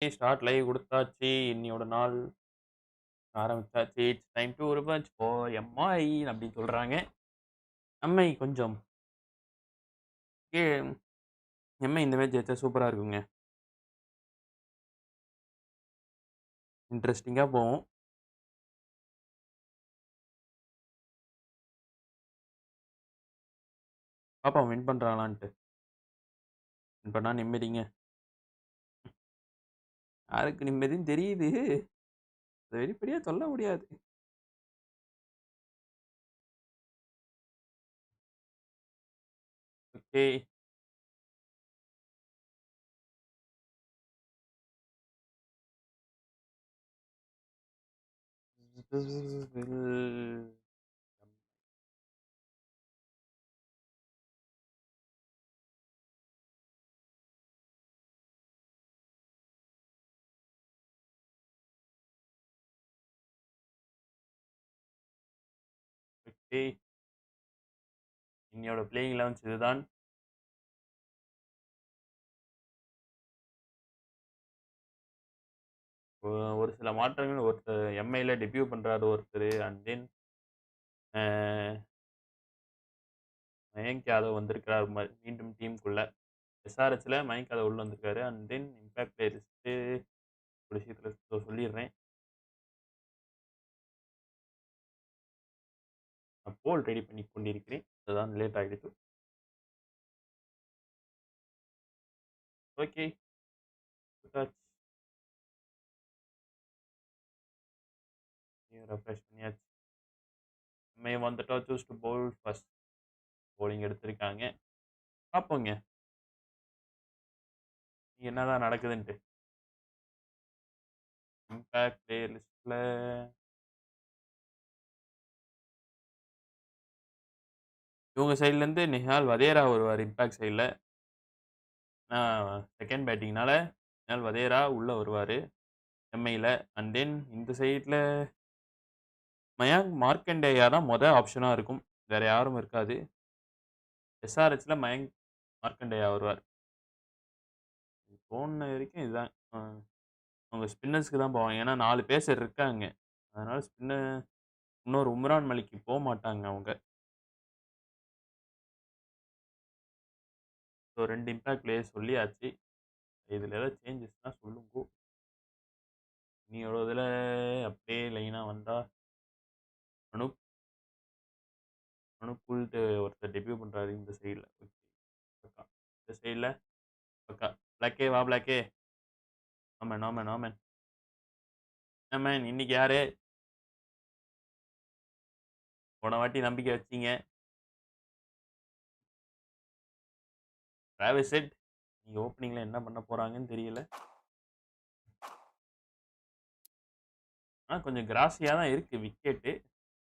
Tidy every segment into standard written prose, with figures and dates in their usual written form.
Okay start live குடுத்தாச்சு. இன்னியோட நாள் ஆரம்பிச்சாச்சு. It's time to revenge for MI அப்படின்னு சொல்றாங்க. எம்ஐ கொஞ்சம் ஏ எம்ஐ இந்த மேட்ச் ஜெயிச்சா சூப்பரா இருக்குங்க. இன்ட்ரஸ்டிங்கா போவும். பாப்போம் வின் பண்றாங்களான்ட்டு. வின் பண்ணா நிம்மதிங்க. யாருக்கு நிம்மதின்னு தெரியுது. அத வெளிப்படையா சொல்ல முடியாது. ஓகே. ஓகே. இன்னியோட பிளேயிங் 11 இதுதான். ஒரு சில மாற்றங்கள் ஒருத்தர் எம்ஐல டெபியூ பண்றாரு ஒருத்தரு. அண்ட் தென் மயங்க் யாதவ் வந்திருக்கிறார் மீண்டும் டீமுக்குள்ள. எஸ்ஆர்ஹெச்ல மயங்க் யாதவ் உள்ள வந்திருக்காரு. அண்ட் தென் இம்பாக்ட் பிளேயர்ஸ்ட்டு ஒரு விஷயத்துல சொல்லிடுறேன். நான் போல் ரெடி பண்ணி கொண்டிருக்கிறேன். அதுதான் லேட் ஆகிடுச்சு. ஓகே. ரெஃப்ரெஷ் பண்ணியாச்சு. எம்ஐ வந்துட்டா choose to bowl first. Bowling எடுத்திருக்காங்க. பார்ப்போங்க. என்னதான் நடக்குதுன்ட்டு. இம்பாக்ட் பிளேயர் லிஸ்ட்ல இவங்க சைட்லேருந்து நிஹால் வதேரா வருவார் இம்பாக்ட் சைடில். செகண்ட் பேட்டிங்னால நிஹால் வதேரா உள்ளே வருவார் எம்ஐயில். அண்ட் தென் இந்த சைடில் மயாங்க் மார்க்கண்டேயா தான் மொதல் ஆப்ஷனாக இருக்கும். வேறு யாரும் இருக்காது. எஸ்ஆர்ஹெச்சில் மயங்க் மார்க்கண்டேயா வருவார். போன வரைக்கும் இதுதான். அவங்க ஸ்பின்னர்ஸ்க்கு தான் போவாங்க. ஏன்னா 4 பேசர் இருக்காங்க. அதனால இன்னொரு உம்ரான் மலிக்கு மாட்டாங்க அவங்க. ஸோ 2 இம்பாக்ட் பிளேயர்ஸ் சொல்லியாச்சு. இதில் ஏதாவது சேஞ்சஸ்னா சொல்லுங்க. இன்னியோட இதில் அப்படியே லைனாக வந்தால் அனுப்புல்ட்டு ஒருத்தர் டெபியூ பண்ணுறாரு இந்த சைடில். ஓகே பக்கா. இந்த சைடில் பக்கா. பிளாக்கே வா பிளாக்கே. ஆமாம் ஆமாம் ஆமாம் ஆமாம். இன்னைக்கு யாரு போன வாட்டி நம்பிக்கை வச்சிங்க? Travis head. நீங்கள் ஓப்பனிங்கில் என்ன பண்ண போகிறாங்கன்னு தெரியல. கொஞ்சம் கிராஸியாக தான் இருக்குது விக்கெட்டு.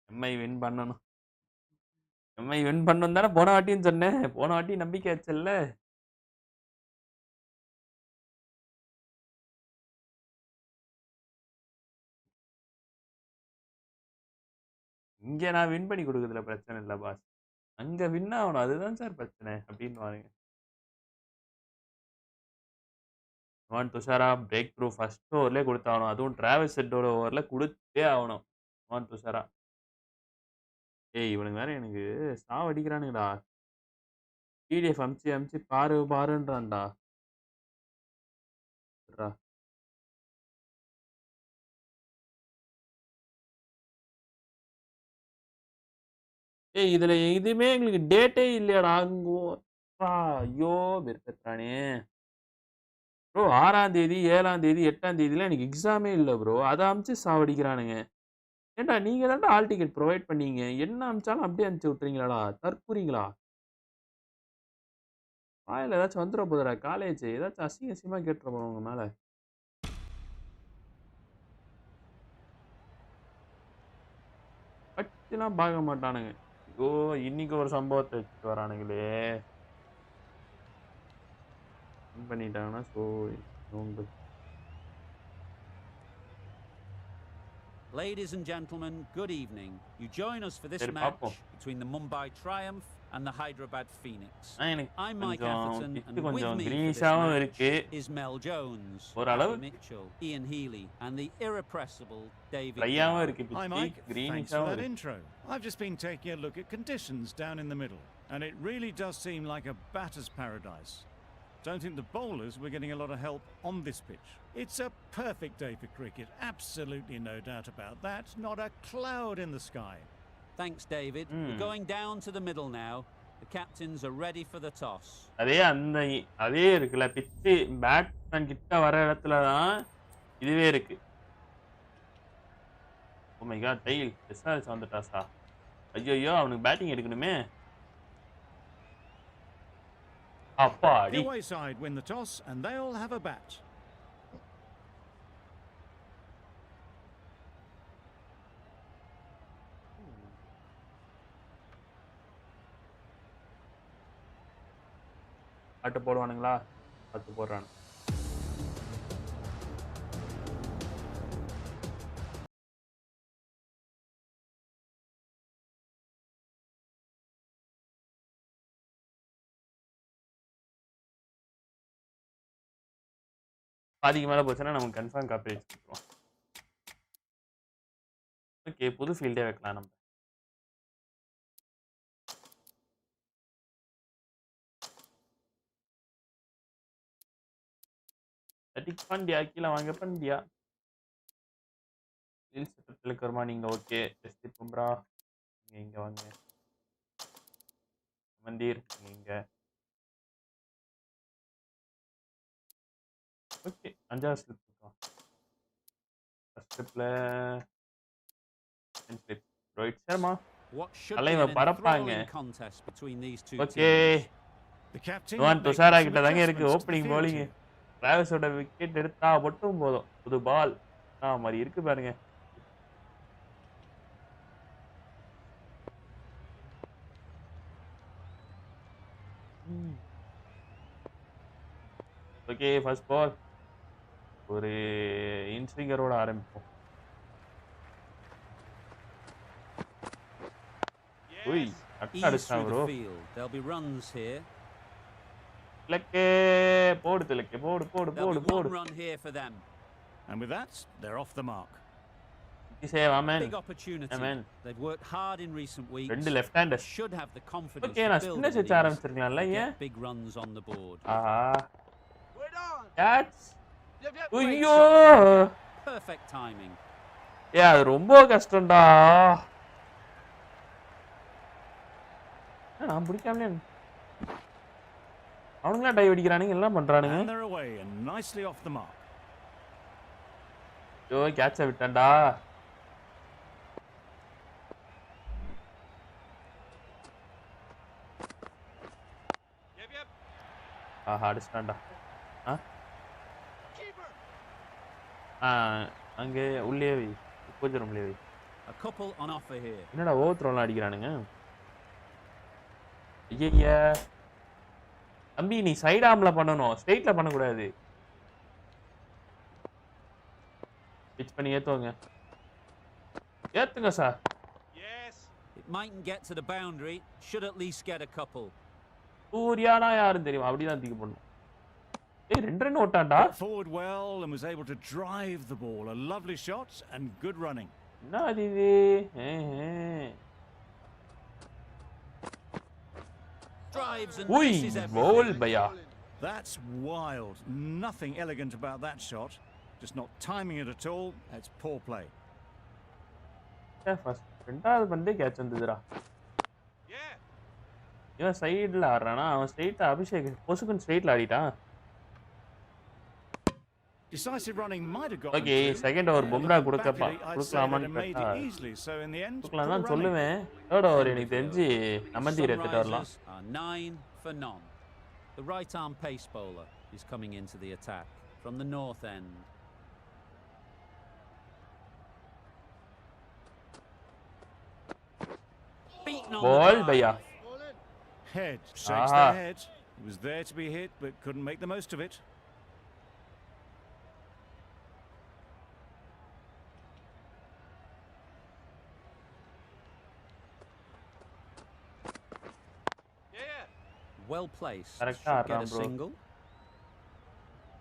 எம்ஐ வின் பண்ணணும். எம்ஐ வின் பண்ணணும் தானே போன வாட்டின்னு சொன்னேன். போன வாட்டி நம்பிக்கை வச்சல்ல. இங்கே நான் வின் பண்ணி கொடுக்குறதுல பிரச்சனை இல்லை பாஸ். அங்கே வின் ஆகணும், அதுதான் சார் பிரச்சனை அப்படின்னு பாருங்க. யுவான் துஷாரா பிரேக் த்ரூ ஃபர்ஸ்ட் ஓவர்லேயே கொடுத்தாகணும். அதுவும் டிராவல்ஸ் ஹெட்டோட ஓவரில் கொடுத்தே ஆகணும் யுவான் துஷாரா. ஏய் இவனுங்க வேற எனக்கு சாவடிக்கிறானுங்கடா. பிடிஎஃப் அமுச்சு அமுச்சு பாரு பாருன்றான்டா. ஏய் இதில் எதுவுமே எங்களுக்கு டேட்டே இல்லையாடா. அங்கோ ஐயோ வெறுப்பேத்துறானே ப்ரோ. 6ஆம் தேதி 7ஆம் தேதி 8ஆம் தேதிலாம் எனக்கு எக்ஸாமே இல்லை ப்ரோ. அதை அமுச்சு சாவடிக்கிறானுங்க. ஏன்டா நீங்கள் தான்டா ஆல் டிக்கெட் ப்ரொவைட் பண்ணீங்க. என்ன அமிச்சாலும் அப்படியே அனுப்பிச்சு விட்றீங்களாடா. தற்கூறீங்களா? வாயில் ஏதாச்சும் வந்துட போதுடா. காலேஜ் ஏதாச்சும் அசிங்க அசிங்கமாக கேட்டுற போகிறோம் உங்கள் மேலே. பட்டிலாம் பார்க்க மாட்டானுங்க. ஐயோ இன்னைக்கு ஒரு சம்பவத்தை வச்சுட்டு வரானுங்களே. பண்ணிட்டாங்கன்னா நோம்பு. Ladies and gentlemen, good evening. You join us for this match between the Mumbai Triumph and the Hyderabad Phoenix. எனக்கு I'm Mike Atherton, and with கொஞ்சம் me for this கிரீனிஷாவும் match இருக்கு. is Mel Jones, ஓரளவு Paddy Mitchell, Ian Healy, and the irrepressible David ட்ரையாவும் Gow. இருக்கு. Hi Mike, thanks for கிரீனிஷாவும் that இருக்கு. intro. I've just been taking a look at conditions down in the middle, and it really does seem like a batter's paradise. Don't think the bowlers were getting a lot of help on this pitch. It's a perfect day for cricket, absolutely no doubt about that. Not a cloud in the sky. Thanks, David. We're going down to the middle now. The captains are ready for the toss. அதே இருக்குல்ல, பிச்சு batsman கிட்ட வர இடத்துல தான் இதுவே இருக்கு. Oh my God, tail SRH வந்துட்டாசா. ஐயோ, அவனுக்கு பேட்டிங் எடுக்கணுமே. அப்பாடி. The away side win the toss and they'll have a bat. பாட்டு போடுவானுங்களா? பாட்டு போடுறானு. பாதிக்கு மேல போச்சுன்னா நமக்கு கன்ஃபார்ம் காப்பிரைட் கொடுத்துருவோம். ஓகே, புது ஃபீல்டே வைக்கலாம் நம்ம. பாண்டியா கீழே வாங்க பாண்டியா. ஹில் செட்டப்ல இருக்கிறமா நீங்க? ஓகே, ஜஸ்ட் பும்ரா நீங்க இங்க வாங்க. மந்தீர் நீங்க. ஓகே, 5வது ஸ்லிப் இருக்கோம். ஃபர்ஸ்ட் ஸ்லிப்ல ரோஹித் சர்மா தலைவன் பரப்பாங்க. ஓகே, துஷாரா கிட்ட தாங்க இருக்கு ஓப்பனிங் பவுலிங். டிராவிஸோட விக்கெட் எடுத்தா மட்டும் போதும். புது பால் மாதிரி இருக்கு பாருங்க. ஓகே, ஃபர்ஸ்ட் பால் ஒரு இன்ஸ்விங்கரோட ஆரம்பிப்போம். ஓய், அடிச்சான் ப்ரோ. லக்கே போடு திலக்கே, போடு போடு போடு போடு. And with that, they're off the mark. Save, amen. Big opportunity. Amen. They've worked hard in recent weeks. ரெண்டு left hander should have the confidence okay, to build on the ஆரம்பிச்சிருக்கலாம்ல ஏன்? Big runs on the board. ஆஹா, catch. ஐயோ, Perfect timing. அது ரொம்ப கஷ்டம்டா. நான் பிடிக்காமலே அவனுங்களா dive அடிக்கிறானுங்க, எல்லாம் பண்றானுங்க. And they're away and nicely off the mark. ஐயோ, கேட்ச விட்டான்டா. ஆஹா, அடிச்சிட்டான்டா. அங்கே உள்ளே வை, கொஞ்சம் ரூம்லே வை. என்னடா ஓவர்த்ரோலாம் அடிக்கிறானுங்க. ஐயா தம்பி, நீ சைட் ஆர்ம்ல பண்ணணும், ஸ்ட்ரைட்ல பண்ணக்கூடாது. பிச் பண்ணி ஏத்துவாங்க. ஏத்துங்க sir. It mightn't get to the boundary, should at least get a couple. சூர்யானா யாரும் தெரியும், அப்படிதான் தூக்கி போடணும். ஏய், 2 run ஓட்டான்டா. Forward well and was able to drive the ball. A lovely shot and good running. என்ன இது? Drives and Ui, misses ball everything. bhaiya. That's wild. Nothing elegant about that shot. Just not timing it at all. It's poor play. First ரெண்டாவது பந்தே catch வந்ததுடா. இவன் சைடுல ஆடுறானா, அவன் ஸ்ட்ரைட்டா அபிஷேக் பொசுக்குன்னு ஸ்ட்ரைட்ல ஆடிட்டான். Decisive running might have got. Okay, second over Bumrah கொடுக்கலாமான்னு கேட்டா கொடுக்கலாம் தான் சொல்லுவேன். தேர்ட் ஓவர் எனக்கு தெரிஞ்சு அமந்தீர் எடுத்துட்டு வரலாம். 9 for none. The right arm pace bowler is coming into the attack from the north end. Ball bhaiya. Head shakes the head. He was there to be hit but couldn't make the most of it. well placed, Correct should get a bro. single.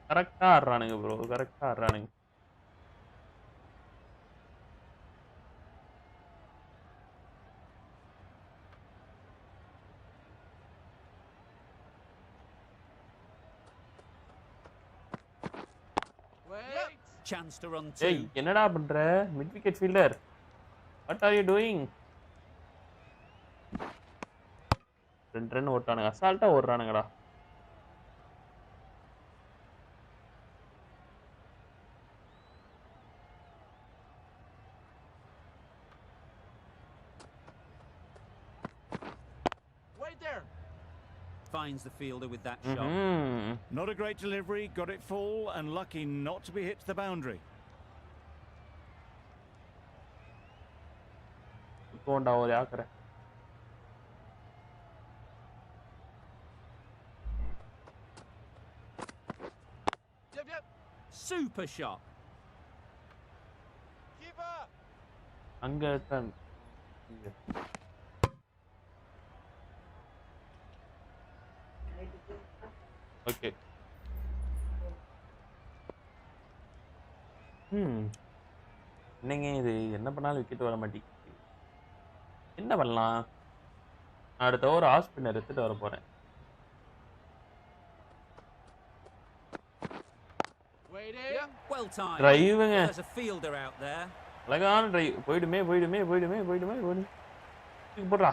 Correct running, bro. Correct running. Chance to run Hey, two. என்னடா பண்ற? Mid wicket fielder. What are you doing? Run ஓட்டானுங்க. அசால்ட்டா ஓடுறானுங்கடா. Finds the fielder with that shot. Not a great delivery, got it full and lucky not to be hit to the boundary. Gonda ஒரு ஆக்கற. Super shot. அங்க தான். Okay. என்னங்க இது என்ன பண்ணாலும் விக்கெட் வர மாட்டேங்குது. என்ன பண்ணலாம்? அடுத்த ஓவர் ஆஃப் ஸ்பின்னர் எடுத்துட்டு வர போறேன். Well timed. டிரைவுங்க. There's a fielder out there. அழகான டிரைவ். போய்டுமே. போடுறா.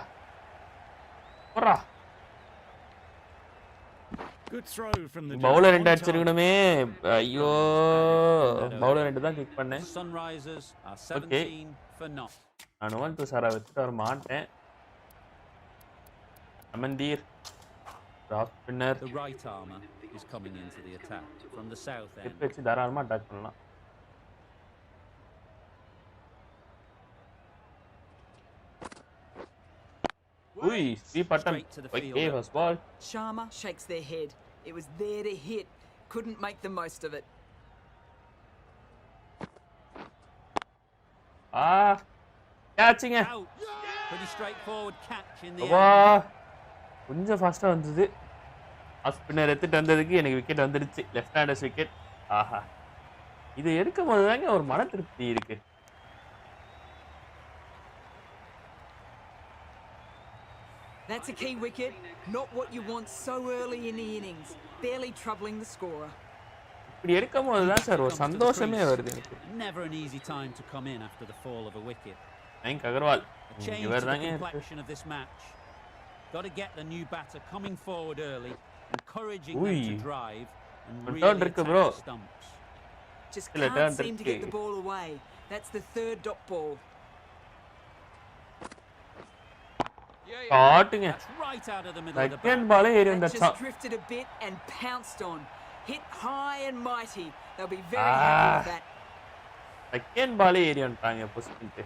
Good throw from the bowler ரெண்டு அடிச்சிருக்கணுமே. ஐயோ. பவுலர் ரெண்டு தான் கிக் பண்ணேன். Sunrisers are 17 for not. நான் 1-2 சாரா வச்சுட்டு வர மாட்டேன். அமந்தீர் off spinner. The right armour is coming into the attack from the south end. Kick வச்சு தாராளமா அட்டாக் பண்ணலாம். Ui, sweep attempt. Okay, first ball. Sharma shakes their head. It was there to hit. Couldn't make the most of it. Catching it. Out. Pretty straightforward catch in the வா end. கொஞ்சம் ஃபாஸ்டா வந்தது. Off spinner எடுத்துட்டு வந்ததுக்கு எனக்கு wicket வந்துருச்சு. Left handers wicket. ஆஹா. இது எடுக்கும்போது தாங்க ஒரு மன திருப்தி இருக்கு. That's a key wicket. Not what you want so early in the innings. Barely troubling the scorer. இப்படி எடுக்கும்போது தான் சார் ஒரு சந்தோஷமே வருது எனக்கு. Never an easy time to come in after the fall of a wicket. Myank Agarwal. A change to the complexion of this match. Got to get the new batter coming forward early, encouraging them to drive and really attack the stumps. Just can't seem to get the ball away. That's the third dot ball. காட்டுங்க. That's right out of the middle of the second bat. பாலே ஏறி வந்தா. Just drifted a bit and pounced on. Hit high and mighty. They'll be very happy with that. Second பாலே ஏறி வந்துட்டாங்க பொசிஷனுக்கு.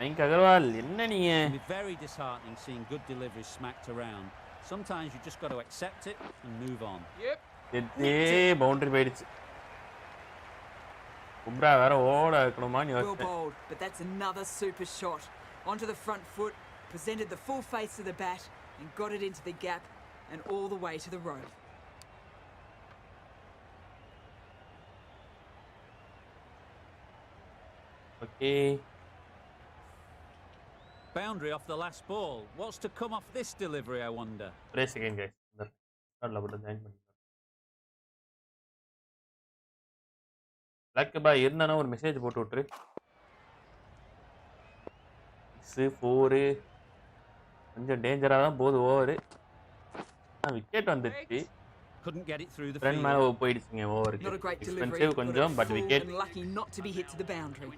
Myank Agarwal, என்ன நீங்க? It can be very disheartening seeing good deliveries smacked around. Sometimes you just got to accept it and move on. இதே boundary போயிடுச்சு. கும்ரா வேற ஓட வைக்கணுமான்னு Well யோசிச்சேன். bowled, but that's another super shot. Onto the front foot, presented the full face of the bat and got it into the gap and all the way to the rope. Okay. Boundary off the last ball. What's to come off this delivery, I wonder? Wait a second, guys. நல்லா போட்டு join பண்ணி. Luck பாய் இருந்தானா ஒரு message போட்டு விட்டுரு. 6-4 கொஞ்சம் டேஞ்சரா தான் போகுது ஓவர். விக்கெட் வந்துருச்சு. Couldn't get it through the front மேல field. போயிடுச்சுங்க ஓவருக்கு. Not a great delivery, expensive but கொஞ்சம் but full wicket. and lucky not to be hit to the boundary.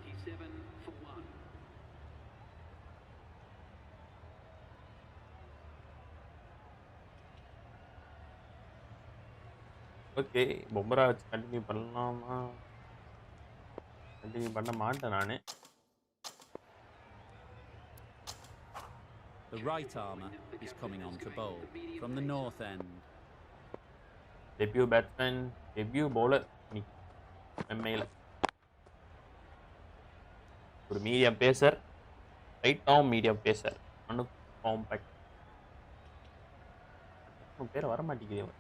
Okay Bumrah வச்சு கண்டினியூ பண்ணலாமா? கண்டினியூ பண்ண மாட்டேன் நானு. The right armour is coming on to bowl from the north end. Debut batsman, debut bowler எம்ஐல ஒரு medium pacer. Right arm medium pacer compact பேர் வர மாட்டேங்குது.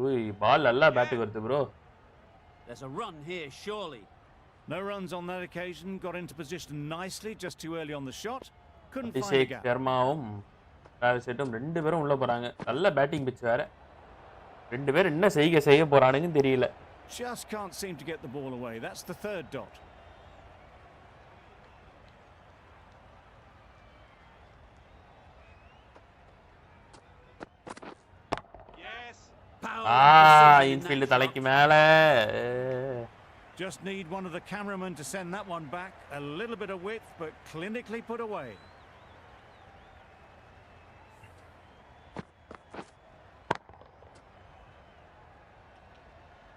ஓய் பால் நல்லா பேட்டுக்கு வருது bro. There's a run here surely. No runs on that occasion. Got into position nicely just too early on the shot. Couldn't find a gap. சர்மாவும் செட்டும் ரெண்டு பேரும் உள்ள போறாங்க. நல்ல பேட்டிங் பிட்ச் வேற. ரெண்டு பேர் என்ன செய்ய போறானுன்னு தெரியல. Just can't seem to get the ball away. That's the third dot. Enfield தலைக்கு மேல. Just need one of the cameramen to send that one back. A little bit of width, but clinically put away.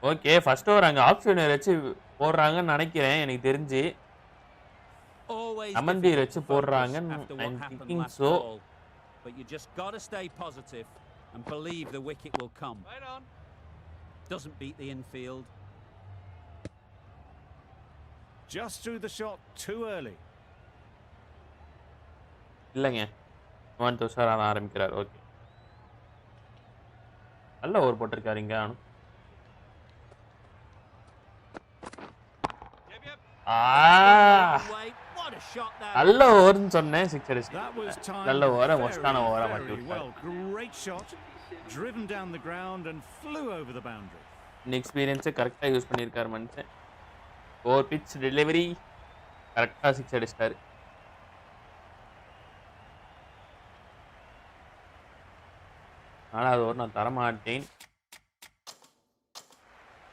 Okay first over அங்க option வச்சு போடுறாங்கன்னு நினைக்கிறேன் எனக்கு தெரிஞ்சு. அமந்தீர் வச்சு போடுறாங்கன்னு I'm thinking so. But you just got to stay positive and believe the wicket will come. Right on. Doesn't beat the infield. Just threw the shot too early. இல்லங்க மோகன் துஷார் ஆரம்பிக்கிறார். ஓகே நல்ல ஓவர் போட்டிருக்காரு இங்க. நல்ல ஓவர்னு சொன்னேன். 6 அடிச்சு நல்ல ஓவர மொஸ்டான ஓவரா மாட்டி விட்டாரு. Great shot. Driven down the ground and flew over the boundary. Experience கரெக்டா யூஸ் பண்ணிருக்காரு மனுஷன். ஓவர் பிட்ச் டெலிவரி கரெக்டா 6 அடிச்சாரு. ஆனா அது ஒரு நான் தர மாட்டேன்.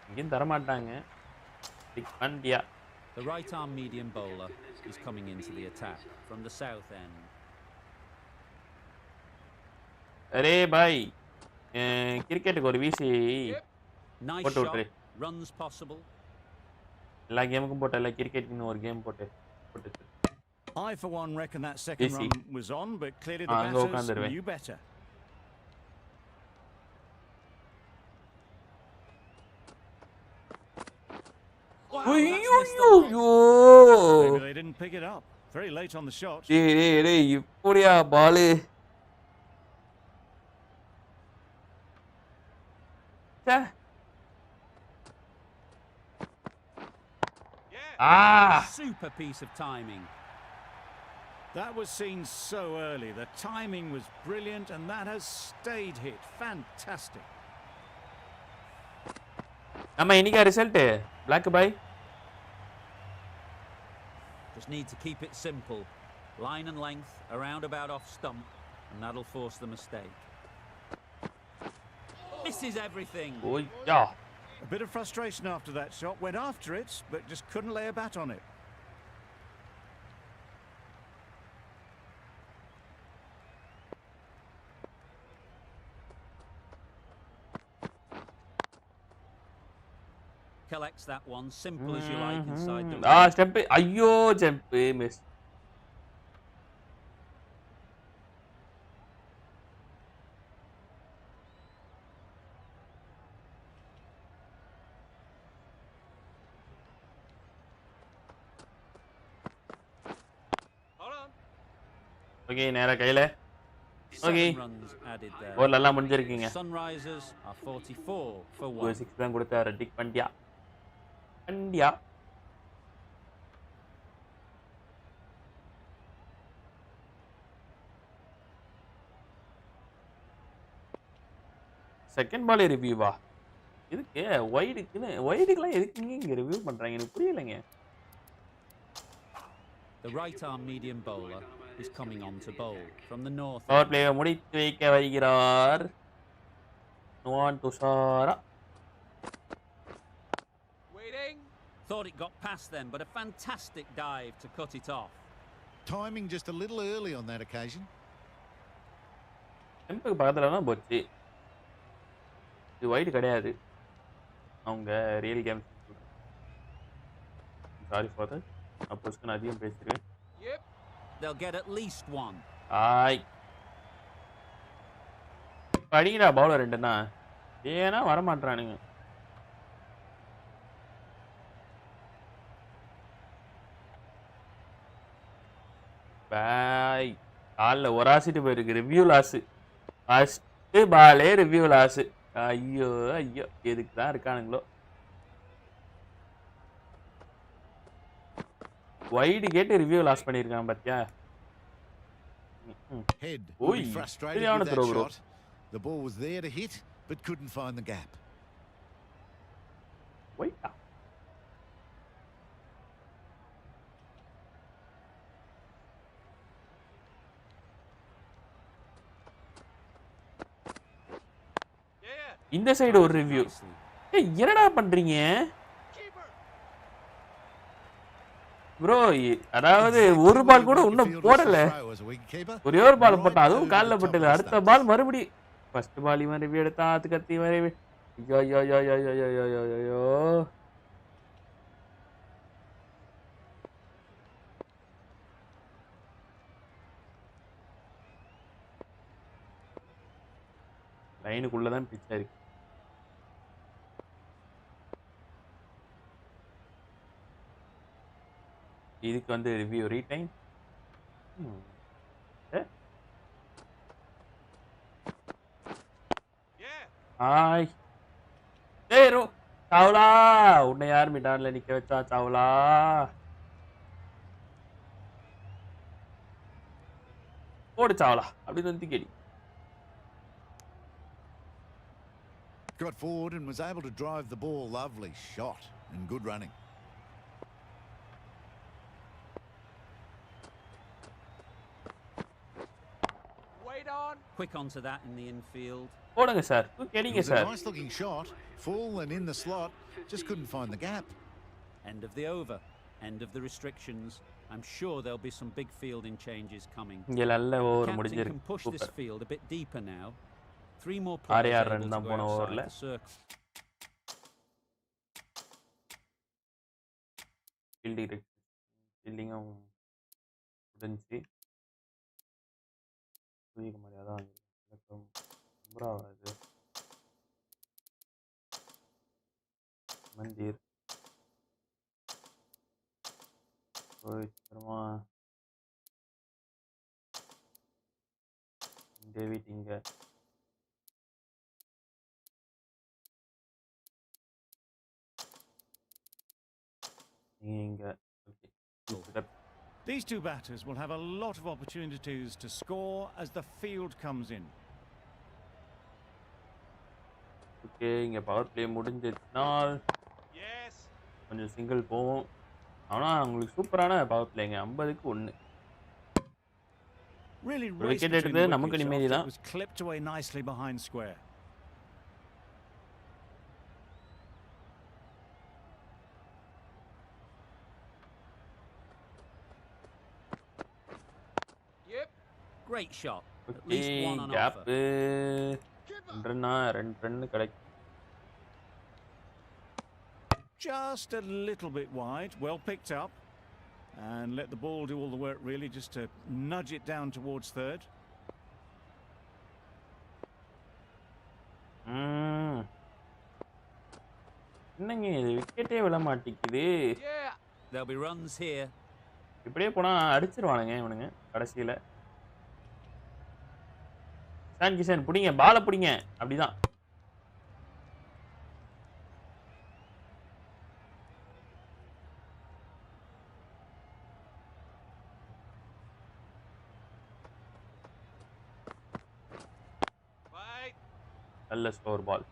இங்கேயும் தர மாட்டாங்க. India. The right arm medium bowler is coming into the attack from the south end. அரே பாய் கிரிக்கெட்டுக்கு ஒரு வீசி Nice shot. Runs possible. எல்லா கேமுக்கும் போட்டல கிரிக்கெட்டுக்கு ஒரு கேம் போட்டு. I for one reckon that second run was on, but clearly the batters knew better. Maybe they didn't pick it up. Very late on the shot. டேய் இப்படியா பால். Super piece of timing. That was seen so early. The timing was brilliant and that has stayed hit. Fantastic. நம்ம இன்னைக்கு result black bye. Just need to keep it simple. Line and length around about off stump and that'll force the mistake. Misses everything. Oh yeah. A bit of frustration after that shot. Went after it, but just couldn't lay a bat on it. Collects that one, simple as you like inside the step. Ayyo, jump miss. Okay, நேரா கையில. Okay. Over எல்லாம் முடிஞ்சிருக்கீங்க. Sunrisers are 44 for 1. 6 தான் கொடுத்தாரு டிக் Pandya. Second ball ரிவ்யூவா? இதுக்கு வைடுக்குலாம் எதுக்குங்க இங்க ரிவ்யூ பண்றாங்க எனக்கு புரியலங்க. The right arm medium bowler is coming on to bowl from the north. Power பிளேயை முடித்து வைக்க வருகிறார் Nuwan Dushara. Waiting. Thought it got past them, but a fantastic dive to cut it off. Timing just a little early on that occasion. டெம்புக்கு பக்கத்துல தான் போச்சு. இது wide கிடையாது. அவங்க real game. Sorry for that. அப்போஸ்க்கு நான் அதிகம் பேசிருக்கேன். They'll get at least one. ஆய். படிங்கடா பவுலர் ரெண்டுனா. ஏனா வர மாட்டறானுங்க. பாய் கால்ல ஒராசிட்டு போயிருக்கு ரிவ்யூ லாஸ் ஃபர்ஸ்ட் பாலே ரிவ்யூ லாஸ் ஐயோ ஐயோ எதுக்கு தான் இருக்கானுங்களோ வைடு கேட்டு ரிவ்யூ லாஸ் பண்ணிருக்கான் பாத்தியா Head will be frustrated with that shot. The ball was there to hit, but couldn't find the gap. Wait. இந்த சைடு ஒரு ரிவ்யூ ஏய் என்னடா பண்றீங்க ப்ரோ அதாவது ஒரு பால் கூட இன்னும் போடல ஒரே ஒரு பால் போட்டா அதுவும் கால்ல போட்டது அடுத்த பால் மறுபடி ஃபர்ஸ்ட் பால் இவன் ரிவ்யூ எடுத்தா அது கத்தி வரை ஐயோ ஐயோ ஐயோ ஐயோ ஐயோ ஐயோ லைனுக்குள்ள தான் பிச்சா இருக்கு இதுக்கு வந்து ரிவ்யூ ரீடைம் ஹாய் ஏய் ரோ சாவ்லா உன்னை யார் மிடான்ல நிக்க வச்சா சாவ்லா போடு சாவ்லா அப்படி வந்து கேடி Got forward and was able to drive the ball. Lovely shot and good running. Wait on. Quick onto that in the infield. போடுங்க சார் கேடிங்க sir Nice looking shot, full and in the slot, just couldn't find the gap. End of the over, end of the restrictions. I'm sure there'll be some big fielding changes coming. இங்க நல்ல over Captain முடிஞ்சிருக்கு can push this field a bit deeper now. 3 more ஆறு players run able to தான் go போன outside ஓவர்ல the circle. ஃபீல்டிங்கும் முடிஞ்சு சூரியகுமார் அதான் இது மந்தீர் அப்புறமா டேவிட் இங்க இங்க These two batters will have a lot of opportunities to score as the field comes in. Okay இங்க பவர் பிளே முடிஞ்சிருச்சுனால் கொஞ்சம் சிங்கிள் போகும் ஆனா உங்களுக்கு சூப்பரான பவர் பிளேங்க 50க்கு 1 Really ஒரு raced விக்கெட் between எடுத்தது the நமக்கு wickets நிம்மதி after தான் it was clipped away nicely behind square. Great shot. At okay least one on கேப் offer. 2 ரன் கிடைக்கும் Just a little bit wide, well picked up. And let the ball do all the work really, just to nudge it down towards third. என்னங்க இது விக்கெட்டே விழ மாட்டேங்குது There'll be runs here. இப்படியே போனா அடிச்சிருவானுங்க இவனுங்க கடைசியில சான் கிஷன் பிடிங்க பாலை பிடிங்க அப்படிதான் நல்ல ஸ்கோர் பால்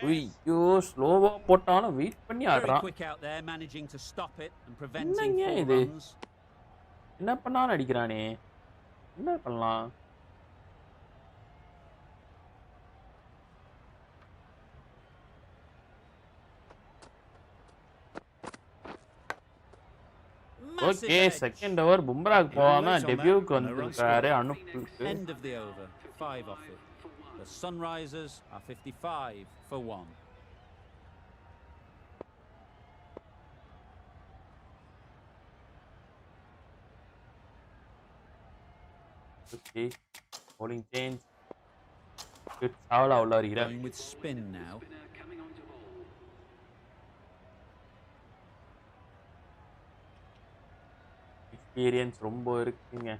ஐயோ ஸ்லோவா போட்டாலும் வெயிட் பண்ணி Very ஆடுறான் quick out there, managing to stop it and preventing என்னங்க 4 இது runs. என்ன பண்ணாலும் அடிக்கிறானே என்ன பண்ணலாம் Massive okay edge. Second over பும்ராக்கு போகாம டெபியூக்கு வந்திருக்காரு அனுப்புக்கு End of the over, 5 off it. The Sunrisers are 55 for 1. Okay bowling change. Good Savala உள்ள வருகிறார். Going with spin now. Experience ரொம்ப இருக்குங்க.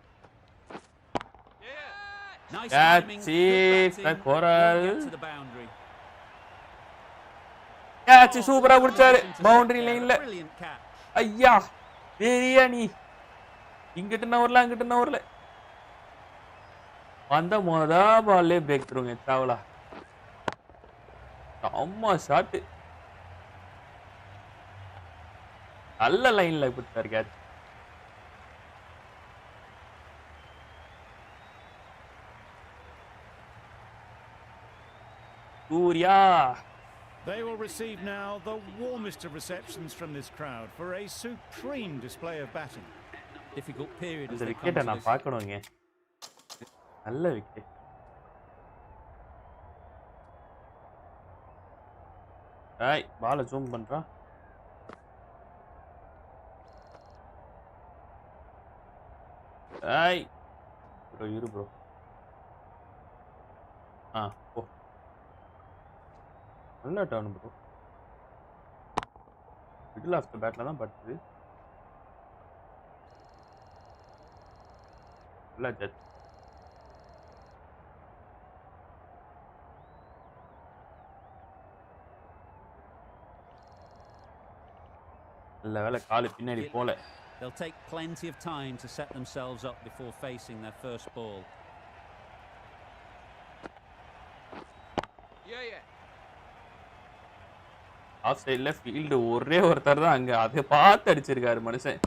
Nice Catch timing. it, Good Coral. batting. Won't get to the boundary. Catch சூப்பரா புடிச்சாரு boundary Intercept there, லைன்ல. a brilliant catch. ஐயா பிரியாணி இங்கிட்டு நவரல அங்கிட்டு நவரல வந்த மொத பால்லே பிரேக் த்ரூங்க சாவலா அம்மா ஷாட் நல்ல லைன்ல கொடுத்தாரு catch Surya. They will receive now the warmest of receptions from this crowd for a supreme display of batting. Difficult period as இந்த they come விக்கெட்டை to நான் this. பார்க்கணுங்க. நல்ல விக்கெட். ஐ பால ஜூம் பண்றா. ஐ ப்ரோ இரு ப்ரோ. போ. நல்ல turn bro. Middle of the பேட்ல தான் பட்டுது. நல்ல ஜட்ஜ். நல்ல வேளை கால் பின்னாடி போல. They'll take plenty of time to set themselves up before facing their first ball. Off சைடுல ஃபீல்டு ஒரே ஒருத்தர் தான் அங்க அதை பார்த்து அடிச்சிருக்காரு மனுஷன்.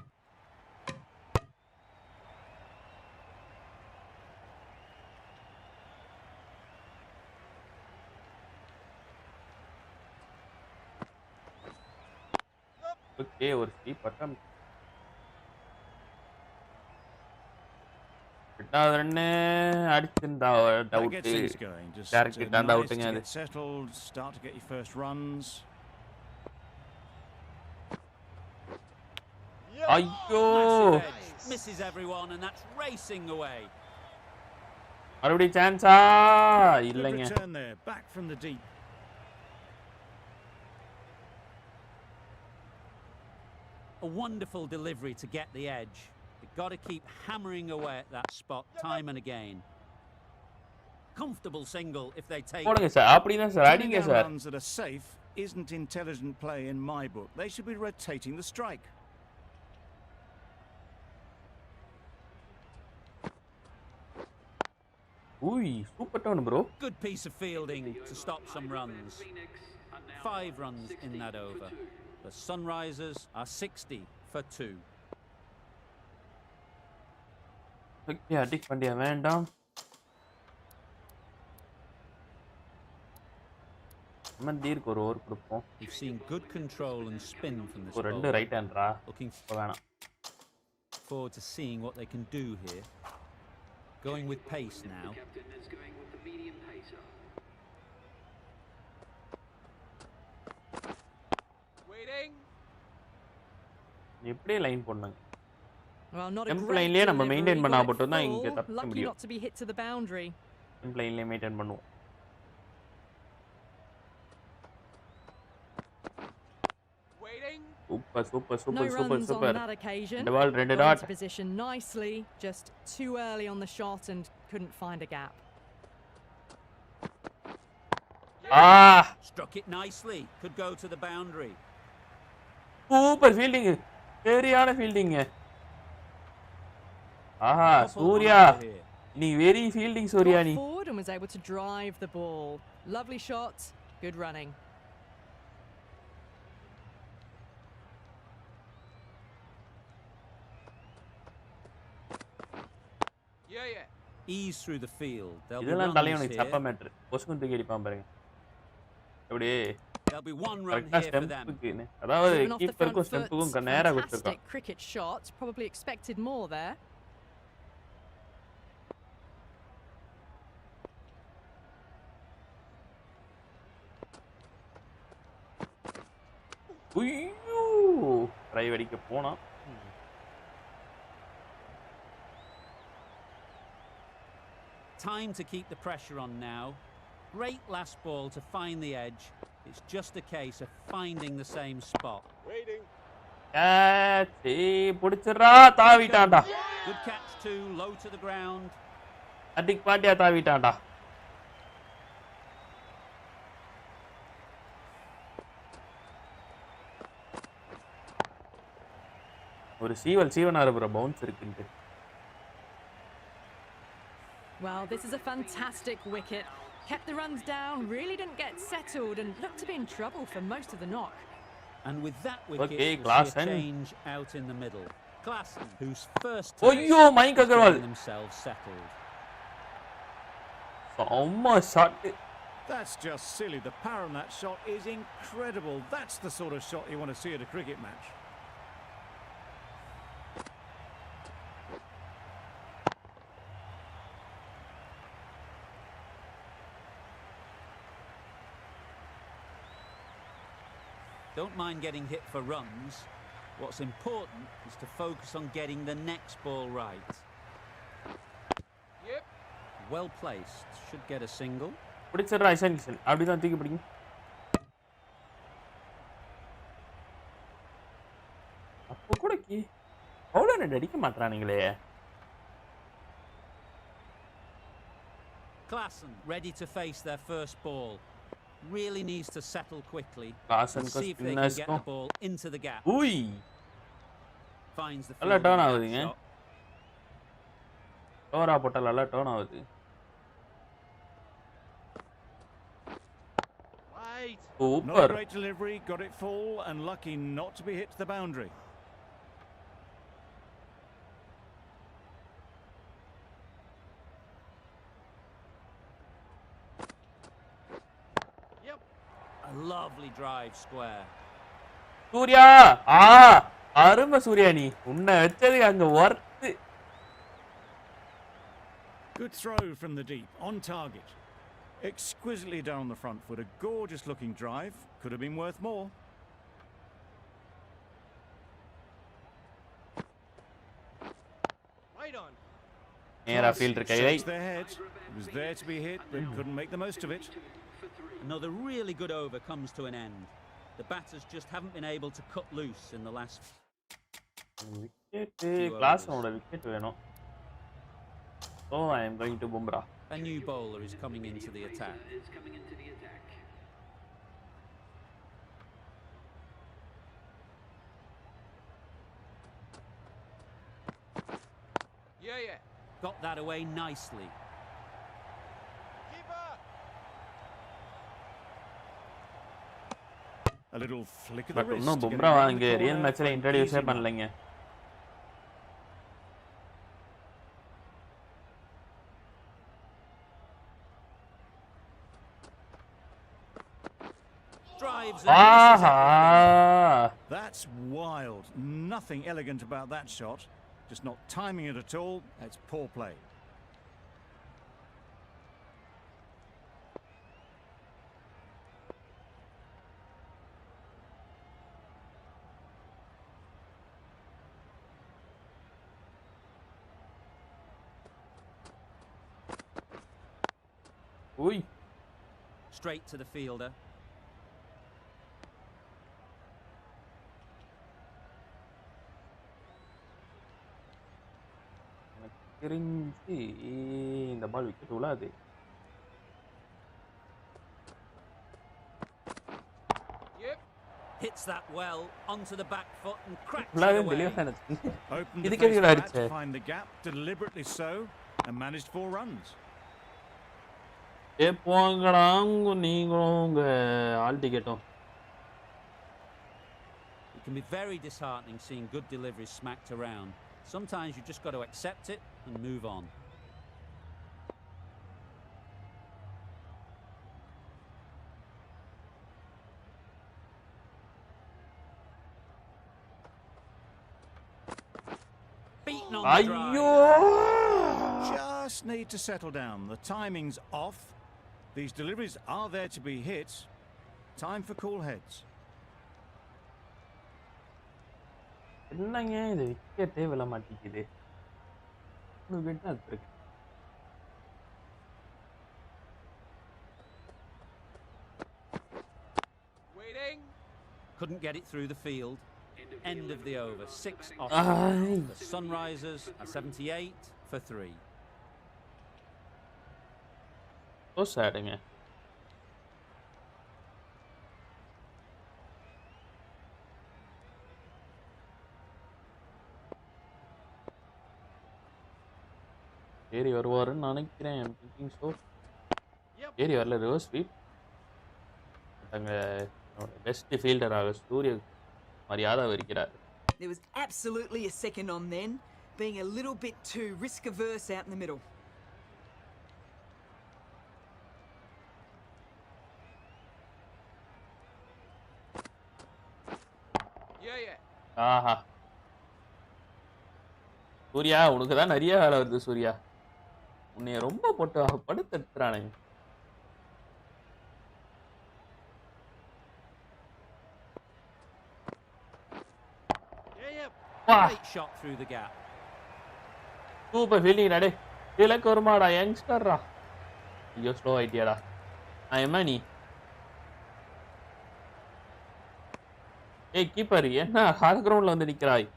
ஓகே ஒரு ஸ்டீப் பட்டம். எட்டாவது ரன்னு அடிச்சிருந்தா That doubt. gets things going. Just direct கிட்ட அந்த nice அவுட்டுங்க to அது. get settled, start to get your first runs. ஐயோ Massive edge, misses everyone and that's racing away. மறுபடியும் சான்ஸா Good இல்லைங்க. return there, back from the deep. A wonderful delivery to get the edge. You've got to keep hammering away at that spot time and again. Comfortable single if they take it. போடுங்க sir அப்படிதான் sir Turning அடிங்க down sir. runs that are safe isn't intelligent play in my book. They should be rotating the strike. ஊய் super turn bro. Good piece of fielding to stop some runs. 5 runs in that over. The Sunrisers are 60 for 2. Okay அடிக் பண்ணியா வேண்டாம். மந்தீருக்கு ஒரு over கொடுப்போம். We've seen good control and spin from this ஒரு ரெண்டு bowler. Right ஹேண்ட்ரா. Looking வேணாம். forward to seeing what they can do here. Going with pace now. எப்படியே line போடணும். Well, not a Temp great line-லயே நம்ம delivery, maintain பண்ணா got it மட்டும் தான் full, இங்க தப்பிக்க lucky முடியும். not to be hit to the boundary. Simple லைன்லயே மெயின்டைன் பண்ணுவோம். Super super No super super runs on super. that occasion. இந்த பால் ரெண்டு Got dot. into position nicely, just too early on the shot and couldn't find a gap. Struck it nicely. Could go to the boundary. Super fielding. சரியான fielding. Surya நீ very fielding Surya நீ. Got forward and was able to drive the ball. Lovely shot, good running. Ease through the field. There'll be இதெல்லாம் runs தலைவனுக்கு here. சப்ப matter. பொசுக்கும் தூக்கி அடிப்பான் பாருங்க. அப்படியே There'll be one run கரெக்ட்டா here for them. ஸ்டெம்புக்கு அதாவது Driven off the front கீப்பருக்கும் foot. ஸ்டெம்புக்கும் நேரா கொடுத்திருக்கான். Fantastic cricket shot. Probably expected more there. ஐயோ டிரைவ் அடிக்க போனான். Time to keep the pressure on now. Great last ball to find the edge. It's just a case of finding the same spot. Waiting. புடிச்சிரா தாவிட்டான்டா. Good catch too, low to the ground. அடிக் பாட்டியா தாவிட்டான்டா. ஒரு சீவனாரு bro bounce இருக்குன்னு. Well, this is a fantastic wicket. Kept the runs down, really didn't get settled and looked to be in trouble for most of the knock. And with that wicket, Okay, we'll see a Klaasen. change out in the middle. Klaasen, whose first Oyyo, Mayank Agarwal. themselves settled. செம்ம shot. That's just silly. The power on that shot is incredible. That's the sort of shot you want to see at a cricket match. Don't mind getting hit for runs. What's important is to focus on getting the next ball right. Yep. Well placed. Should get a single. பிடிச்சிரா இஷான் கிஷன். அப்படிதான் தூக்கி பிடிங்க. அப்போ கூட bowler அடிக்க மாட்டறானுங்களே. Klaasen ready to face their first ball. Really needs to settle quickly. Klaasen And see if they can get the ball into the gap. Uy. Finds the நல்லா field turn in the ஆகுதுங்க. shot. ஓவரா போட்டா நல்லா turn ஆகுது. Wait. Not a super. great delivery, got it full and lucky not to be hit to the boundary. Yep. A lovely drive square. Surya அருமை சூர்யா நீ உன்னை வச்சது அங்க வர்த்து. Good throw from the deep, on target. Exquisitely down the front foot, a gorgeous looking drive. Could have been worth more. Right on. நேரா fielder கையை. Shakes their head. It was there to be hit, but couldn't make the most of it. Another really good over comes to an end. The batters just haven't been able to cut loose in the last. Wicket கிளாஸனோட wicket வேணும். So I am going to Bumrah. A new bowler is coming into the attack. Yeah. Got that away nicely. Keeper. A little flick of the but wrist. இன்னும் to get it Bumrah round the அங்க real corner மேட்ச்ல for an இன்ட்ரோடியூஸே easy mark. பண்ணலைங்க. Drives ஆஹா. That's wild. Nothing elegant about that shot. Just not timing it at all. It's poor play. உய். straight to the fielder. தெரிஞ்சு இந்த பால் wicket விழாது. Yep. Hits that well onto the back foot and cracks விழாவே it away. தெளிவா எனக்கு. Opened the இதுக்கு face எதுக்குடா of that அடிச்ச? to find the gap, deliberately so, and managed 4 runs. போங்கடா நீங்களும் உங்க all டிக்கெட்டும். It can be very disheartening seeing good deliveries smacked around. Sometimes you just got to accept it and move on. Beaten on the drive. ஐயோ. Just need to settle down. The timing's off. These deliveries are there to be hit. Time for cool heads. என்னங்க இது விக்கெட்டே விழ மாட்டேங்குது. ஒரு wicket தான் இருக்கு. Couldn't get it through the field. End of the over. 6 off. Ay. The Sunrisers are 78 for 3. So sadங்க. ஏறி வருவாருன்னு நினைக்கிறேன். I'm thinking so. ஏறி வரல ரிவர்ஸ் ஸ்வீப். அங்க பெஸ்ட் ஃபீல்டராக சூரிய மரியாதை இருக்கிறார். There was absolutely a second on then, being a little bit too risk-averse out in the middle. Yeah. ஆஹா. சூர்யா உனக்கு தான் நிறைய வேலை வருது சூர்யா. உன்னை ரொம்ப போட்டு படுத்துறானுங்க. Great shot through the gap. Super fielding டே. இலக்கு வருமாடா யங்ஸ்டர்ரா. ஐயோ ஸ்லோ ஆயிட்டியாடா. நான் நீ ஏய் கீப்பர் என்ன ஹால் கிரவுண்ட்ல வந்து நிக்கிறாய்?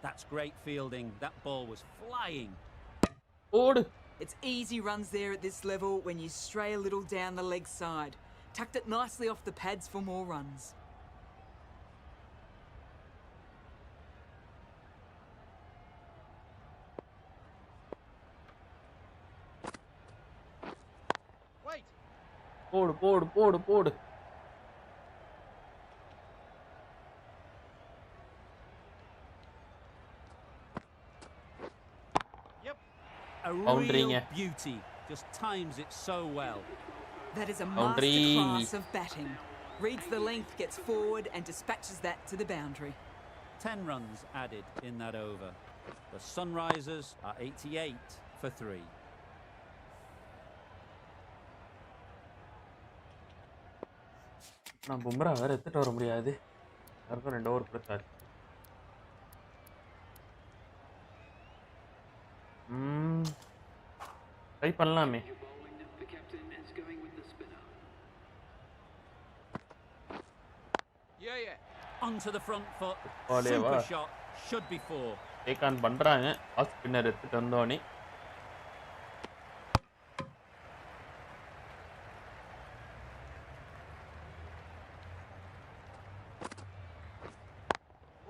That's great fielding. That ball was flying. ஓடு. It's easy runs there at this level when you stray a little down the leg side. Tucked it nicely off the pads for more runs. Wait. போடு. A Boundary. real beauty. Just times it so well. That is a Boundary. masterclass of batting. Reads the length, gets forward and dispatches that to the boundary. 10 runs added in that over. The Sunrisers are 88 for 3. நான் பும்ரா வேற எடுத்துட்டு வர முடியாது. யாருக்கும் 2 over கொடுத்தாரு. Try பண்ணலாமே. Yeah. Onto the front foot. Oleva. Super shot. Should be 4. Take on பண்றாங்க. Off spinner எடுத்துட்டு வந்தோனே.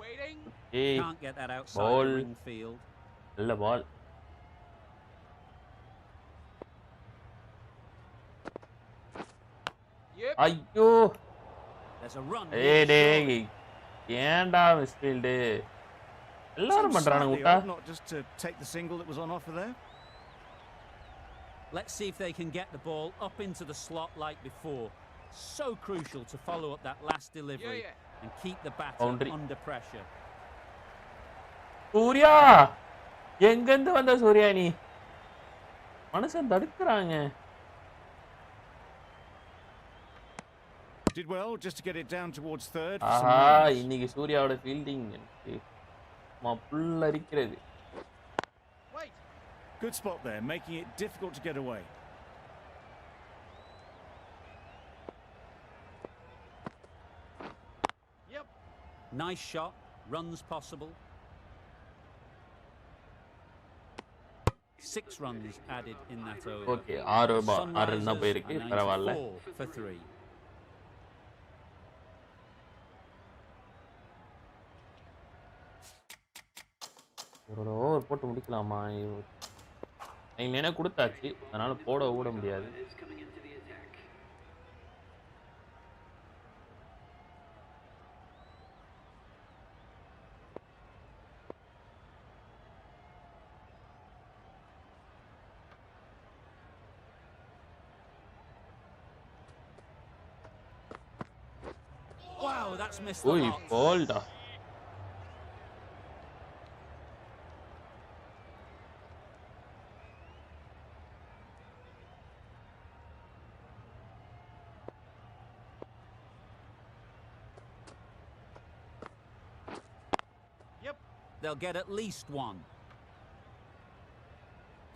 Waiting. ஏய் Can't get that outside ball. the ring field. நல்ல பால். Yep. ஐயோ. There's a run. டேய் ஏன்டா மிஸ்ஃபீல்ட் எல்லாரும் பண்றானுங்க Slightly விட்டா. odd not just to take the single that was on offer there. Let's see if they can get the ball up into the slot like before. So crucial to follow up that last delivery and keep the batter Boundary. under pressure. Surya எங்க இருந்து வந்த சூர்யா நீ? மனுஷன் தடுக்குறாங்க. Did well just to get it down towards third. for some Aha runs. இன்னைக்கு சூர்யாவோட fielding எனக்கு புல்ல அரிக்கிறது. Wait. Good spot there, making it difficult to get away. Yep. Nice shot. Runs possible. 6 runs added in that over. Okay 6 Sunrisers தான் போயிருக்கு are பரவாயில்ல. 94 for 3. ஒரு over போட்டு முடிக்கலாமா? நீங்க கொடுத்தாச்சு அதனால போட ஓட முடியாது. Wow, that's missed the ஓய் box. போல்டா. Yep. they'll get at least one.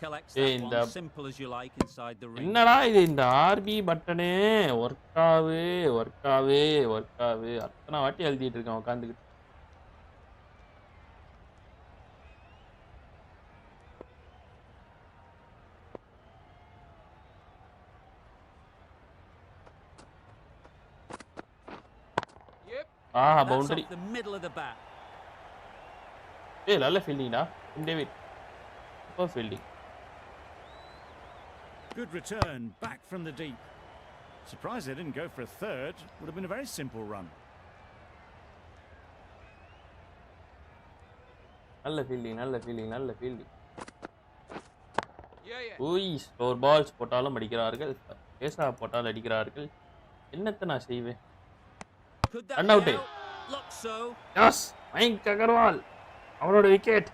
Collects that one, simple as you like, inside the ring. என்னடா இது இந்த ஆர்பி பட்டனே ஒர்க் ஆவே அத்தனை வாட்டி எழுதிட்டு இருக்கேன் உட்காந்துக்கிட்டு. ஆஹா பவுண்டரி. ஏய் நல்ல ஃபீல்டிங்டா David. Super fielding. Good return back from the deep. Surprised they didn't go for a third. Would have been a very simple run. நல்ல ஃபீல்டிங். Yeah. ஸ்கோர் பால்ஸ் போட்டாலும் அடிக்கிறார்கள், பேசா போட்டாலும் அடிக்கிறார்கள். என்னத்தை நான் செய்வேன்? Run out. Yes Mayank Agarwal அவரோட விக்கெட்.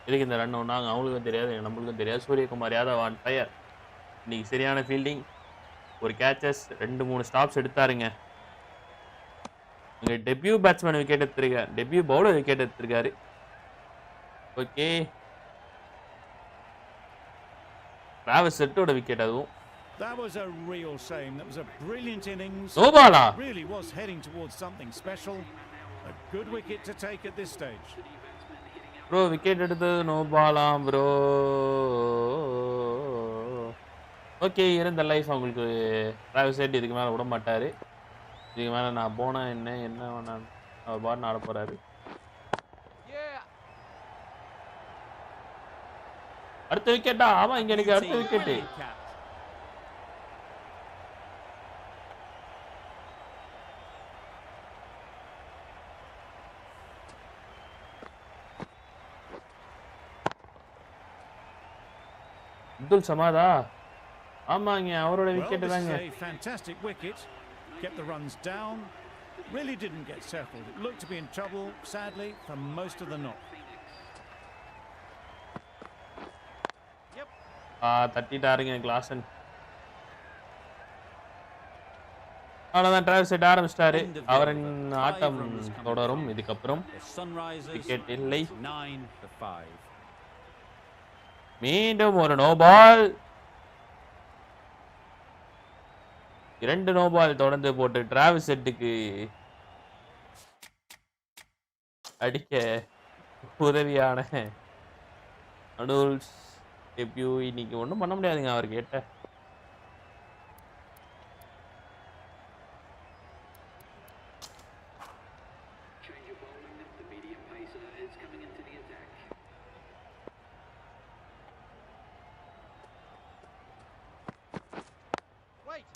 இதுக்கு இந்த ரன் ஒன்றாங்க அவங்களுக்கும் தெரியாது நம்மளுக்கும் தெரியாது. Suryakumar Yadav on fire. இன்னைக்கு சரியான ஃபீல்டிங், ஒரு கேச்சஸ், 2-3 ஸ்டாப்ஸ் எடுத்தாருங்க. இங்கே டெபியூ பேட்ஸ்மேன் விக்கெட் எடுத்திருக்காரு, டெபியூ பவுலர் விக்கெட் எடுத்திருக்காரு. ஓகே டிராவஸ் செட்டோட விக்கெட் அதுவும். That was a real shame. That was a brilliant innings. No ball. Really was heading towards something special. A good wicket to take at this stage. Bro, wicket எடுத்தது no பாலாம் bro. Okay இருந்த life உங்களுக்கு Travis set இதுக்கு மேலே விட மாட்டாரு. இதுக்கு மேலே நான் போனா என்ன வேணா அவர் பாட்டு ஆட போறாரு. அடுத்த விக்கெட்டா? ஆமா இங்க எனக்கு அடுத்த விக்கெட்டு. அப்துல் சமாதா? ஆமாங்க அவரோட விக்கெட் தாங்க. Fantastic wicket. Kept the runs down. Really didn't get settled. It looked to be in trouble, sadly, for most of the knock. தட்டிட்டாருங்க கிளாசன். அவ்வளோதான் டிராவல் செட் ஆரம்பிச்சிட்டாரு. அவரின் ஆட்டம் தொடரும். இதுக்கப்புறம் விக்கெட் இல்லை. மீண்டும் ஒரு நோ பால். 2 நோ பால் தொடர்ந்து போட்டு டிராவல் செட்டுக்கு அடிக்க உதவியான அனுல்ஸ் டெபியூ. இன்னைக்கு ஒன்றும் பண்ண முடியாதுங்க அவர் கேட்ட.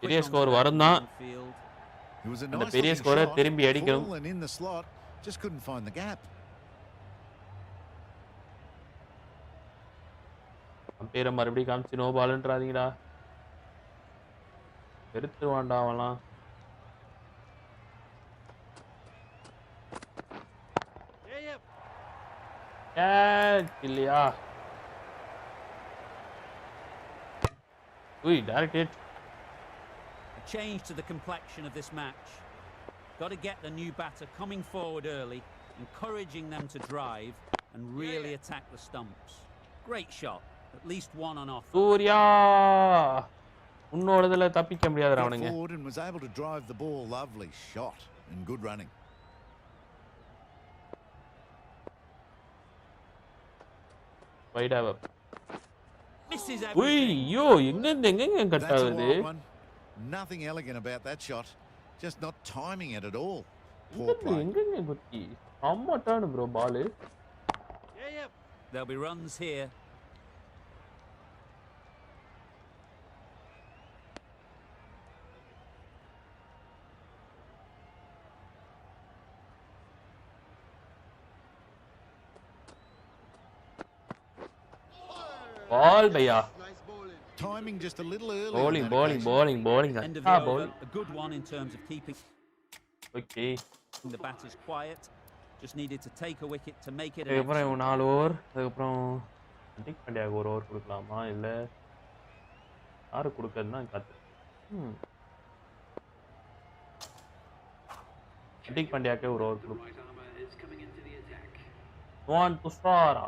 பெரிய ஸ்கோர் வரும் தான். அந்த பெரிய ஸ்கோரை திரும்பி அடிக்கணும். பேரை மறுபடியும் காமிச்சு நோ பால்ன்றாதீங்கடா, வெறுத்துருவான்டா அவன்லாம். இல்லையா? Direct hit. Change to the complexion of this match. Got to get the new batter coming forward early, encouraging them to drive and really attack the stumps. Great shot. At least one on offer. Surya உன்னோடதுல தப்பிக்க முடியாதுடா அவனுங்க. Forward and was able to drive the ball. Lovely shot and good running. Wide up. Misses everything. ஐயோ எங்க cut ஆகுது. Nothing elegant about that shot. Just not timing it at all. Poor play. எங்க குட்டி அம்மா turn bro ball. There'll be runs here. Ball bhaiya. Timing just a little early. Bowling. End of the over. A good one in terms of keeping. Okay. The batters quiet. Just needed to take a wicket to make it. அப்புறம் 4 over. அதுக்கப்புறம் tick பண்டியாக்கு ஒரு over கொடுக்கலாமா இல்ல யாரு கொடுக்கிறதுனா காத்து. Tick பண்டியாக்கு ஒரு over கொடுப்போம். Want to Sara.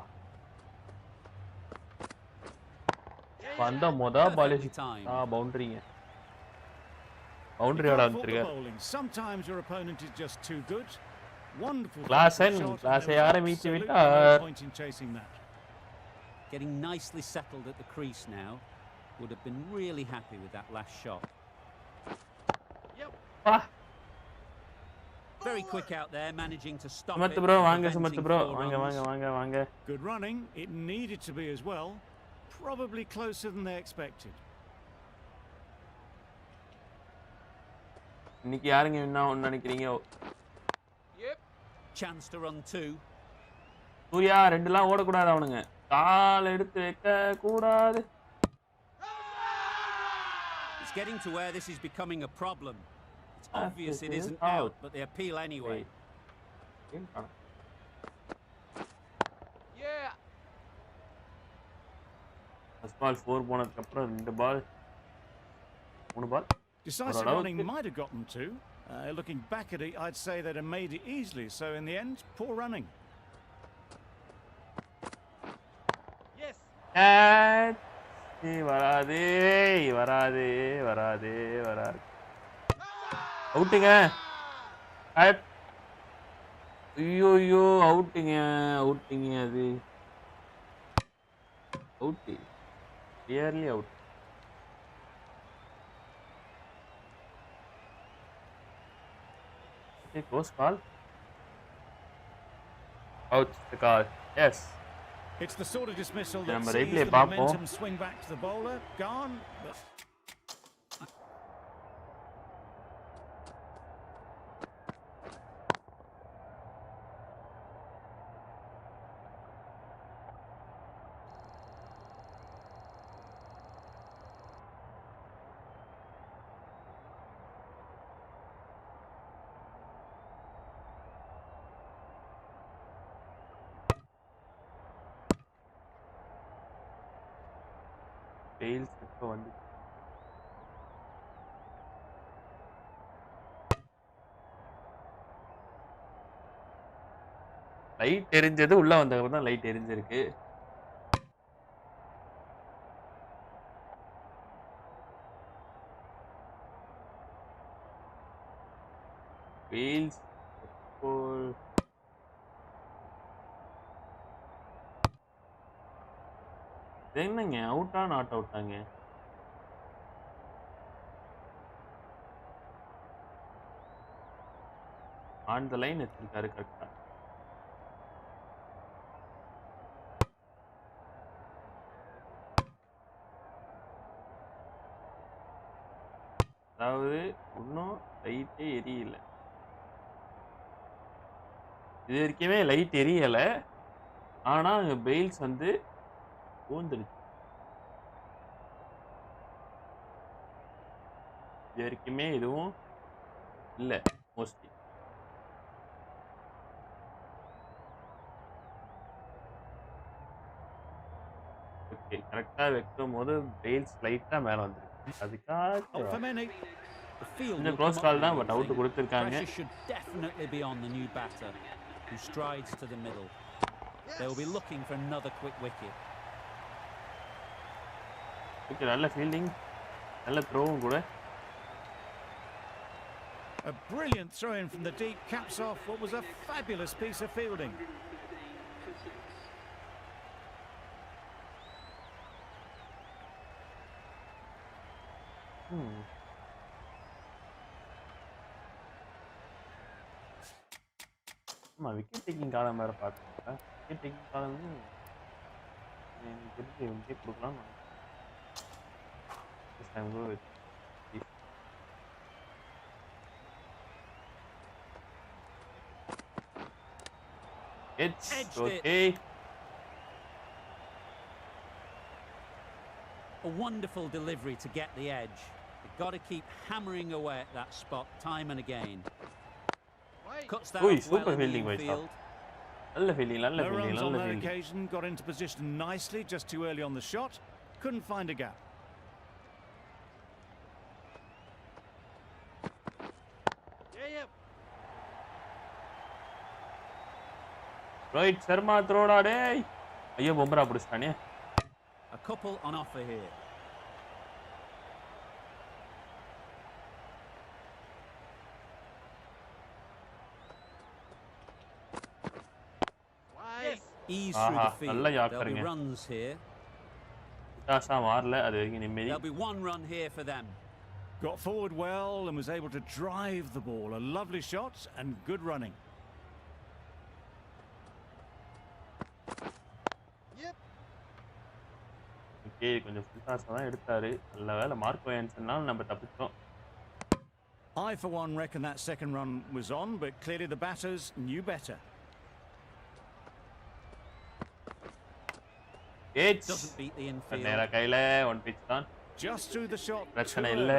வந்த மொத பாலே பவுண்டரிங்க. பவுண்டரி ஆட வந்துருக்காரு. Sometimes your opponent is just too good. Wonderful Class யார மீட்டி விட்டார். point in chasing that. Getting nicely settled at the crease now. Would have been really happy with that last shot. Yep. Very quick out there, managing to stop Samathu it. bro, வாங்க Samathu bro. வாங்க. Good running. It needed to be as well. Probably closer than they expected. இன்னைக்கு யாருங்க win ஆகும்னு நினைக்கிறீங்க? Yep. Chance to run two. Surya ரெண்டுலாம் ஓட கூடாது அவனுங்க. கால் எடுத்து வைக்க கூடாது. It's getting to where this is becoming a problem. It's obvious it isn't out, but they appeal anyway. Yeah. First ball 4 போனதுக்கு அப்புறம் 2 பால் 3 பால். Decisive running might have gotten two. Looking back at it, I'd say they'd have made it easily. So in the end, poor running. Yes. வராதே. அவுட்டுங்க. ஐயோ அவுட்டுங்க அது. Out. Clearly out. Okay, close call. Out the call. Yes. It's the sort of dismissal that நம்ம sees replay the பாப்போம். momentum swing back to the bowler. Gone. But Fails இப்ப வந்து light எரிஞ்சது உள்ள வந்தப்ப தான் லைட் எரிஞ்சிருக்கு. Fails என்னங்க அவுட்டா not அவுட்டாங்க? On the line வச்சிருக்காரு கரெக்டா. அதாவது இன்னும் லைட்டே எரியல. இது வரைக்குமே லைட் எரியல. ஆனா அங்க பெயில்ஸ் வந்து ஊந்துடுச்சு. இது வரைக்குமே எதுவும் இல்ல மோஸ்ட்லி. ஓகே கரெக்டா வைக்கும் போது பெயில்ஸ் லைட்டா மேல வந்துருக்கு. அதுக்காக for many. The field கொஞ்சம் will close come call up தான் with பட் அவுட் everything. கொடுத்திருக்காங்க. Pressure should definitely be on the new batter, who strides to the middle. They will be looking for another quick wicket. Okay நல்ல fielding நல்ல த்ரோவும் கூட. A brilliant throw in from the deep caps off what was a fabulous piece of fielding. ஆமா wicket taking காலம் வேற பார்த்துருக்கா. Wicket taking காலம் எனக்கு தெரிஞ்சு wicket கொடுக்கலாம். It's okay. A wonderful delivery to get the edge. They've got to keep hammering away at that spot time and again. Cuts that Ui, off super well in the fielding by infield. நல்ல fielding நல்ல No fielding runs on நல்ல that fielding. occasion. Got into position nicely, just too early on the shot. Couldn't find a gap. Yeah. Rohit Sharma த்ரோடா டேய். ஐயோ Bumrah புடிச்சானே. A couple on offer here. Yes. Ease through the field. நல்ல There'll be யாக்கறங்க. runs here. Tasa மாறல அது வரைக்கும் நிம்மதி. There'll be one run here for them. Got forward well and was able to drive the ball. A lovely shot and good running. Yep. Okay கொஞ்சம் full Tasa தான் எடுத்தாரு. நல்ல வேளை மார்க் வேன்ஸ்னால நம்ம தப்பிச்சோம். I for one reckon that second run was on, but clearly the batters knew better. Doesn't beat the infield. நேரா கையில one pitch தான். Just through the shot. பிரச்சனை இல்ல.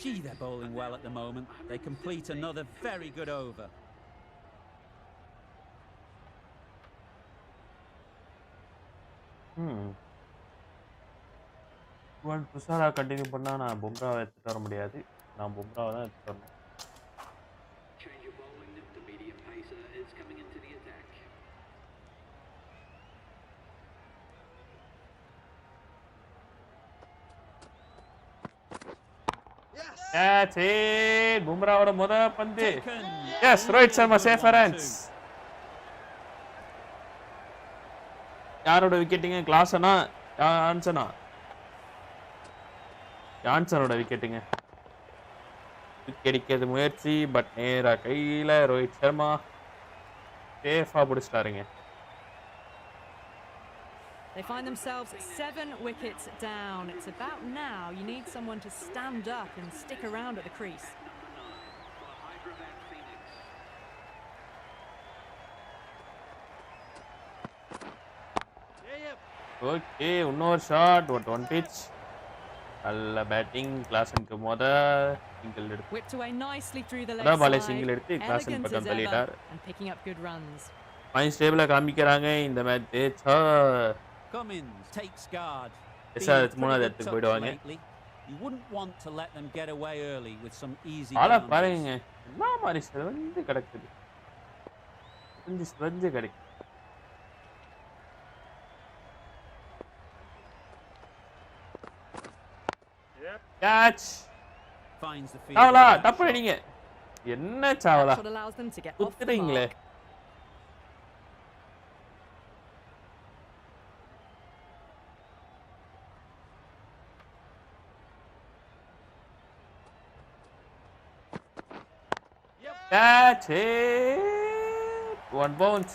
Gee, they're bowling well at the moment. They complete another very good over. One Dushara continue பண்ணா நான் பும்ராவை எடுத்துட்டு வர முடியாது. நான் பும்ராவை தான் எடுத்துட்டு வரணும். That's it. பும்ராவோட முதல் பந்து. Yes, Rohit Sharma safe runs. யாரோட விக்கெட்டிங்க? கிளாஸனா ஜான்சனா? ஜான்சனோட விக்கெட்டுங்க. விக்கெட் அடிக்கிறது முயற்சி பட் நேரா கையில ரோஹித் சர்மா சேஃபா பிடிச்சிட்டாருங்க. They find themselves 7 wickets down. It's about now you need someone to stand up and stick around at the crease. Yeah, yep. Okay இன்னொரு ஷாட் ஒன் பிட்ச். நல்ல batting கிளாஸனுக்கு single எடுத்து Whipped away nicely through the leg அதான் பாலே side. Single எடுத்து Klaasen Elegant பக்கம் as தள்ளிட்டார். ever and picking up good runs. Points டேபிள காமிக்கிறாங்க இந்த match. Cummins takes guard. Yes, Being it's மூணாவது pretty இடத்துக்கு touch போயிடுவாங்க. lately. You wouldn't want to let them get away early with some easy ஆளா boundaries. பாருங்க என்ன மாதிரி வந்து கிடக்குது. கொஞ்சம் கிடைக்கும். கேட்ச். Finds the field. சாவலா தப்பு அடிங்க. என்ன சாவலா? That's what allows them to get off the குத்துறீங்களே. mark. Catch it. One bounce.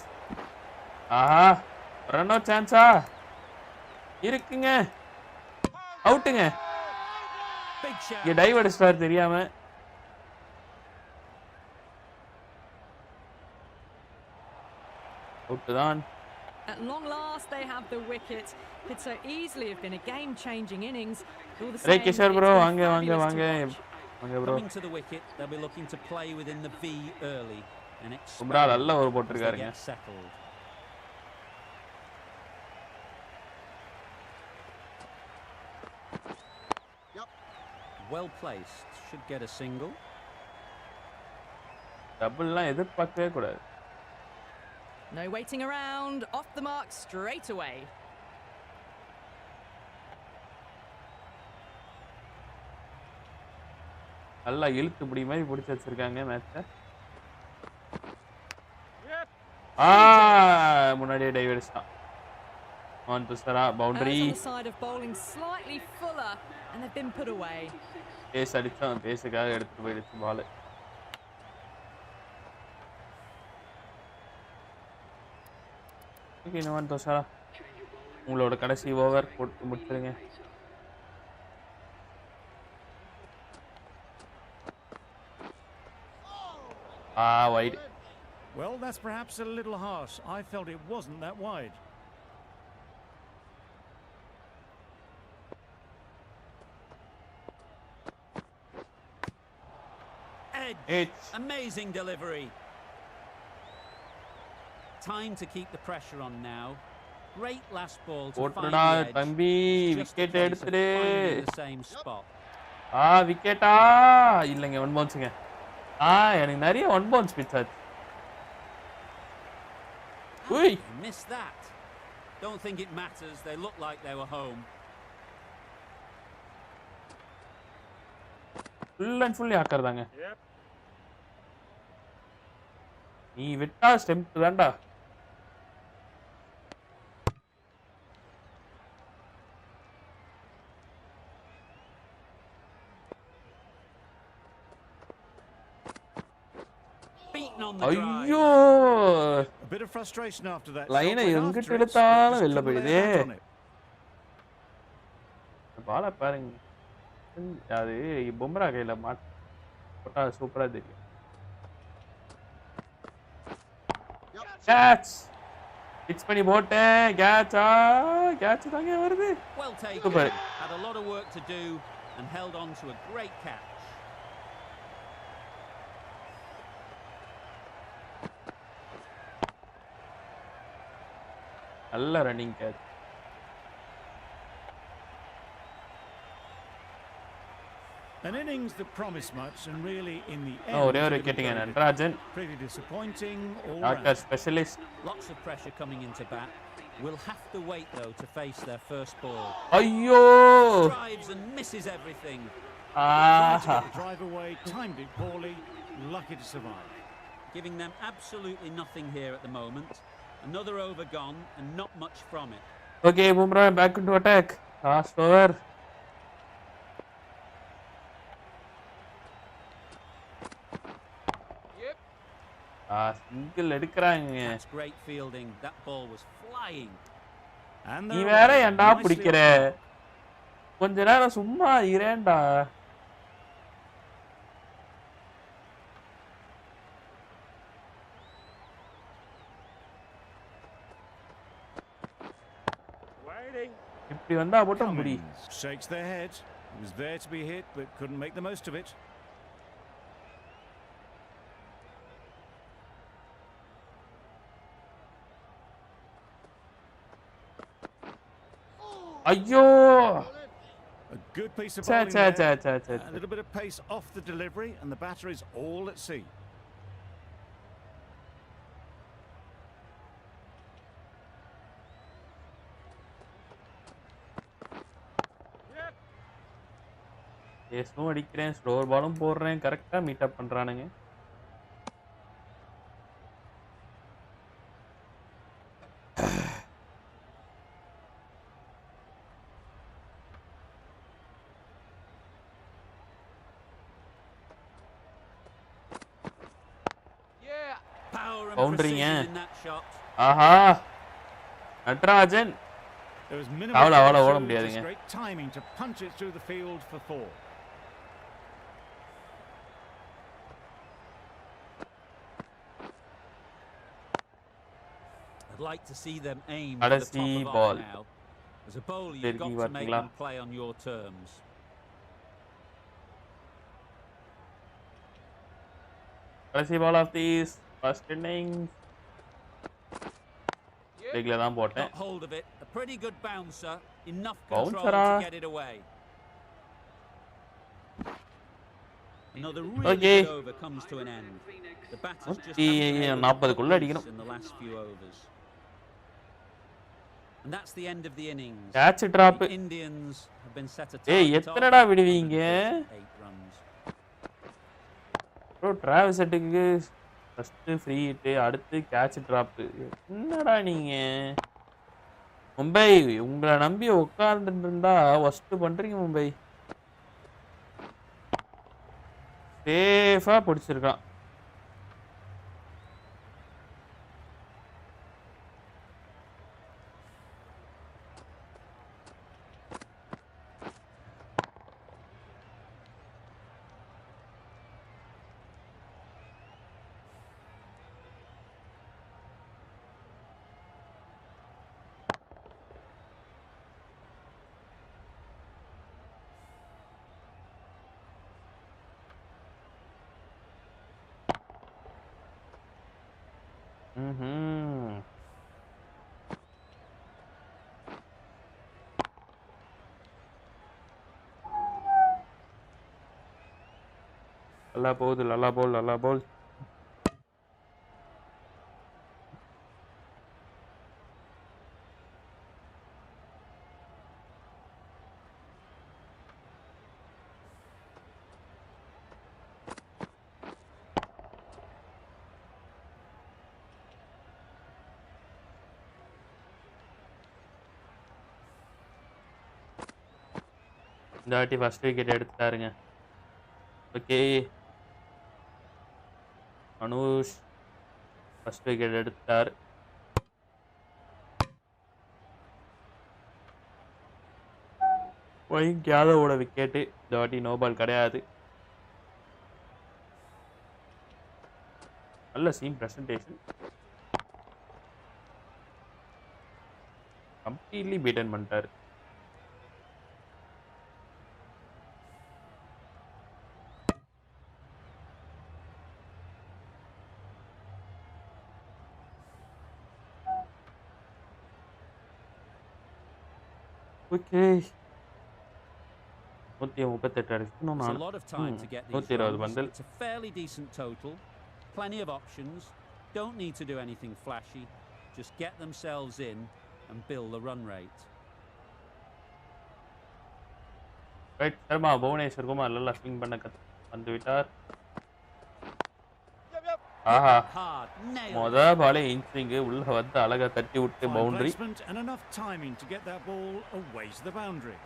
ஆஹா ரன் அவுட் சான்ஸா இருக்குங்க. அவுட்டுங்க. Big shot. இங்க டைவ் அடிச்சிட்டார் தெரியாம. அவுட் தான். At long last, they have the wicket. Could so easily have been a game-changing innings. All the ரே same, Kishore it's bro been வாங்க வாங்க fabulous வாங்க. to watch. வாங்க bro. Coming to the wicket, they'll be looking to play within the V early and Bumrah experiment நல்ல ஒரு as they போட்டுருக்காருங்க. get settled. Well placed, should get a single. டபுள்லாம் எதிர்பார்க்கவே கூடாது. No waiting around. Off the mark straight away. நல்லா இழுத்து பிடி மாதிரி பிடிச்சி வச்சிருக்காங்க மேட்சை. முன்னாடியே டைவ் அடிச்சிட்டான். On Dushara boundary. On the side of bowling slightly fuller and they've been put away. Pace அடிச்சான். பேஸுக்காக எடுத்துட்டு போயிடுச்சு பால். ஓகே நவான் துஷாரா உங்களோட கடைசி ஓவர் போட்டு முடிச்சிருங்க. Wide. Well, that's perhaps a little harsh. I felt it wasn't that wide. Edge. Amazing delivery. Time to keep the pressure on now. Great last ball to find போட்டுடா the edge. தம்பி Just a wicket case of எடுத்துடு. finding the same spot. விக்கெட்டா இல்லைங்க one பவுன்ஸுங்க. எனக்கு நிறைய one bounce pitch ஆச்சு. Ui. They missed that. Don't think it matters. They look like they were home. Full and fully ஆக்கறதாங்க. Yep. நீ விட்டா stump தான்டா. Beaten on the drive. ஐயோ. A bit of frustration after that. லைனை shot, went எங்கிட்டு after it, எடுத்தாலும் just வெளில couldn't lay a போயிடுதே. hand on it. பால பாருங்க. அது பும்ரா கையில போட்டா சூப்பரா தெரியும். கேட்ச். ஹிட்ஸ் பண்ணி போட்டேன். கேட்ச் தாங்க வருது. Well taken. Super. Had a lot of work to do and held on to a great catch. நல்ல running catch. An innings that promised much and really in the end ஒரே ஒரு விக்கெட்டுங்க Natarajan. pretty disappointing all doctor round. Specialist. Lots of pressure coming into bat. Will have to wait though to face their first ball. ஐயோ. Drives and misses everything. Tried to get the drive away, timed it poorly, lucky to survive. Giving them absolutely nothing here at the moment. Another over gone and not much from it. Okay, Bumrah back into attack. Last over. Yep. Single எடுக்கறாங்க. That's great fielding. That ball was flying. And நீ they're வேற away, ஏன்டா nicely பிடிக்கிற? off the mark. கொஞ்ச நேரம் சும்மா இரேன்டா. Waiting. இப்படி வந்தா போட்டா முடி. Cummins shakes their head. It was there to be hit, but couldn't make the most of it. ஐயோ. A good piece of Cha, bowling cha, there. cha, cha, cha, A little bit of pace off the delivery, and the batter is all at sea. Yep. ஏஸ்னும் அடிக்கிறேன், slower பாலும் போடுறேன், கரெக்டா meet up பண்றானுங்க. Yeah. Power and Boundary, precision yeah. in that shot. Aha. Natarajan. There was Avla, minimal avla, pursuit, oda mudiyadunga. just great timing to punch it through the field for 4. I'd like to see them aim for the top Kadasi of ball. order now. As a bowler, you've got to make them play on your terms. கடைசி ball of these first innings. Yep. லெக்ல தான் போட்டேன். Got hold of it. A pretty good bouncer. Enough control Bouncer-ஆ? to get it away. Another really Okay. good over comes to an end. The batters just 40 குள்ள அடிக்கணும். in the last few overs. And that's the end of the innings. Catch drop. The Indians have been set a ஏய் target எத்தனடா of விடுவீங்க? 8 runs. Bro travel செட்டுக்கு first free hit, அடுத்து catch drop. என்னடா நீங்க? மும்பை உங்களை நம்பி உட்கார்ந்துட்டு இருந்தா ஒஸ்ட் பண்றீங்க மும்பை. சேஃபா பிடிச்சிருக்கான். நல்லா போகுது, நல்லா போல். இந்த வாட்டி ஃபர்ஸ்ட் விக்கெட் எடுத்துட்டாருங்க. ஓகே, அனுஷ் ஃபர்ஸ்ட் விக்கெட் எடுத்தார். ஒயின் யாதவோட விக்கெட்டு. இந்த வாட்டி நோ பால் கிடையாது. நல்ல சீம் பிரசன்டேஷன். கம்ப்ளீட்லி பீட்டன் பண்ணிட்டாரு. ஓகே, 138 அடிக்கணும். It's a நான் lot of time to get these 120 runs. பந்தில். It's a fairly decent total. Plenty of options. Don't need to do anything flashy. Just get themselves in and build the run rate. Right, Sharma Bhuvneshwar Kumar நல்லா swing பண்ண வந்து விட்டார். ஆஹா, Hard, nailed. மொத பாலே inswing உள்ள வந்து அழகா தட்டி விட்டு Fine boundary. placement and enough timing to get that ball away to the boundary.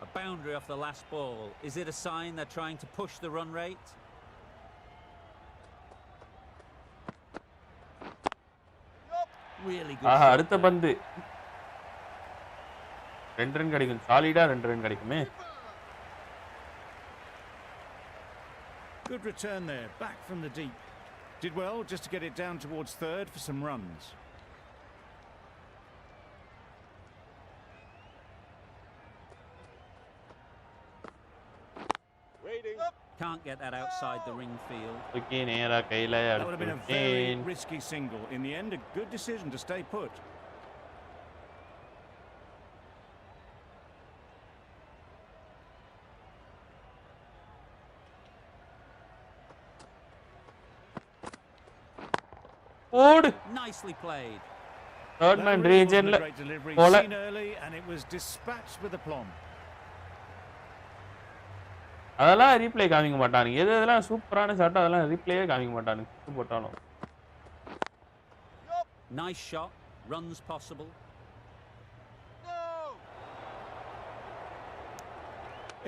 A boundary off the last ball. Is it a sign they're trying to push the run rate? Really good Aha, shot அடுத்த there. பந்து 2 run கிடைக்கும். சாலிடா 2 run கிடைக்குமே. Good return there, back from the deep. Did well just to get it down towards third for some runs. Waiting. Can't get that outside the ring field. Okay, நேரா கையில That would have been a very அடுத்து risky single. In the end, a good decision to stay put. ஓடு. Nicely played. Third That man really wasn't ரீஜன்ல a great delivery. போல. Seen early, and it was dispatched with aplomb. அதெல்லாம் replay காமிக்க மாட்டானுங்க. எதெல்லாம் சூப்பரான shot அதெல்லாம் ரீப்ளேயே காமிக்க மாட்டானுங்க. சுத்து போட்டாலும். Nice shot. Runs possible. No.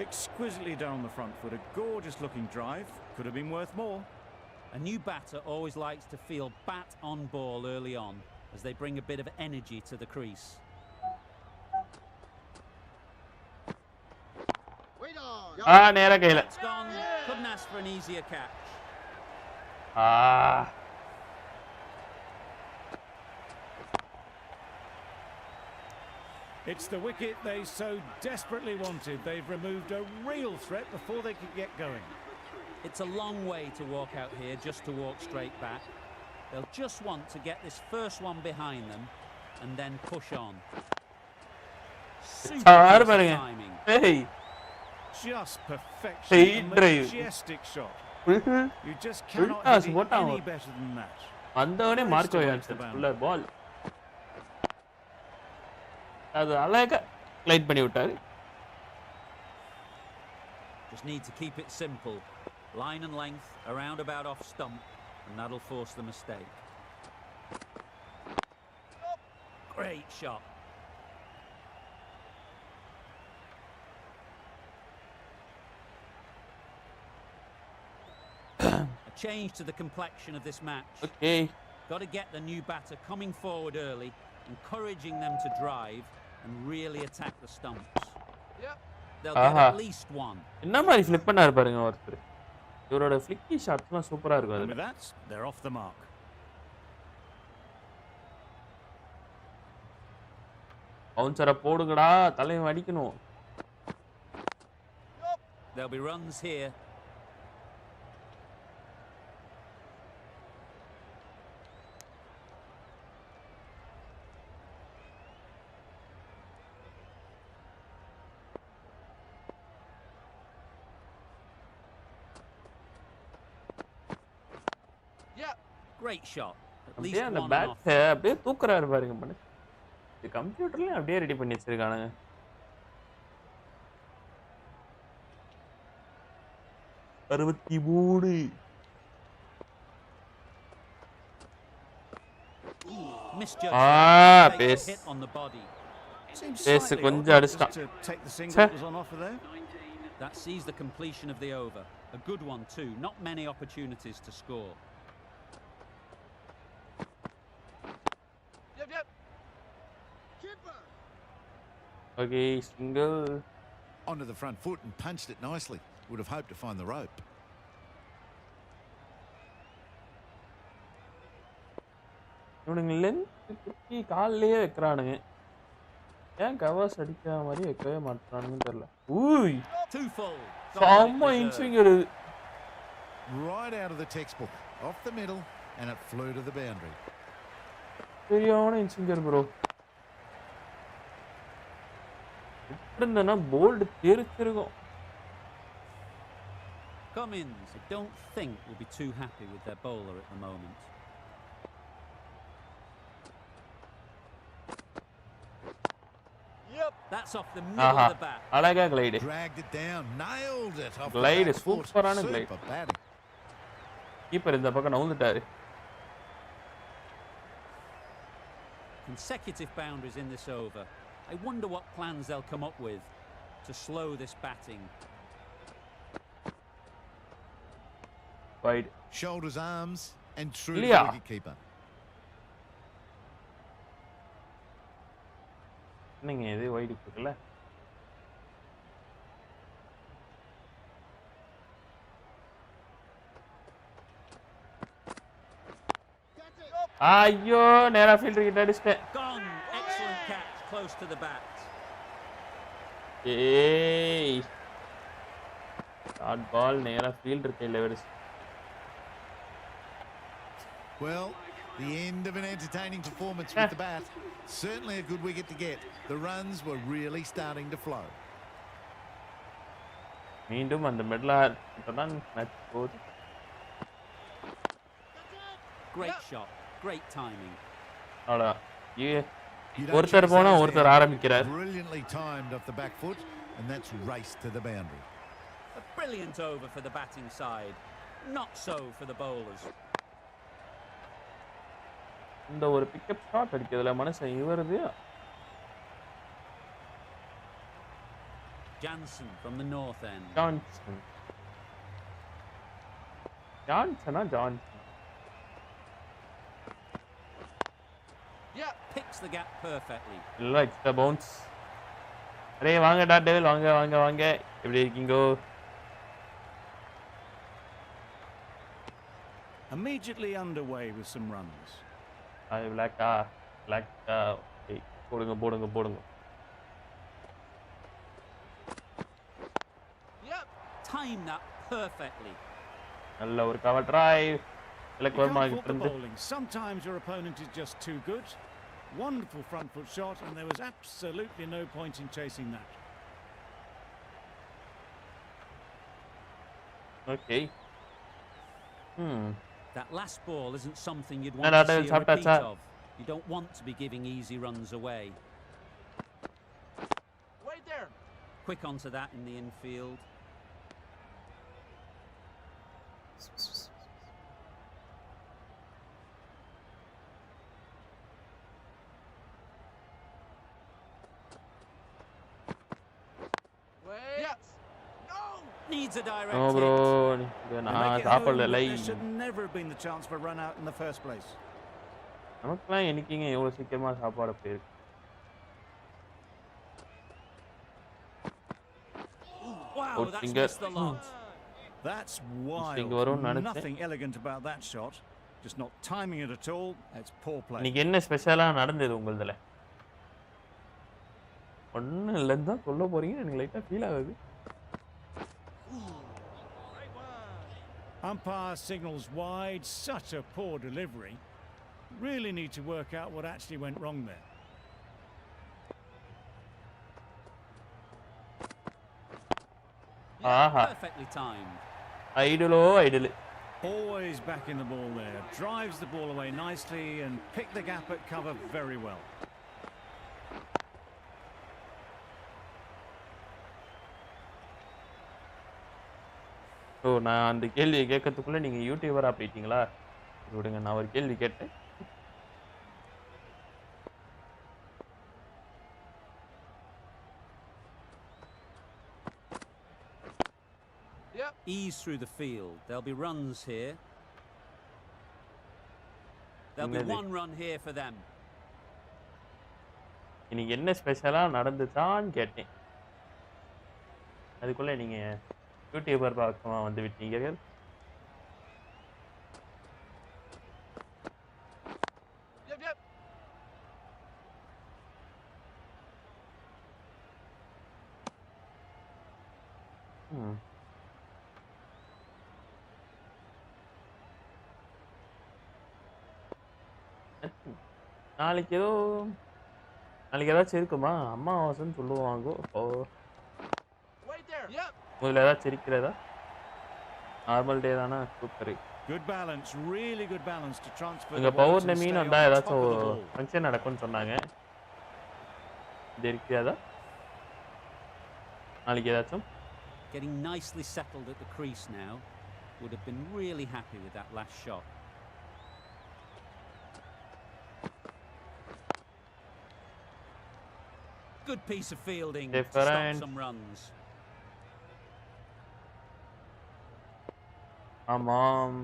Exquisitely down the front foot, a gorgeous looking drive. Could have been worth more. A new batter always likes to feel bat on ball early on as they bring a bit of energy to the crease. Wait on. நேரா கையில. That's gone. Couldn't ask for an easier catch. It's the wicket they so desperately wanted. They've removed a real threat before they could get going. It's a long way to walk out here just to walk straight back. They'll just want to get this first one behind them and then push on. Super ஆறு piece of பாருங்க. timing. ஏய், Just perfection. Straight A drive. majestic shot. ம்ஹும். You just Full cannot toss, hit it what a- any better than that. வந்தவனே mark answer உள்ள பால். அது அழகா light பண்ணி விட்டாரு. Just need to keep it simple. Line and length, around about off stump, and that'll force the mistake. Great shot. A change to the complexion of this match. Okay, Got to get the new batter coming forward early, encouraging them to drive and really attack the stumps. Yep. They'll get Aha. at least one. என்ன மாதிரி flip பண்ணாரு பாருங்க ஒருத்தர். இவரோட ஃபிளிக்கி ஷாட்ஸ்லாம் சூப்பரா இருக்கும் And அதுல. with that, they're off the mark. பவுன்சரை போடுங்கடா, தலையை அடிக்கணும். There'll be runs here. Yep. Great shot. At least அப்படியே அந்த one and off. பேட்டை அப்படியே தூக்குறாரு பாருங்க பண்ணு. இது கம்ப்யூட்டர்லயும் அப்படியே ரெடி பண்ணி வச்சிருக்கானுங்க. அறுபத்தி மூணு. misjudged base. hit on the body. Seems Base slightly கொஞ்சம் odd அடிச்சிட்டான். just to take the single ச்சே. that was on offer there. That sees the completion of the over. A good one too. Not many opportunities to score. Yep, yep. Keeper. Okay, single. Onto the front foot and punched it nicely. Would have hoped to find the rope. இவனுங்க length குத்தி கால்லயே வைக்கறானுங்க. ஏன் covers அடிக்கிற மாதிரி வைக்கவே மாட்டறானுங்கன்னு தெரியல. ஊய். Too full. செம்ம inswinger. Right out of the textbook. Off the middle and it flew to the boundary. சரியான inswinger bro. இப்படின்னா bolt தெரிச்சிருக்கும். Cummins, I don't think will be too happy with their bowler at the moment. Yep. That's off the middle of the bat. அழகா glide. Dragged it down, nailed it off Glide, the back foot. சூப்பரான glide. Super batting. Keeper இந்த பக்கம் நவுந்துட்டாரு. Consecutive boundaries in this over. I wonder what plans they'll come up with to slow this batting. Wide. Shoulders, arms, and through to the Leah. wicketkeeper. என்னங்க இது white கொடுக்கல. ஐயோ நேரா fielder கிட்ட அடிச்சிட்டேன். Gone. Excellent catch close to the bat. ஏய் short ball நேரா fielder கையில வருது. Well, the end of an entertaining performance with the bat. Certainly a good wicket to get. The runs were really starting to flow. மீண்டும் அந்த middle தான் match போகுது. Great shot. Great timing. அவ்வளோதான். You don't ஒருத்தர் chase போனா those ஒருத்தர் down. ஆரம்பிக்கிறார். Brilliantly timed off the back foot, and that's raced to the boundary. A brilliant over for the batting side. Not so for the bowlers. இந்த ஒரு pickup shot அடிக்கிறதுல மனுஷன் இவருது. Jansen from the north end. Jansen. ஜான்சனா Jansen. Yep. Picks the gap perfectly. இல்ல extra bounce. அரே வாங்கடா டேவில் வாங்க வாங்க வாங்க. எப்படி இருக்கீங்க? Immediately underway with some runs. அது பிளாக்கா பிளாக்கா. ஓகே போடுங்க போடுங்க போடுங்க. Yep. Time that perfectly. நல்ல ஒரு கவர் டிரைவ். You இலக்கு can't வருமா fault the கிட்ட இருந்து. bowling. Sometimes your opponent is just too good. Wonderful front foot shot, and there was absolutely no point in chasing that. Okay. That last ball isn't something you'd No, want no, to no, see a tap that, repeat tap. of. You don't want to be giving easy runs away. Wait there. Quick onto that in the infield. Wait. Yep. No. Needs a direct no hit. Bro They நான் make it சாப்பிடல home, லை. but there should never have been the chance for a run out in the first place. நமக்குலாம் என்னைக்குங்க எவ்வளோ சீக்கிரமா சாப்பாடு போயிருக்கு. Wow, Good that's finger. missed the lot. That's இங்க wild. வரும்னு நினைச்சேன். Nothing elegant about that shot. Just not timing it at all. It's poor play. இன்னைக்கு என்ன ஸ்பெஷலா நடந்தது உங்களுதுல? ஒன்றும் இல்லைன்னு தான் சொல்ல போறீங்க. எனக்கு லைட்டாக ஃபீல் ஆகுது. Umpire signals wide. Such a poor delivery. Really need to work out what actually went wrong there. ஆஹா Perfectly timed. ஐடலோ ஐடலு. Always back in the ball there. Drives the ball away nicely and picked the gap at cover very well. So நான் அந்த கேள்வியை கேட்கறதுக்குள்ள நீங்க யூடியூபரா போயிட்டீங்களா? விடுங்க நான் ஒரு கேள்வி கேட்டேன். Yep. Ease through the field. There'll be runs here. There'll be one run here for them. இன்னைக்கு என்ன ஸ்பெஷலா நடந்துச்சான்னு கேட்டேன். அதுக்குள்ள நீங்க யூடியூபர் பக்கமா வந்து விட்டீங்க. Yep. நாளைக்கு ஏதாச்சும் இருக்குமா? அமாவாசைன்னு சொல்லுவாங்க. Wait there. Yep. முதல்ல ஏதாச்சும் இருக்கிறதா? நார்மல் டே தானா? Super. Good balance, really good balance to transfer இங்க the weight and பௌர்ணமின்னு stay வந்தா on top ஏதாச்சும் of the ball. ஃபங்க்ஷன் நடக்கும்னு சொன்னாங்க. இது இருக்கிறதா? நாளைக்கு ஏதாச்சும்? Getting nicely settled at the crease now. Would have been really happy with that last shot. Good piece of fielding to stop Different. some runs. ஆமாம்.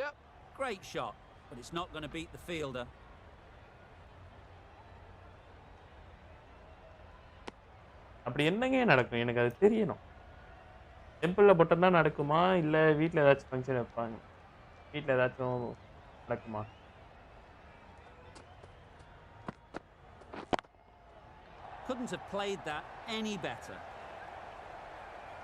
Yep. Great shot, but it's not going to beat the fielder. அப்படி என்னங்க நடக்கும்? எனக்கு அது தெரியணும். டெம்பிள்ல மட்டும் தான் நடக்குமா? இல்ல வீட்ல ஏதாச்சும் ஃபங்க்ஷன் வைப்பாங்க? வீட்ல ஏதாச்சும் நடக்குமா? Couldn't have played that any better.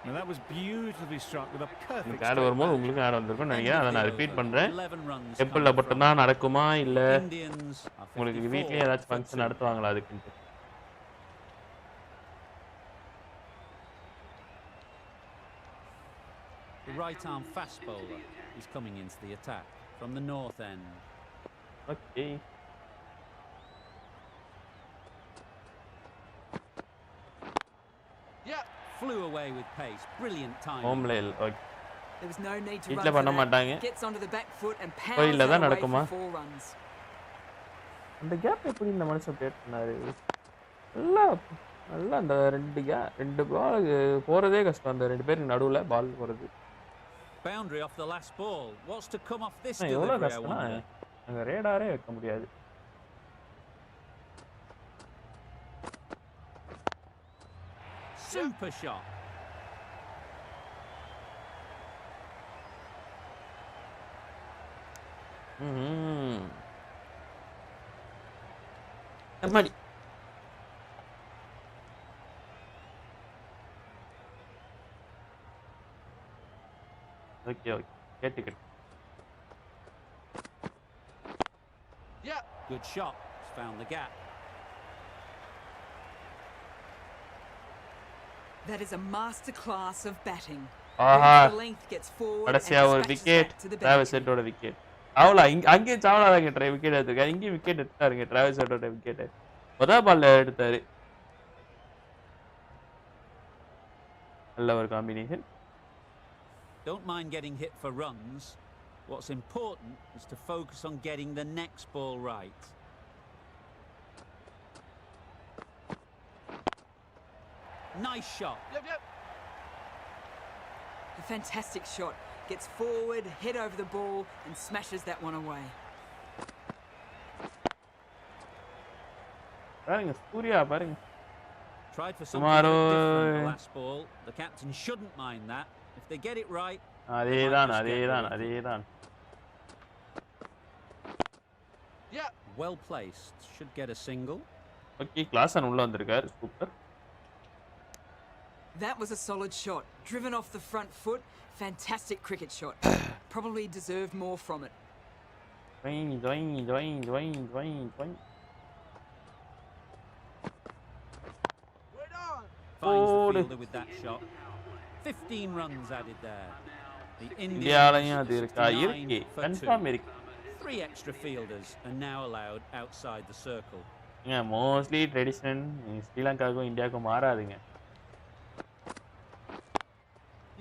Now that was beautifully struck with a perfect எனக்கு ஆட் straight வரும்போது back. உங்களுக்கு ஆட் வந்திருக்கும் நினைக்கிறேன். அதை நான் ரிப்பீட் பண்றேன். 11 runs டெம்பிள்ல coming மட்டும் from தான் நடக்குமா? இல்ல Indians are உங்களுக்கு 54 வீட்லயே ஏதாச்சும் for function two. நடத்துவாங்களா அதுக்குன்ட்டு? The right arm fast bowler is coming into the attack from the north end. Okay. Yep. Flew away with pace. Brilliant timing. ஹோம்ல okay. There was no need to வீட்ல run for பண்ண that. மாட்டாங்க. Gets onto the back foot and powers கோயில்ல that தான் away நடக்குமா? for 4 runs. அந்த gap எப்படி இந்த மனுஷன் பிளேட் பண்ணாரு? நல்லா நல்லா அந்த ரெண்டு பால் போறதே கஷ்டம். அந்த ரெண்டு பேருக்கு நடுவுல பால் போறது. Boundary off the last ball. What's to come off this எவ்வளவு delivery, I கஷ்டம்னா wonder? அங்க ரேடாரே வைக்க முடியாது. Super shot. அம்மாடி. ஓகே ஓகே கேட்டுக்கிட்டு. Yep. Good shot. It's found the gap. That is a masterclass of batting. ஆஹா. Brings the length, gets forward and கடைசியா ஒரு dispatches wicket. that to the Travis boundary. ஹெட்டோட wicket. அவ்வளோ அங்கேயும் சாவலாதாங்க wicket எடுத்துருக்காரு. இங்கேயும் விக்கெட் எடுத்தாருங்க டிராவல்ஸ் ஹெட்டோட விக்கெட். முதல் பால்ல எடுத்தாரு. நல்ல ஒரு combination. Don't mind getting hit for runs. What's important is to focus on getting the next ball right. Nice shot. Yep. A fantastic shot. Gets forward, head over the ball and smashes that one away. பாருங்க சூர்யா பாருங்க. Tried for something a bit Tomorrow. different the last ball. The captain shouldn't mind that. If they get it right, அதேதான் just get அதேதான் rid of it. அதேதான். Yep. well placed. Should get a single. Okay Klaasen உள்ள வந்திருக்காரு. Super. That was a solid shot. Driven off the front foot. Fantastic cricket shot. Probably deserved more from it. join. Wait on. Finds Oh, the fielder with that shot. 15 runs added there. The இந்தியாலயும் அது Indians இருக்கா? 69 இருக்கு. for confirm 2. இருக்கு. 3 extra fielders are now allowed outside the circle. Mostly tradition ஸ்ரீலங்காவுக்கும் இந்தியாவுக்கும் மாறாதுங்க.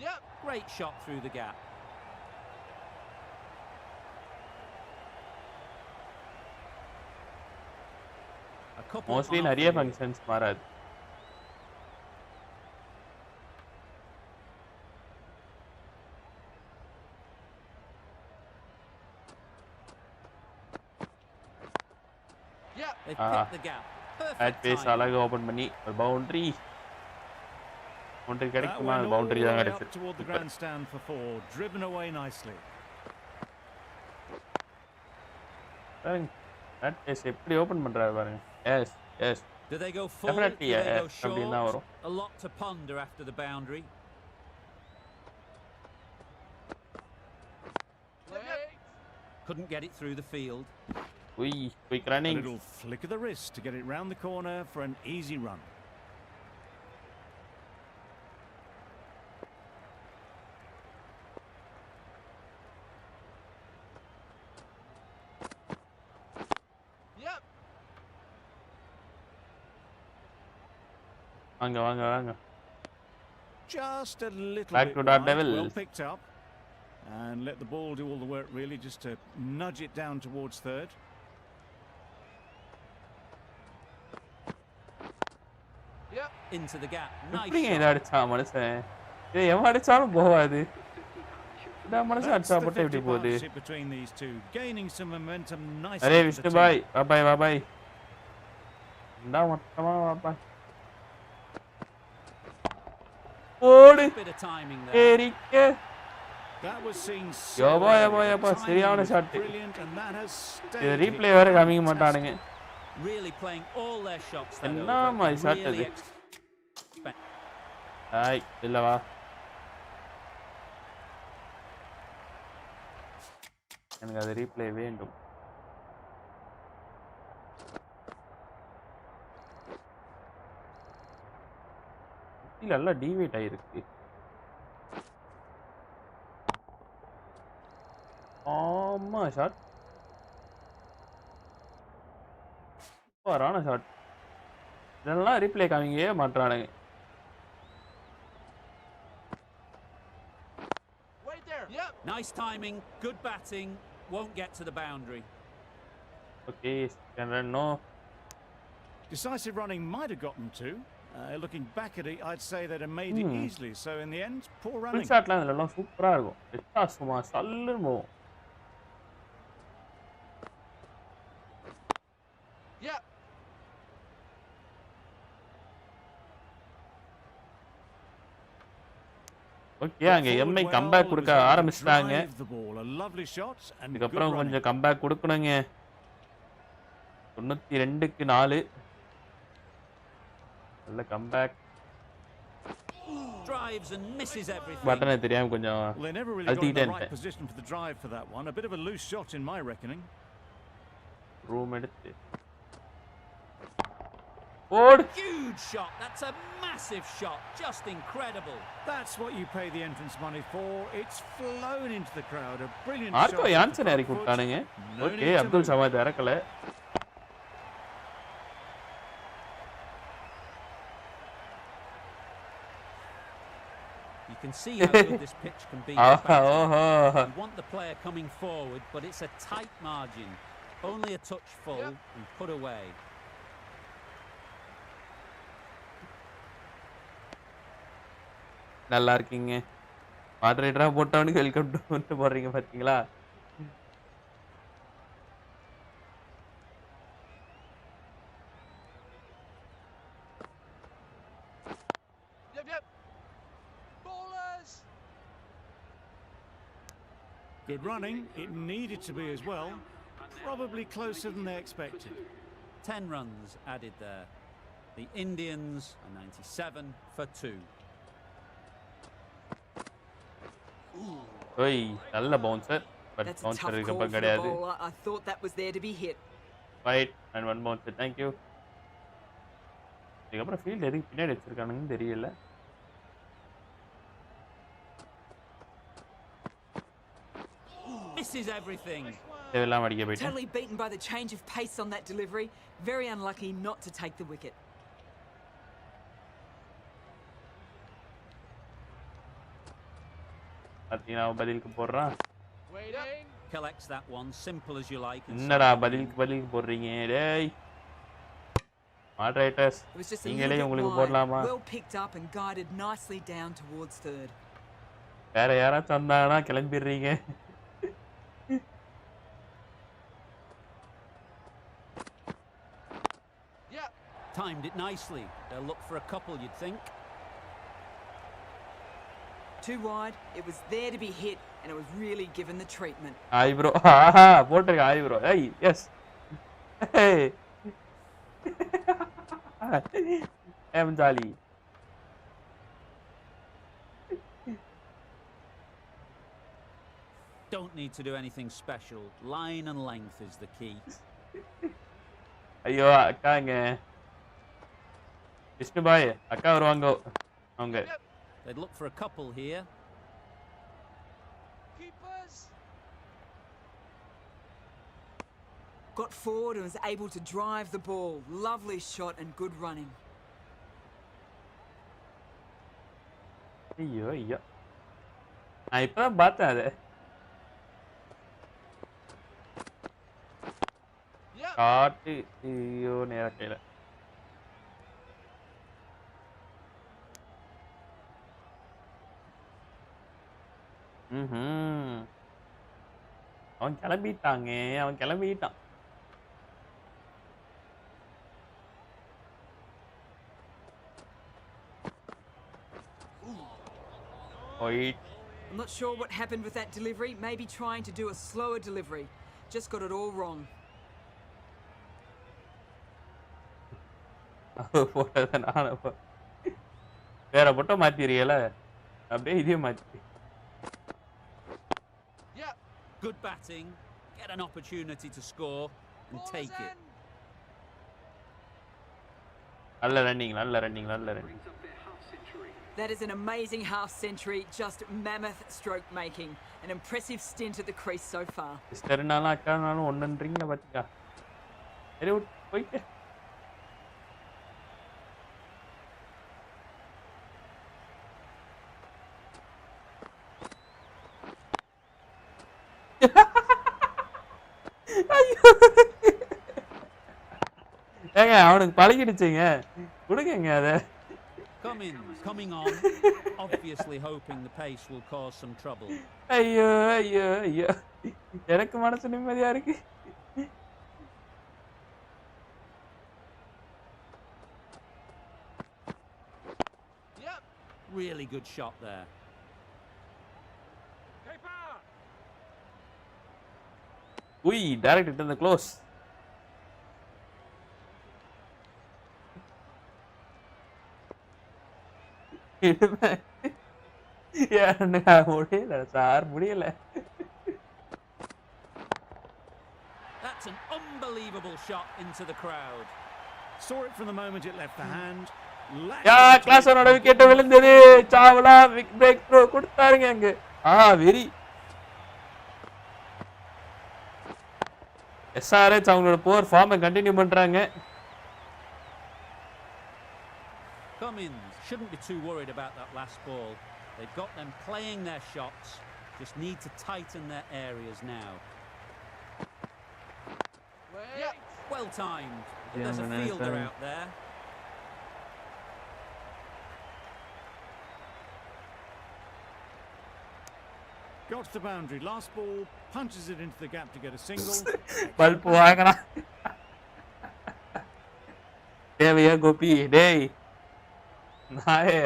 Yep. Great shot through the gap. A couple mostly on நிறைய off the functions மாறாது. picked the gap. At Perfect pace timing. அழகா open பண்ணி ஒரு boundary That கிடைக்குமா went all boundary the தான் way கிடைச்சு up toward the grandstand for 4, driven away nicely. பாருங்க at pace எப்படி ஓபன் பண்றாரு பாருங்க yes yes Do they go full? Definitely, Do they go அப்படின்னு தான் short? வரும் A lot to ponder after the boundary. Late. Couldn't get it through the field. quick A running little flick of the wrist to get it round the corner for an easy run. Yep. வாங்க Just a little Back bit to that wide, level. well picked up. And let the ball do all the work really, just to nudge it down towards third. Yep. Into the gap. Nice எப்படிங்க இதை shot. அடிச்சான் மனுஷன் இது எவன் அடிச்சாலும் போகாது இந்த மனுஷன் That's அடிச்சா the மட்டும் 50 எப்படி போகுது partnership between these two, gaining some momentum nicely. Array for the Vishnu team. பாய் பாபாய் இந்தா மொத்தமா பாப்பாய் ஓடு Bit of timing there. ஏரிக்க That was seen so Yapa, early. Yapa, The Yapa, timing சரியான was shot. brilliant, and that has இது stayed replay here. வேற காமிக்க மாட்டானுங்க Really playing all their shots that என்ன over. மாதிரி shot Really இது? Hi இல்ல வா எனக்கு அது ரீப்ளே வேண்டும் இல்ல நல்லா டிவேட் ஆயிருக்கு ஆமா ஷாட் சூப்பரான ஷாட் இதெல்லாம் ரீப்ளே காமிக்கவே மாட்டானுங்க Wait there. Yep. Nice timing, good batting, won't get to the boundary. Okay can run no Decisive running might have gotten two. Looking back at it, I'd say they'd have made it easily. So in the end, poor full running. ஷாட்லாம் இதெல்லாம் சூப்பரா இருக்கும் வெச்சா சும்மா சல்லுன்னு போகும் Yep. Okay அங்க Forward Mi well, comeback was கொடுக்க able to ஆரம்பிச்சிட்டாங்க drive the ball. A lovely shot and good இதுக்கப்புறம் running. கொஞ்சம் கம்பேக் கொடுக்கணுங்க 92க்கு 4 நல்ல comeback Drives and misses everything. பட்டனை தெரியாம கொஞ்சம் Well, they never really got in the அழுத்திக்கிட்டே right இருந்தேன் position for the drive for that one. A bit of a loose shot in my reckoning. Room எடுத்து ஓடு Huge shot. That's a massive shot. Just incredible. That's what you pay the entrance money for. It's flown into the crowd. A brilliant Marco shot. with the Jansen front இறக்கி foot. விட்டானுங்க No okay need to Abdul move. Samad இறக்கல You can see how good this pitch can be. for ஆஹா batting. ஓஹோ You want the player coming forward, but it's a tight margin. Only a touch full and put away. நல்லா இருக்கீங்க மாடரேட்டரா போட்டவனுக்கு welcome to போடுறீங்க பாத்தீங்களா Yep. Yep. Ballers. Good running. It needed to be as well. Probably closer than they expected. 10 runs added there. The Indians are 97 for 2. ஓய் நல்ல bouncer but That's a bouncer tough call இருக்கப்ப for the கிடையாது bowler. I thought that was there to be hit. Right and one bouncer thank you இதுக்கப்புறம் field எதுக்கு பின்னாடி வச்சிருக்கானுங்கன்னு தெரியல Misses everything. தேவையில்லாம அடிக்க போயிட்டேன் Totally beaten by the change of pace on that delivery. Very unlucky not to take the wicket. பார்த்தீங்கன்னா அவன் பதிலுக்கு போடுறான் Waiting. Collects that one, simple as you like. and என்னடா so on. பதிலுக்கு போடுறீங்க டேய் moderators It was just a நீங்களே little bit உங்களுக்கு wide. போடலாமா Well picked up and guided nicely down towards third. வேற யாராச்சும் வந்தாங்கன்னா கிளம்பிடுறீங்க Timed it nicely. They'll look for a couple, you'd think. Too wide, it was there to be hit, and it was really given the treatment. Hi bro. Haha, போட்டுருக்க hi bro. Hey, yes. Hey. I'm jolly. Don't need to do anything special. Line and length is the key. ஐயோ அக்காங்க விஷ்ணு பாய் அக்கா வருவாங்க அவங்க They'd look for a couple here. Keepers. Got forward and was able to drive the ball. Lovely shot and good running. ஐயோ ஐயோ நான் இப்பதான் பார்த்தேன் அதை Yeah. காட்டு ஐயோ நேர கையில அவன் கிளம்பிட்டாங்க அவன் கிளம்பிட்டான் Wait. I'm not sure what happened with that delivery. Maybe trying to do a slower delivery. Just got it all wrong. போட்டதை நானும் வேற மட்டும் மாத்திரியல அப்படியே இதே மாத்தி Yeah. Good batting. Get an opportunity to score and Ball take is it. in. நல்ல running நல்ல running நல்ல running That is an amazing half century, just mammoth stroke making. An impressive stint at the crease so far. சிஸ்டர்னாலும் அக்கானாலும் ஒன்றுன்றீங்க பார்த்தியா சரி போயிட்டு ஏங்க அவனுக்கு பழகிடுச்சுங்க கொடுங்க அதை Coming on. Obviously hoping the pace will cause some trouble. ஐயோ ஐயோ ஐயோ எனக்கு மனசு நிம்மதியா இருக்கு Yep. Really good shot there. Keeper. உய் டைரக்ட் இட் இந்த க்ளோஸ் முடியல சார் முடியல That's an unbelievable shot into the crowd. Saw it from the moment it left the hand. யா கிளாஸரோட விக்கெட் விழுந்தது சாவலா பிரேக் த்ரோ கொடுத்தாருங்க அங்க வெரி SRH அவங்களோட போர் ஃபார்மை கண்டினியூ பண்றாங்க Cummins shouldn't be too worried about that last ball. They've got them playing their shots. Just need to tighten their areas now. Wait. Yep, well timed. But Yeah, there's a man, fielder sorry. out there. Got to the boundary. Last ball, punches it into the gap to get a single. Bulb வாங்கலாம் தேவையா கோபி டேய் நாயே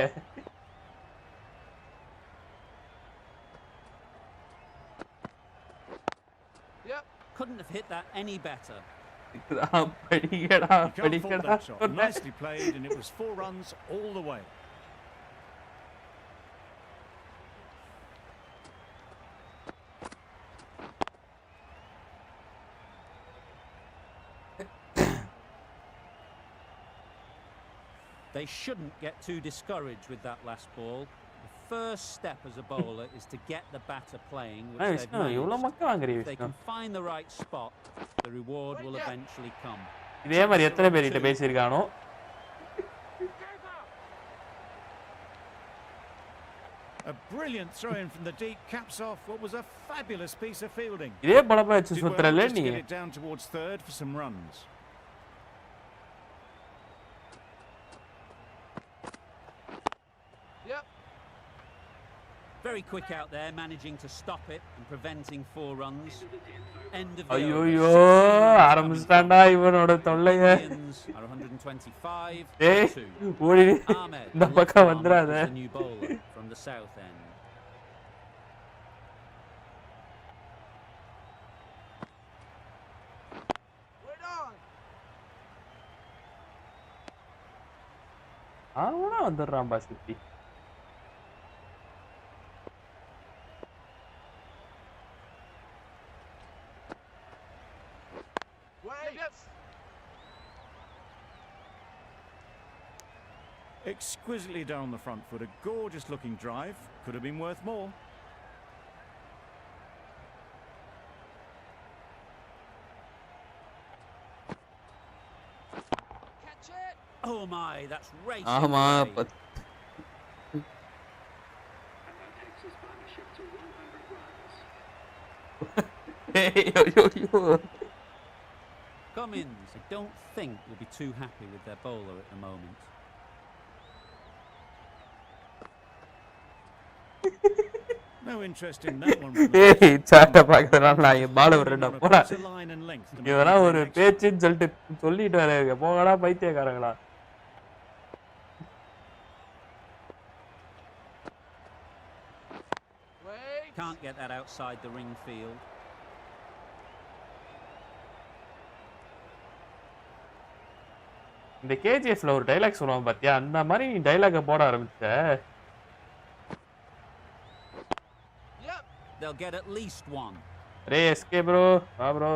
Yep. Couldn't have hit that any better. படிக்கடா You can't fault படிக்கடா that shot. Nicely played, and it was 4 runs all the way. They shouldn't get too discouraged with that last ball. The first step as a bowler is to get the batter playing, which they've Vishnu இவ்வளவு managed. மக்கள் வாங்குறீங்க If they Vishnu can find the right spot, the reward will eventually come. இதே மாதிரி எத்தனை பேர்கிட்ட பேசியிருக்கானோ A brilliant throw-in from the deep caps off what was a fabulous piece of fielding. இதே பழப்பா வச்சு Did well சுத்துறல just to நீ get it down towards third for some runs. Very quick out there, managing to stop it and preventing 4 runs. End of the ஐயோ over. ஐயோ 16 runs coming ஆரம்பிச்சிட்டான்டா from. இவனோட தொல்லைய. Indians are 125 டேய் for 2. ஓடி Ahmed, இந்த the left பக்கம் arm, வந்துறாத. is the new bowler from the south end. Wait on. அவனா வந்துடுறான் பா சுத்தி. Wait. Yes. Exquisitely done on the front foot. A gorgeous looking drive. Could have been worth more. Catch it. Oh my, that's racing ஆமா away. ஏய் ஐயோ ஐயோ. Cummins, I don't think will be too happy with their bowler at the moment. No interest in that one. ஏய் சாட்ட பாக்குறதுனால நான் என் பால விடுறேன்டா போடா. It's a line and length to make இதெல்லாம் it ஒரு next. பேச்சுன்னு சொல்லிட்டு வராங்க. போங்கடா பைத்தியக்காரங்களா. Wait. Can't get that outside the ring field. இந்த கேஜிஎஃப்ல ஒரு டைலாக் சொல்லுவான் பாத்தியா, அந்த மாதிரி நீ டைலாக போட ஆரம்பிச்ச. Yep. They'll get at least 1. ரே எஸ்கே ப்ரோ வா ப்ரோ.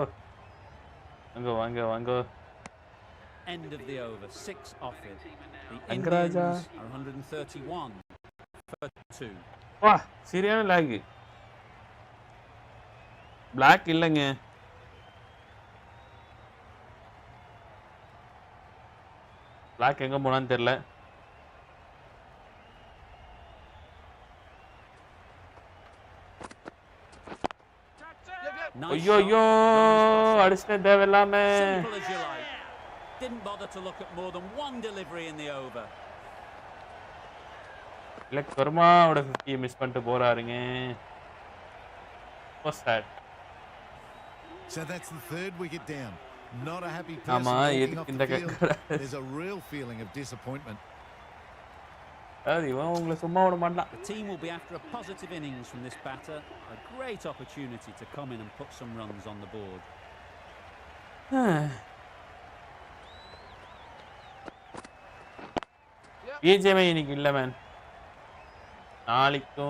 வாங்க வாங்க வாங்க. End of the over, 6 off it. The Angraja. Indians are 131 for 2. வா சரியான லாக். பிளாக் இல்லைங்க. பிளாக் எங்க போனான்னு தெரியல. Nice ஐயோ shot. ஐயோ அடிச்சிட்டேன் தேவையில்லாம. Simple as you like. Didn't bother to look at more than 1 delivery in the over. இல்ல கர்மாவோட 50 மிஸ் பண்ணிட்டு போறாருங்க. So sad. So that's the third wicket down. Not a happy ஆமா person walking எதுக்கு off இந்த the field. There's a real feeling of disappointment. அது இவன் உங்களை சும்மா விட மாட்டான். The team will be after a positive innings from this batter. A great opportunity to come in and put some runs on the board. BGMI இன்னைக்கு இல்ல man. நாளைக்கு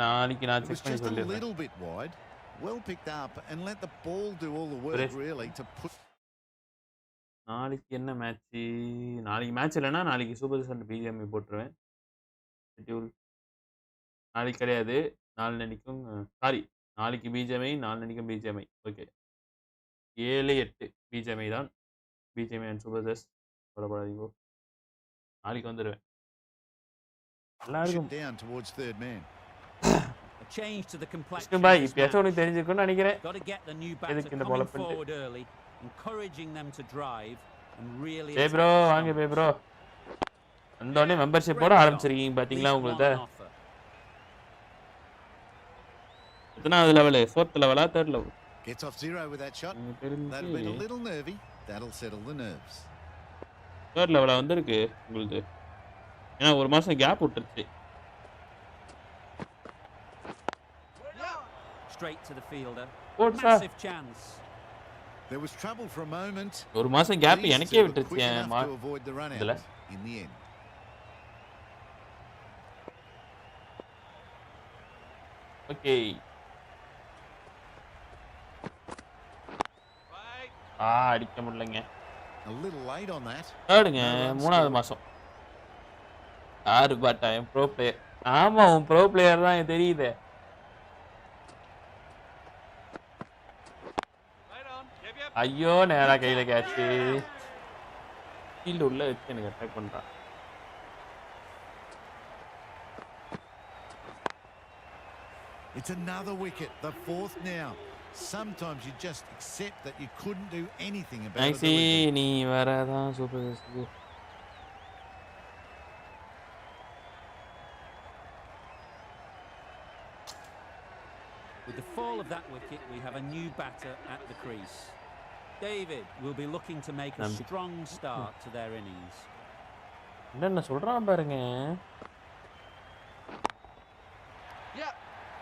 நான் It செக் was பண்ணி just a சொல்லிடுறேன். little bit wide. Well picked up and let the ball do all the work Suresh. really to put. நாளைக்கு என்ன match? நாளைக்கு match இல்லைன்னா நாளைக்கு சூப்பர் சன் BGMI போட்டுருவேன். ஷெட்யூல் நாளைக்கு கிடையாது. நாளைக்கும் சாரி நாளைக்கு BGMI நாளைக்கும் BGMI. ஓகே 7-8 BGMI தான். BGMI அண்ட் சூப்பர் ஜஸ் போடப்படாதீங்க. நாளைக்கு வந்துடுவேன். எல்லாருக்கும் Shoot down towards third man. A change to the complexion Vishnu of bye this இப்பயாச்சும் match. உனக்கு தெரிஞ்சிருக்கும்னு நினைக்கிறேன். Got to get the new batter எதுக்கு இந்த coming ball up பண்ணிட்டு? forward early, encouraging them to drive and really pay attack bro the வாங்க பே stumps. Bro. வந்தோடனே membership போட Great shot. ஆரம்பிச்சிருக்கீங்க At பாத்தீங்களா least உங்களுது? one on offer. எத்தனாவது level? 4th லெவலா 3rd level? Gets off zero with that shot. எனக்கு That'll be a தெரிஞ்சு little nervy. That'll settle the nerves. 3rd லெவலா வந்திருக்கு உங்களுக்கு. ஏன்னா ஒரு மாசம் கேப் விட்டுருச்சு. Straight to the fielder. போட்ஸா Massive chance. There was trouble for a moment. ஒரு மாசம் கேப் These எனக்கே two were விட்டுருச்சு. quick N enough to avoid the run இதுல. out in the end. Okay. Wait. அடிக்க முடியலங்க. A little late on that. தேர்டுங்க 3வது மாசம். பாட்டா என் ப்ரோ பிளேயர். ஆமா உன் ப்ரோ பிளேயர் தான் எனக்கு தெரியுது. Right on. Yep. ஐயோ நேரா கையில கேட்ச். ஃபீல்டு உள்ள வச்சு எனக்கு அட்டாக் பண்றான். It's another wicket, the 4th now. Sometimes you just accept that you couldn't do anything about it. Maxi நீ வரதான் super. of that wicket, we have a new batter at the crease. David will be looking to make a strong start to their innings. என்னென்ன சொல்றான் பாருங்க. Yep.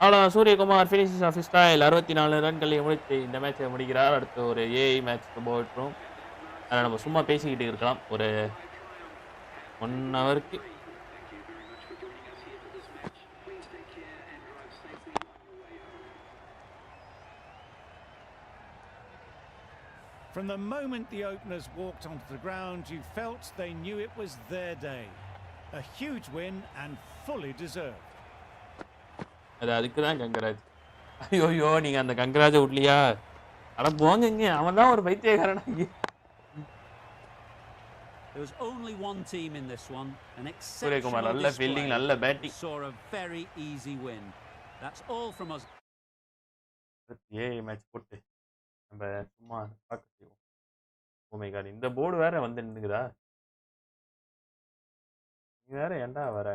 அவ்வளோதான், Suryakumar finishes of style 64 ரன்களை முடித்து இந்த மேட்சை முடிக்கிறார். அடுத்து ஒரு ஏஐ மேட்ச்க்கு போயிட்டுரும். அதில் நம்ம சும்மா பேசிக்கிட்டு இருக்கலாம் ஒரு 1 ஹவருக்கு. From the moment the openers walked onto the ground, you felt they knew it was their day. A huge win and fully deserved. அதுக்கு தான் கங்கராஜ். ஐயோ நீங்க அந்த கங்கராஜை விடலையா? அட போங்கங்க, அவன் தான் ஒரு பைத்தியக்காரனாகி. There was only one team in this one, an Suryakumar exceptional நல்ல display ஃபீல்டிங், நல்ல batting. saw a very easy win. That's all from us. AI match போட்டு நம்ம சும்மா பார்க்க செய்வோம். ஓ மை காட், இந்த போர்டு வேற வந்து நின்னுக்குதா? நீ வேற ஏன்டா வர?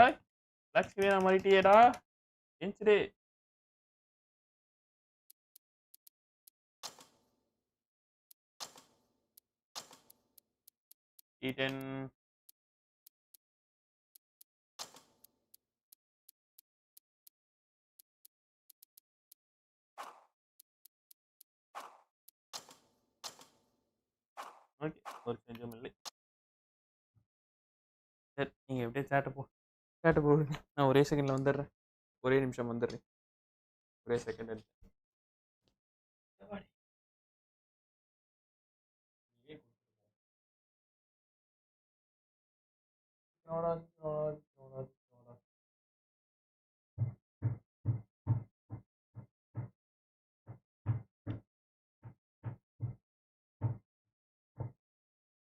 ஏய் பிளாக் ஸ்கிரீனா மாறிட்டியேடா. என்ச்சிடு. T10. ஓகே, ஒரு செஞ்சும் இல்லை. சரி, நீங்கள் எப்படியே சேட்டை போடுங்க. நான் ஒரே செகண்டில் வந்துடுறேன். ஒரே நிமிஷம் வந்துடுறேன். ஒரே செகண்ட் எடுத்து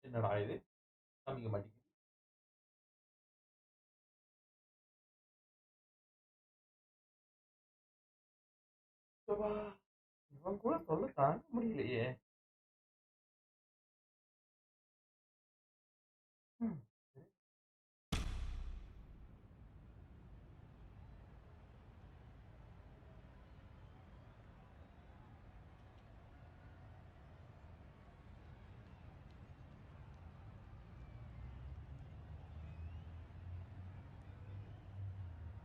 என்னடா இது காமிக்க மாட்டேங்குது. இவன் கூட சொல்ல தாங்க முடியலையே.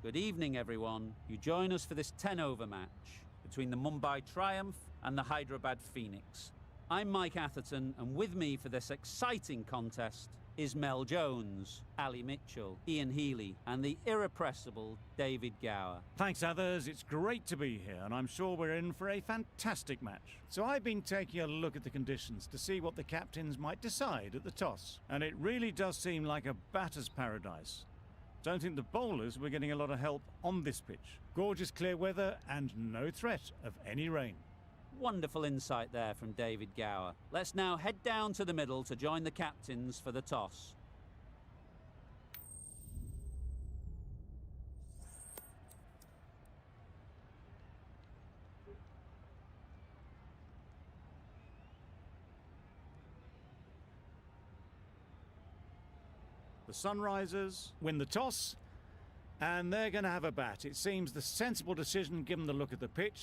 Good evening, everyone. You join us for this 10-over match between the Mumbai Triumph and the Hyderabad Phoenix. I'm Mike Atherton, and with me for this exciting contest is Mel Jones, Ali Mitchell, Ian Healy, and the irrepressible David Gower. Thanks, others. It's great to be here, and I'm sure we're in for a fantastic match. So I've been taking a look at the conditions to see what the captains might decide at the toss, and it really does seem like a batter's paradise. Don't think the bowlers were getting a lot of help on this pitch. Gorgeous clear weather and no threat of any rain. Wonderful insight there from David Gower. Let's now head down to the middle to join the captains for the toss. The Sunrisers win the toss, and they're going to have a bat. It seems the sensible decision given the look at the pitch.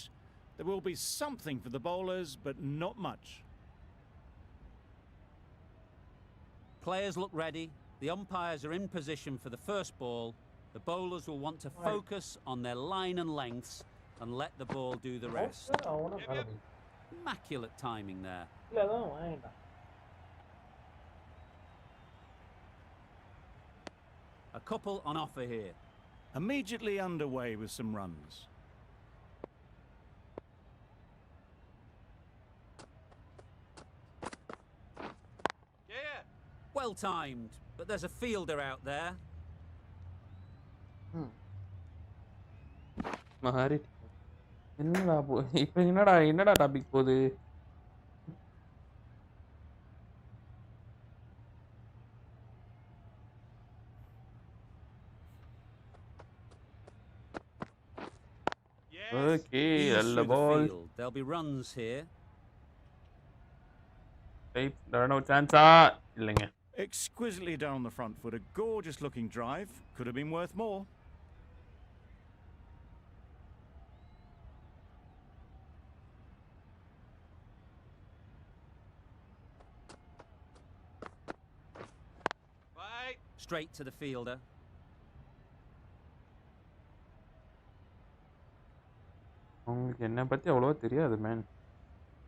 There will be something for the bowlers, but not much. Players look ready. The umpires are in position for the first ball. The bowlers will want to focus on their line and lengths and let the ball do the rest. Immaculate timing there. A couple on offer here. Immediately underway with some runs. Yeah. Well timed, but there's a fielder out there. மாறி என்னடா இப்போ என்னடா topic போகுது? Okay, Ease நல்ல through the ball. field. There'll be runs here. Run out சான்ஸா? இல்லைங்க. Exquisitely done on the front foot. A gorgeous looking drive. Could have been worth more. straight to the fielder. உங்களுக்கு என்ன பத்தி அவ்வளவா தெரியாது man.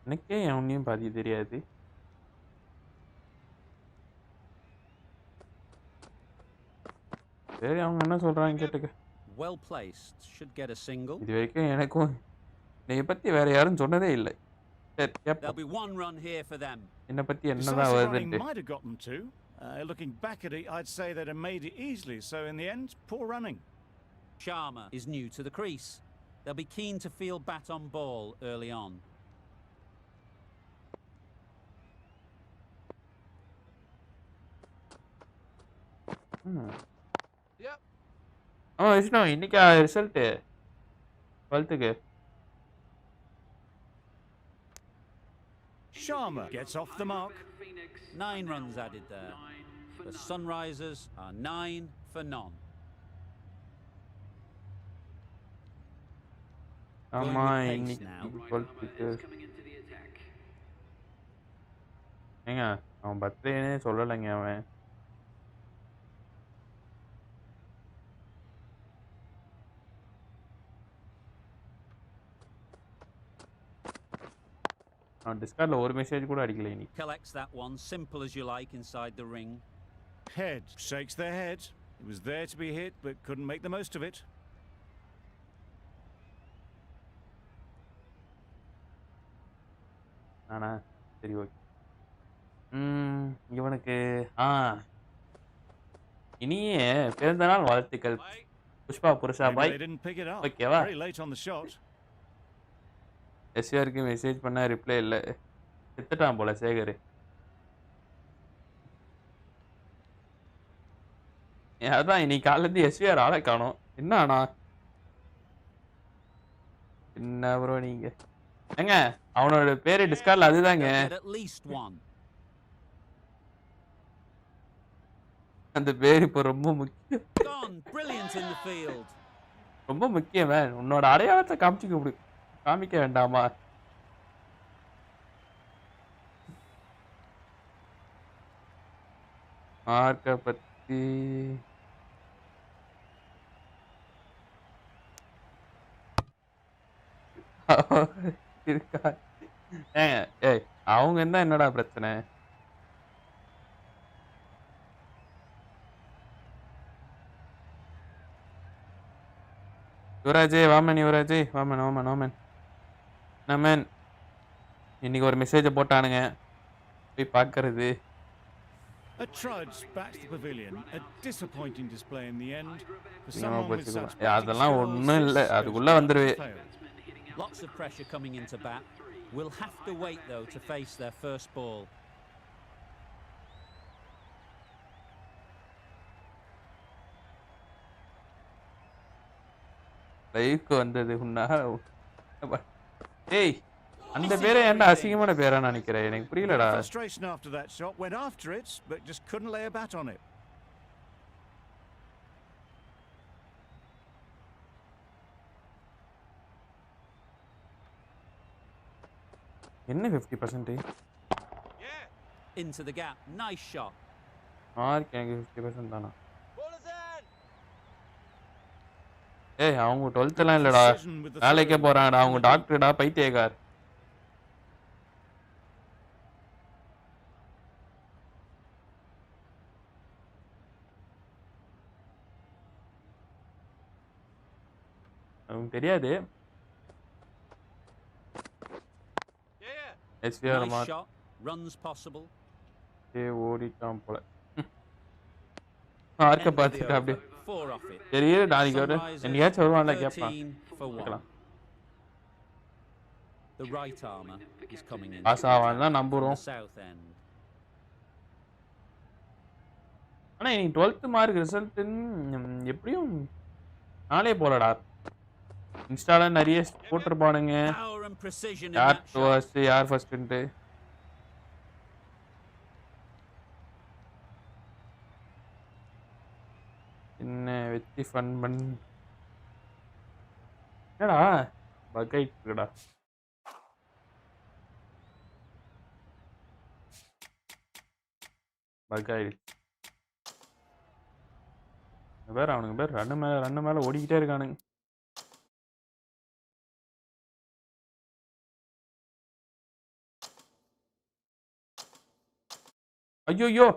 எனக்கே எவனையும் பாதி தெரியாது. சரி அவங்க என்ன சொல்றாங்க கேட்டுக்க. Well placed, should get a single. இது வரைக்கும் எனக்கும் என்னைய பத்தி வேற யாரும் சொன்னதே இல்லை. சரி There'll கேப்போம். be one run here for them. என்னை பத்தி என்னதான் Decisive running வருதுன்ட்டு. might have got them two. Looking back at it, I'd say they'd have made it easily. So in the end, poor running. Sharma is new to the crease. They'll be keen to field bat on ball early on. Yep. Vishnu இன்னைக்கு result 12க்கு. Sharma gets off the mark. 9 runs added there. The Sunrisers are 9 for none. ஆமா Going with pace இன்னைக்கு now. 12க்கு. ஏங்க அவன் பர்த்டேனே சொல்லலைங்க அவன். அவன் டிஸ்கார்ட்ல ஒரு message கூட அடிக்கல இன்னைக்கு. Collects that one, simple as you like, inside the ring. Head shakes their head. It was there to be hit, but couldn't make the most of it. ஆனா சரி ஓகே. இவனுக்கு இனிய பிறந்தநாள் வாழ்த்துக்கள் புஷ்பா புருஷா Maybe bye. they didn't pick it up. ஓகேவா? Very late on the shot. எஸ்ஆருக்கு message பண்ண reply இல்லை. செத்துட்டான் போல சேகர். அதான் இன்னைக்கு காலேருந்து எஸ்விஆர் ஆளை காணோம். என்ன ஆனா என்ன ப்ரோ நீங்க ஏங்க அவனோட பேரு டிஸ்கார்ட்ல அதுதாங்க. They'll get at least one. அந்த பேர் இப்போ ரொம்ப முக்கியம். Gone, brilliant in the field. ரொம்ப முக்கியம். உன்னோட அடையாளத்தை காமிக்க வேண்டாமா? மார்க்க பத்தி இருக்கா? ஏய் அவங்க என்ன என்னடா பிரச்சனை? யுவராஜே வாமன், யுவராஜே வாமன் வாமன் வாமன். நம்மன் இன்னைக்கு ஒரு மெசேஜை போட்டானுங்க போய் பார்க்கறது. A trudge back to the pavilion. A disappointing display in the end. For someone with such அதெல்லாம் ஒன்றும் இல்லை, அதுக்குள்ள வந்துருவே. Lots of pressure coming into bat. Will have to wait though to face their first ball. லைவ்க்கு வந்தது உன்னா. ஏய் அந்த பேரை என்ன அசிங்கமான பேரா நினைக்கிறேன், எனக்கு புரியலடா. Frustration after that shot, went after it, but just couldn't lay a bat on it. என்ன 50%? Yeah. Into the gap, nice shot. Mark எனக்கு 50% தானா? Ball is in. ஏய் அவங்க 12th எல்லாம் இல்லடா, வேலைக்கே போறாங்கடா. அவங்க டாக்டர்டா, பைத்தியக்கார். அவங்களுக்கு தெரியாது. Yeah. SVR Nice mark shot, runs possible. ஓடிட்டான் போல. மார்க்க End of the பார்த்துட்டு அப்படியே over, 4 off it. சரி நாளைக்கு வர என்னையாச்சும் வருவான்ல கேட்பான். 13 for 1. The right armour is coming in. Pass ஆவான் தான் From நம்புறோம். the south end. ஆனா இன்னைக்கு 12th மார்க் ரிசல்ட்னு எப்படியும் நாளே போலடா. இன்ஸ்டால நிறைய போட்டிருப்பானுங்க Power and precision in யார் that shot. ஃபர்ஸ்ட் யார் ஃபர்ஸ்ட்ன்ட்டு. என்ன வெச்சி ஃபன் பண்ணி என்னடா பக் ஆயிட்டுடா. பக் ஆயிடுச்சு. பேர் அவனுங்க பேர் ரன்னு மேல ஓடிக்கிட்டே இருக்கானுங்க. ஐயோ!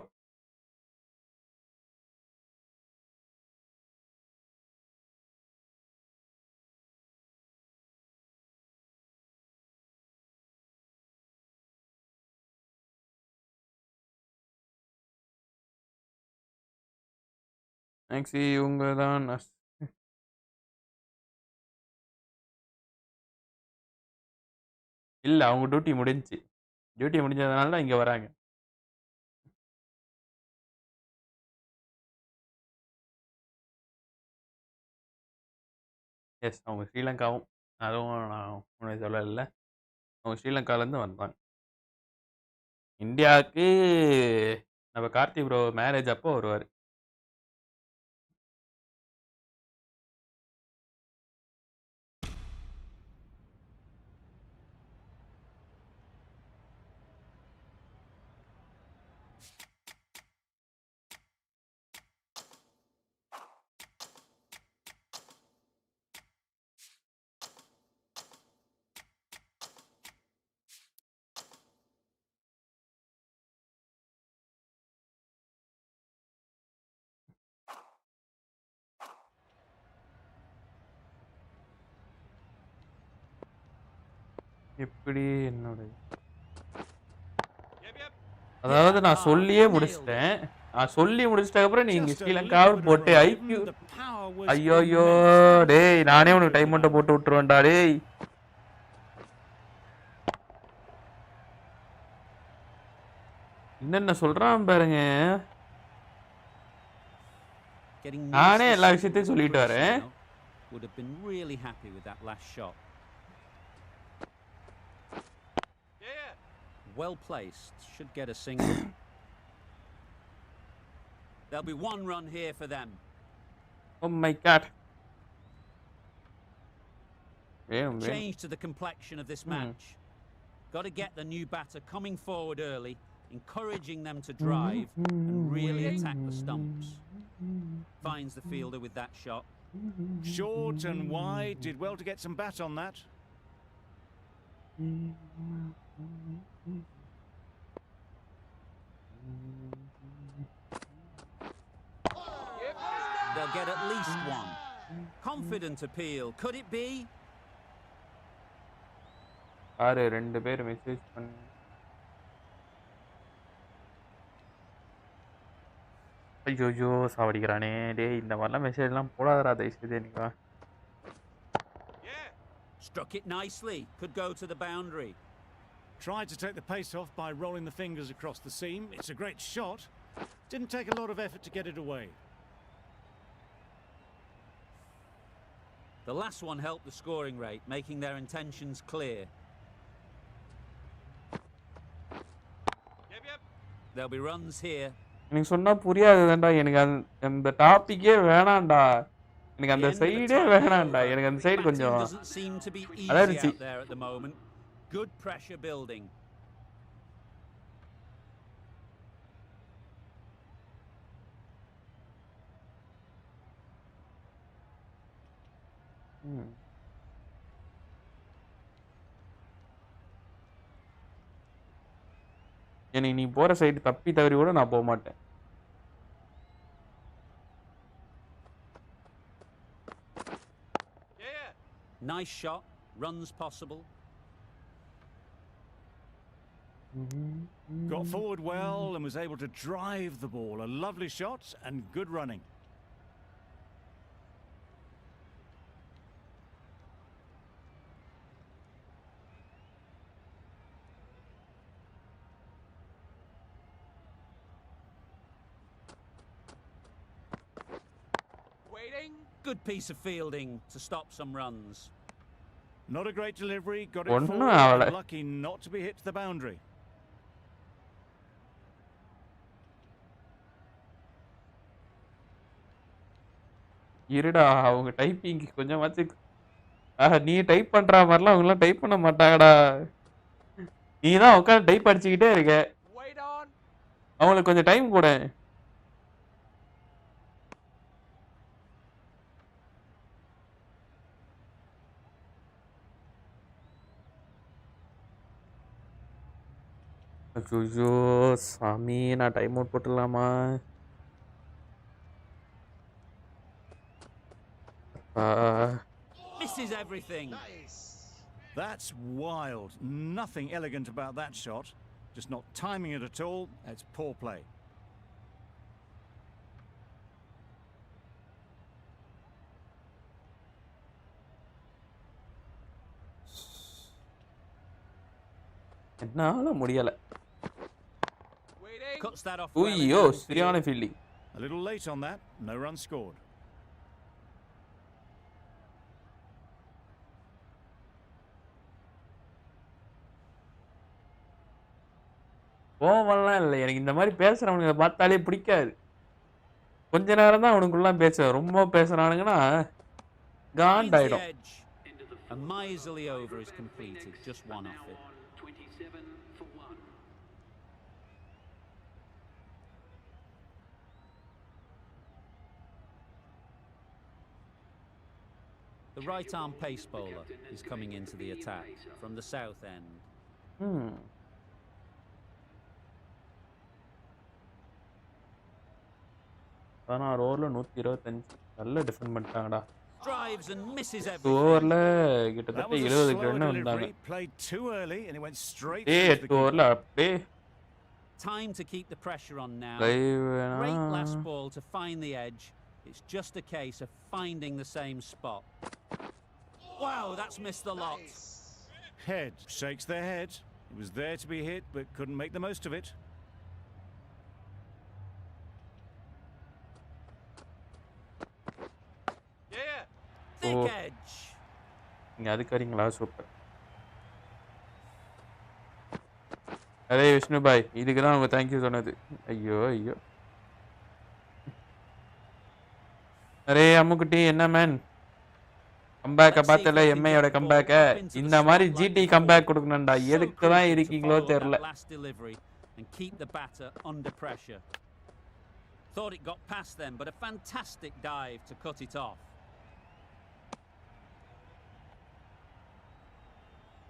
மேக்ஸி இவங்க தான் இல்ல அவங்க டியூட்டி முடிஞ்சுச்சு. டியூட்டி முடிஞ்சதுனால தான் இங்க வராங்க. எஸ் அவங்க ஸ்ரீலங்காவும். அதுவும் நான் உனக்கு சொல்லல. அவங்க ஸ்ரீலங்காலேருந்து வந்தாங்க. இந்தியாவுக்கு நம்ம கார்த்தி ப்ரோ மேரேஜ் அப்போ வருவார். எப்படி என்னோட Yep, yep. அதாவது நான் சொல்லியே முடிச்சிட்டேன். நான் சொல்லி முடிச்சிட்டதுக்கப்புறம் நீங்க Just a ஸ்ரீலங்காவும் little bit போட்டு of a IQ run. The power was ஐயோயோ immense. டேய் நானே உனக்கு டைம் மட்டும் போட்டு விட்டுருவேன்டா டேய். என்னென்ன சொல்றான் பாருங்க. Getting நானே nicely எல்லா settled விஷயத்தையும் with the சொல்லிட்டு crease வரேன். now. Would have been really happy with that last shot. Yeah, yeah. Well placed. Should get a single. There'll be one run here for them. Oh my god. Damn, man. Change to the complexion of this match. Got to get the new batter coming forward early, encouraging them to drive and really attack the stumps. Finds the fielder with that shot. Short and wide. Did well to get some bat on that. Yep. They'll get at least one. Confident appeal. Could it be? யாரு ரெண்டு பேர் message பண்ணி ஐயோயோ சாவடிக்கிறானே டேய் இந்த மாதிரிலாம் மெசேஜ்லாம் போடாதடா தயவு செய்து எனக்கு. Yeah. Struck it nicely. Could go to the boundary. Tried to take the pace off by rolling the fingers across the seam. It's a great shot. Didn't take a lot of effort to get it away. The last one helped the scoring rate, making their intentions clear. Yep, yep. There'll be runs here. எனக்கு சொன்னா புரியாதுதான்டா. எனக்கு அந்த டாபிக்கே வேணாம்டா. எனக்கு அந்த The end of the சைடே time வேணாம்டா. over. எனக்கு அந்த சைடு Batting கொஞ்சம் doesn't seem to be easy allergy. out there at the moment. Good pressure building. எனக்கு நீ போற சைடு தப்பி தவறி கூட நான் போக மாட்டேன். Yeah, yeah. Nice shot. Runs possible. Got forward well and was able to drive the ball. A lovely shot and good running. Waiting. Good piece of fielding to stop some runs. Not a great delivery. Got it ஒண்ணும் forward. ஆகல. But lucky not to be hit to the boundary. இருடா அவங்க typing கொஞ்சமாச்சு நீ type பண்ற மாதிரிலாம் அவங்களாம் type பண்ண மாட்டாங்கடா. நீ தான் உட்காந்து டைப் அடிச்சுக்கிட்டே இருக்க. Wait on. அவங்களுக்கு கொஞ்சம் டைம் கூட. ஐயோ சாமி நான் டைம் அவுட் போட்டுடலாமா? Misses everything. That's wild. Nothing elegant about that shot. Just not timing it at all. It's poor play. என்னால முடியல. Waiting. Cuts that off. well in ஐயோ the சரியான midfield. Fielding. A little late on that. No run scored. கோவம்லாம் இல்லை, எனக்கு இந்த மாதிரி பேசுறவனுங்களை பார்த்தாலே பிடிக்காது. கொஞ்ச நேரம் தான் அவனுக்குலாம் பேச, ரொம்ப பேசுறானுங்கன்னா Finds the காண்டாயிடும். edge. A miserly over is completed. Just one off it. The right arm pace bowler is coming into the attack from the south end. ம் 16 ஓவர்ல 125 நல்ல defend பண்ணிட்டாங்கடா. Drives and misses 2 everything. ஓவர்ல That கிட்டத்தட்ட was a 70 slow run வந்தாங்க. delivery. Played too early and it went straight ஏய் through the 8 ஓவர்ல keeper. அப்படியே Time to keep the pressure on now. Live Great last ball to find the edge. It's just a case of finding the same spot. Wow, that's missed the lot. Head shakes their head. It was there to be hit but couldn't make the most of it. Yeah. Thick Oh. edge. நீங்க அதுக்கு வரீங்களா? Super. Array Vishnu பாய், இதுக்கு தான் அவங்க thank you சொன்னது. ஐயோ ஐயோ. Array அம்முக்குட்டி என்ன மேன், கம்பேக்கை பார்த்தல, எம்ஐயோட கம்பேக்கை இந்த மாதிரி ஜிடி கம்பேக் கொடுக்கணும்டா. எதுக்கு தான் இருக்கீங்களோ தெரியல. Last delivery and keep the batter under pressure. Thought it got past them, but a fantastic dive to cut it off.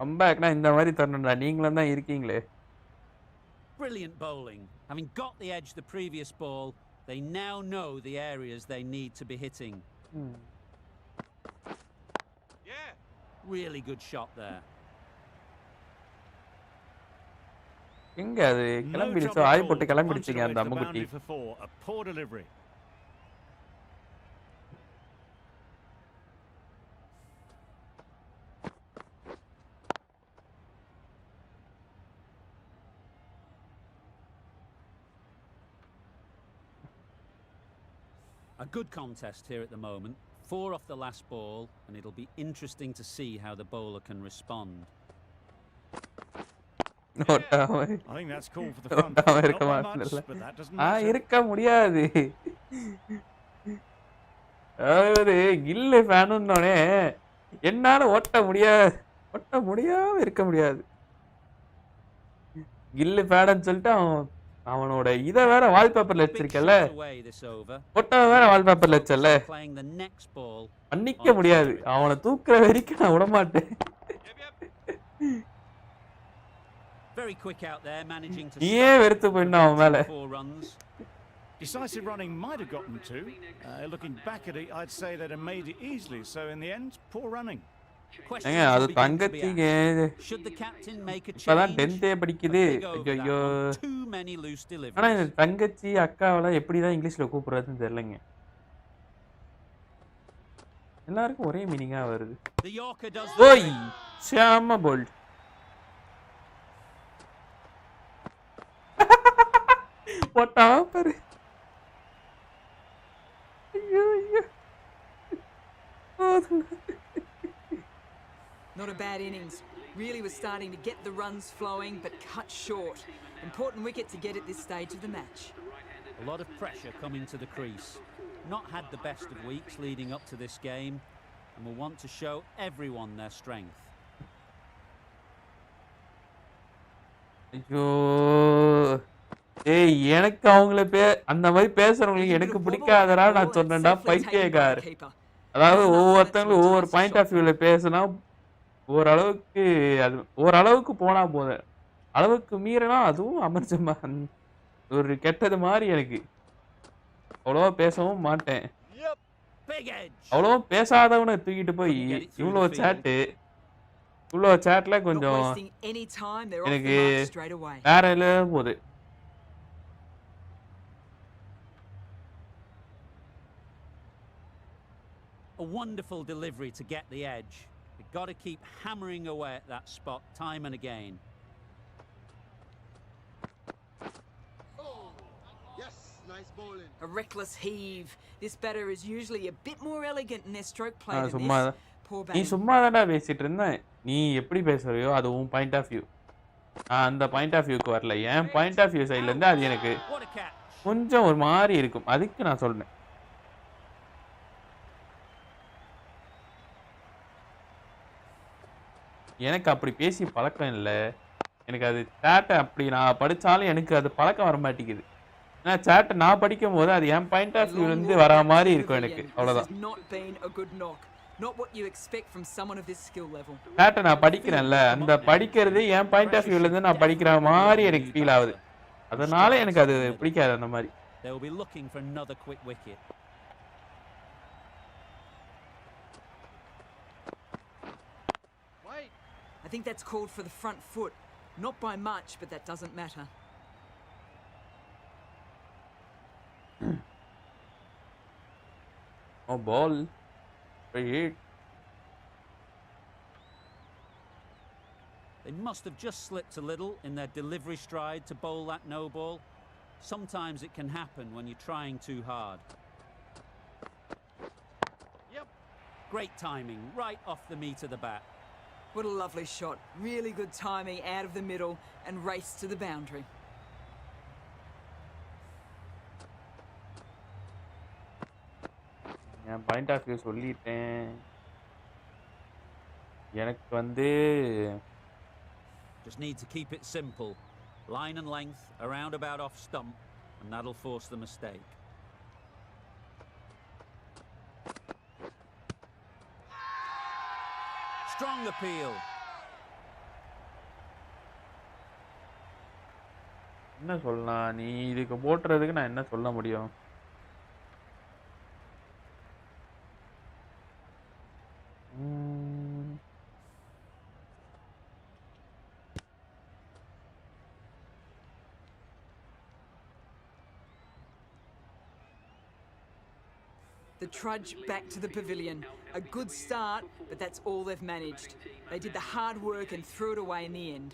கம்பேக்னா இந்த மாதிரி தரணும்டா. நீங்களும் தான் இருக்கீங்களே. Brilliant bowling. Having got the edge the previous ball, they now know the areas they need to be hitting. Yeah. Really good shot there. எங்க அது No கிளம்பிடுச்சோ, trouble at ஆய் all போட்டு to punch கிளம்பிடுச்சுங்க it அந்த away to the அம்முக்குட்டி. boundary for 4. A poor delivery. A good contest here at the moment. 4 off the last ball, and it'll be interesting to see how the bowler can respond. நோட்டாம I think that's called for the front. நோட்டாம Not இருக்க by much, மாட்டேன்ல. but that doesn't matter. இருக்க முடியாது. அதாவது கில்லு ஃபேனுன்னோடனே என்னால ஓட்ட முடியாம இருக்க முடியாது. கில்லு ஃபேனுன்னு சொல்லிட்டு அவனோட இதை வேற வால்பேப்பர்ல Big வச்சிருக்கல, shot away this over. Photo வேற வால்பேப்பர்ல வச்சல, Playing the next ball. பண்ணிக்க முடியாது. அவனை தூக்குற வரைக்கும் நான் விட மாட்டேன். Very quick out there, managing to நீயே வெறுத்து போயிடணும் அவன் மேல. 4 runs. Decisive running might have gotten 2. Looking back at it, I'd say they'd have made it easily. So in the end, poor running. Questions ஏங்க அது will begin to be தங்கச்சிங்க asked. Should the captain make a இப்பதான் change? 10th படிக்குது. Big over that ஐயோ. one. Too many loose ஆனா deliveries. இந்த தங்கச்சி அக்காவெல்லாம் எப்படிதான் இங்கிலீஷ்ல கூப்பிடுறதுன்னு தெரியலங்க. எல்லாருக்கும் ஒரே மீனிங்கா வருது. The Yorker does ஓய் ஷாம போல்ட். போட்டா பாரு. ஐயோ ஐயோ. Not a bad innings. Really was starting to get the runs flowing, but cut short. Important wicket to get at this stage of the match. A lot of pressure coming to the crease. Not had the best of weeks leading up to this game, and will want to show everyone their strength. ஐயோ ஏய் எனக்கு அவங்கள அந்த மாதிரி பேசுறவங்களுக்கு எனக்கு பிடிக்காதடா. நான் சொன்னேன்டா பைத்தியக்கார். அதாவது ஒவ்வொருத்தங்களும் ஒவ்வொரு பாயிண்ட் ஆஃப் வியூல பேசினா ஓரளவுக்கு அது ஓரளவுக்கு போனா போதும். அளவுக்கு மீறினா அதுவும் அமர்ஜமா ஒரு கெட்டது மாதிரி எனக்கு. அவ்வளவா பேசவும் மாட்டேன். Yep. Big edge. அவ்வளவா பேசாதவனை தூக்கிட்டு போய் Couldn't get it through இவ்வளோ the field. சேட்ல Not கொஞ்சம் wasting any time, they're off the எனக்கு mark straight away. வேற இல்ல போகுது. A wonderful delivery to get the edge. You've got to keep hammering away at that spot time and again. Yes, nice bowling. A reckless heave. This batter is usually a bit more elegant in their stroke play than சும்மா this. Poor நீ batting. சும்மா தான்டா பேசிட்டு இருந்த. நீ எப்படி பேசுறியோ அது உன் பாயிண்ட் ஆஃப் வியூ. அந்த பாயிண்ட் ஆஃப் வியூக்கு வரல. என் பாயிண்ட் ஆஃப் வியூ சைடுல இருந்து அது எனக்கு What a catch. கொஞ்சம் ஒரு மாதிரி இருக்கும். அதுக்கு நான் சொல்றேன். எனக்கு அப்படி பேசி பழக்கம் இல்லை. எனக்கு அது சேட்டை அப்படி நான் படித்தாலும் எனக்கு அது பழக்கம் வர மாட்டேங்குது. ஏன்னா சேட்டை நான் படிக்கும் போது அது என் பாயிண்ட் ஆஃப் வியூலேருந்து வர மாதிரி இருக்கும் எனக்கு. அவ்வளோதான். This has not been a good knock. Not what you expect from someone of this skill level. சேட்டை நான் படிக்கிறேன்ல, அந்த படிக்கிறது என் பாயிண்ட் ஆஃப் வியூலேருந்து நான் படிக்கிற மாதிரி எனக்கு ஃபீல் ஆகுது. அதனால எனக்கு அது பிடிக்காது அந்த மாதிரி. They will be looking for another quick wicket. Wait. I think that's called for the front foot. Not by much, but that doesn't matter. Oh, ball. Hit. They must have just slipped a little in their delivery stride to bowl that no ball. Sometimes it can happen when you're trying too hard. Yep. Great timing, right off the meat of the bat. What a lovely shot. Really good timing out of the middle and race to the boundary. என் point of view சொல்லிட்டேன். எனக்கு வந்து Just need to keep it simple. Line and length, around about off stump, and that'll force the mistake. Strong appeal. என்ன சொல்லலாம், நீ இதுக்கு போட்டுறதுக்கு நான் என்ன சொல்ல முடியும்? The trudge back to the pavilion. A good start, but that's all they've managed. They did the hard work and threw it away in the end.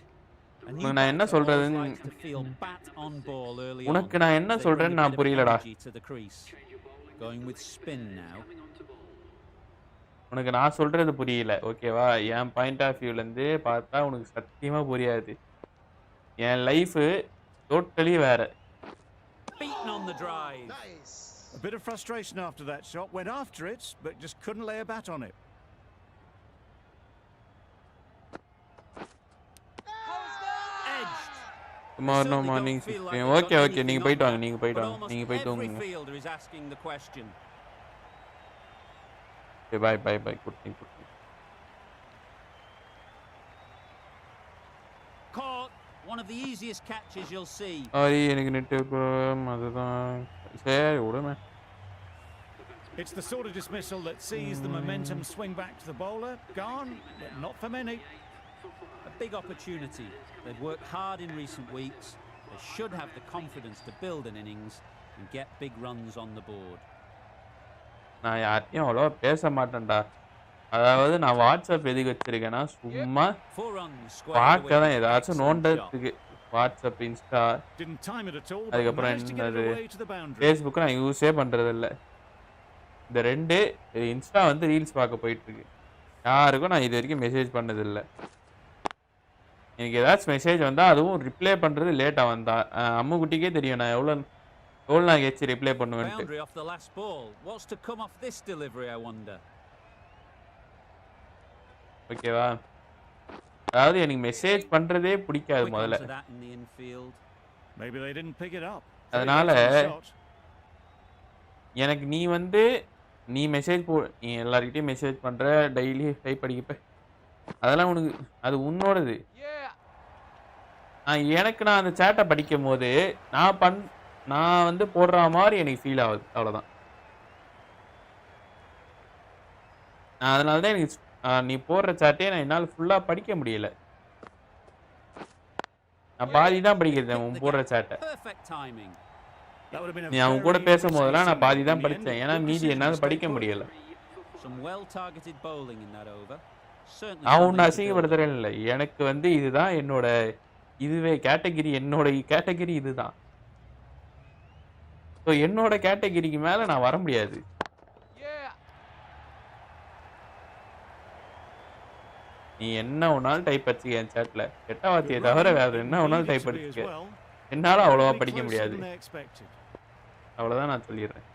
A new நான் என்ன batter சொல்றதுன்னு always likes to feel bat on ball early on. உனக்கு நான் என்ன They bring சொல்றேன்னு a நான் bit of புரியலடா. energy to the crease. Going with spin now. உனக்கு நான் சொல்றது புரியல, ஓகேவா? என் பாயிண்ட் ஆஃப் வியூலேருந்து பார்த்தா உனக்கு சத்தியமாக புரியாது. என் லைஃபு டோட்டலி வேற. Beaten on the drive. Nice. A bit of frustration after that shot. Went after it, but just couldn't lay a bat on it. Edged. Tomorrow Certainly don't morning feel 6 like p.m. they've okay got okay, anything நீங்கள் on போயிட்டு வாங்க, that, நீங்கள் போயிட்டு but வாங்க, almost நீங்கள் போயிட்டு every வாங்க. fielder is asking the question. Okay, bye bye bye, good night good night. Caught. One of the easiest catches you'll see. Sorry, எனக்கு நெட்டு அதுதான். சரி விடுமே. It's the sort of dismissal that sees the momentum swing back to the bowler. Gone, but not for many. A big opportunity. They've worked hard in recent weeks. They should have the confidence to build an innings and get big runs on the board. நான் யார்ட்டையும் அவ்வளோவா பேச மாட்டேன்டா. அதாவது நான் WhatsApp எதுக்கு வச்சிருக்கேன்னா சும்மா 4 runs squared பார்க்க away. தான், ஏதாச்சும் Excellent நோண்டதுக்கு. WhatsApp, Insta, Didn't time it at all, but அதுக்கப்புறம் managed to get it என்னது away to the boundary. Facebook நான் யூஸே பண்ணுறதில்ல. இந்த ரெண்டு இன்ஸ்டா வந்து ரீல்ஸ் பார்க்க போயிட்டுருக்கு. யாருக்கும் நான் இது வரைக்கும் மெசேஜ் பண்ணதில்லை. எனக்கு ஏதாச்சும் மெசேஜ் வந்தால் அதுவும் ரிப்ளை பண்ணுறது லேட்டாக வந்தால் அம்முக்குட்டிக்கே தெரியும் நான் எவ்வளோ நான் ஏச்சு reply பண்ணுவேன்ட்டு. Boundary off the last ball. What's to come off this delivery, I wonder? ஓகேவா? அதாவது எனக்கு மெசேஜ் பண்ணுறதே பிடிக்காது Quick முதல்ல. onto that in the infield. Maybe they didn't pick it up. அதனால Very good shot. எனக்கு நீ வந்து நீ மெசேஜ் நீ எல்லாருக்கிட்டையும் மெசேஜ் பண்ணுற, டெய்லி டைப் அடிக்கப்ப, அதெல்லாம் உனக்கு அது உன்னோடது. Yeah. நான் அந்த சேட்டை படிக்கும்போது நான் வந்து போடுற மாதிரி எனக்கு ஃபீல் ஆகுது. அவ்வளோதான். அதனால தான் எனக்கு நீ போடுற சேட்டையே என்னால ஃபுல்லா படிக்க முடியல. நான் பாதி தான் படிக்கிறேன் உன் போடுற சேட்டை. Perfect timing. That would have been a நீ அவன் கூட very பேசும்போதெல்லாம் risky நான் பாதி single. தான் In the end, படிச்சேன். a ஏன்னா good மீதி decision என்னால to stay படிக்க put. முடியல. Some well-targeted bowling in that over. Certainly நான் உன்னை something to build on. அசிங்கப்படுத்துறேன் இல்லை. எனக்கு வந்து இதுதான் இதுவே கேட்டகிரி என்னோட கேட்டகிரி இதுதான். ஸோ என்னோட கேட்டகிரிக்கு மேல நான் வர முடியாது. Yeah. நீ என்ன வேணாலும் டைப் அடிச்சுக்க என் சேட்ல. கெட்ட வார்த்தையை தவிர வேற என்ன வேணாலும் டைப் அடிச்சுக்க. என்னால அவ்வளவா படிக்க முடியாது. அவ்வளவுதான் நான் சொல்லிடுறேன்.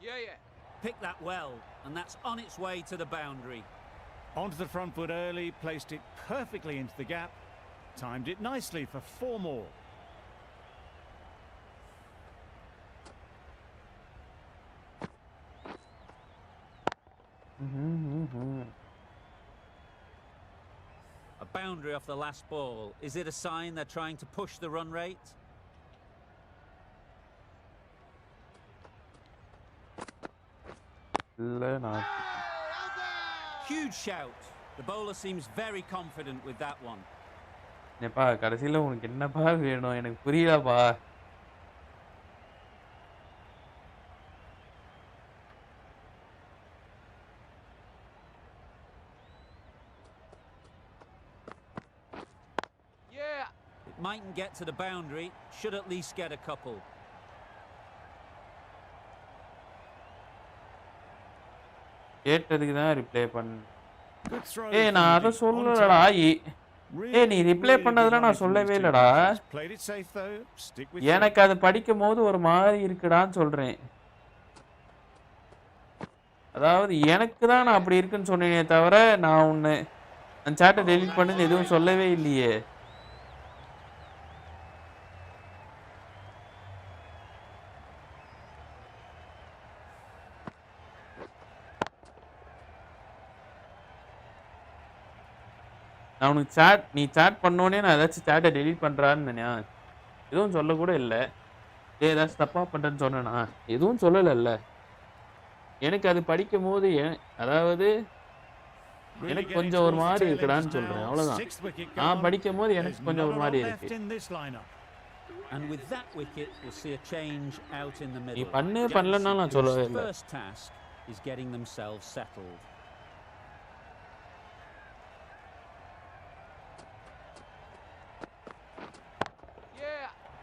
Yeah, yeah. Pick that well, and that's on its way to the boundary. Onto the front foot early, placed it perfectly into the gap, timed it nicely for 4 more. A boundary off the last ball. Is it a sign they're trying to push the run rate? Huge shout. The bowler seems very confident with that one. என்னப்பா கடைசியில உனக்கு என்னப்பா வேணும் எனக்கு புரியலப்பா. Yeah. It mightn't get to the boundary, should at least get a couple. கேட்டதுக்கு தான் reply பண்ண. Good throw. ஏய் நான் அத சொல்லலடா. ஏய் நீ ரிப்ளை பண்ணதெல்லாம் நான் சொல்லவே இல்லடா. Played it safe though. Stick with எனக்கு அது படிக்கும்போது ஒரு மாதிரி இருக்குடான்னு சொல்றேன். அதாவது எனக்கு தான் நான் அப்படி இருக்குன்னு சொன்னேனே தவிர நான் உன்னை அந்த சாட்டை டெலீட் பண்ணுன்னு எதுவும் சொல்லவே இல்லையே. நான் உனக்கு நீ சாட் பண்ணோடனே நான் ஏதாச்சும் சேட்டை டெலீட் பண்ணுறான்னு நினையா எதுவும் சொல்லக்கூட இல்லை. ஏதாச்சும் தப்பாக பண்ணுறேன்னு சொன்னேனா எதுவும் சொல்லலைல்ல. எனக்கு அது படிக்கும் போது அதாவது எனக்கு கொஞ்சம் ஒரு மாதிரி இருக்குடான்னு சொல்கிறேன். அவ்வளோதான். நான் படிக்கும் போது எனக்கு கொஞ்சம் ஒரு மாதிரி இருக்கு. And with that wicket, we'll see a change out in the middle. நீ பண்ணலன்னா நான் சொல்லவே இல்லை. First task is getting themselves settled.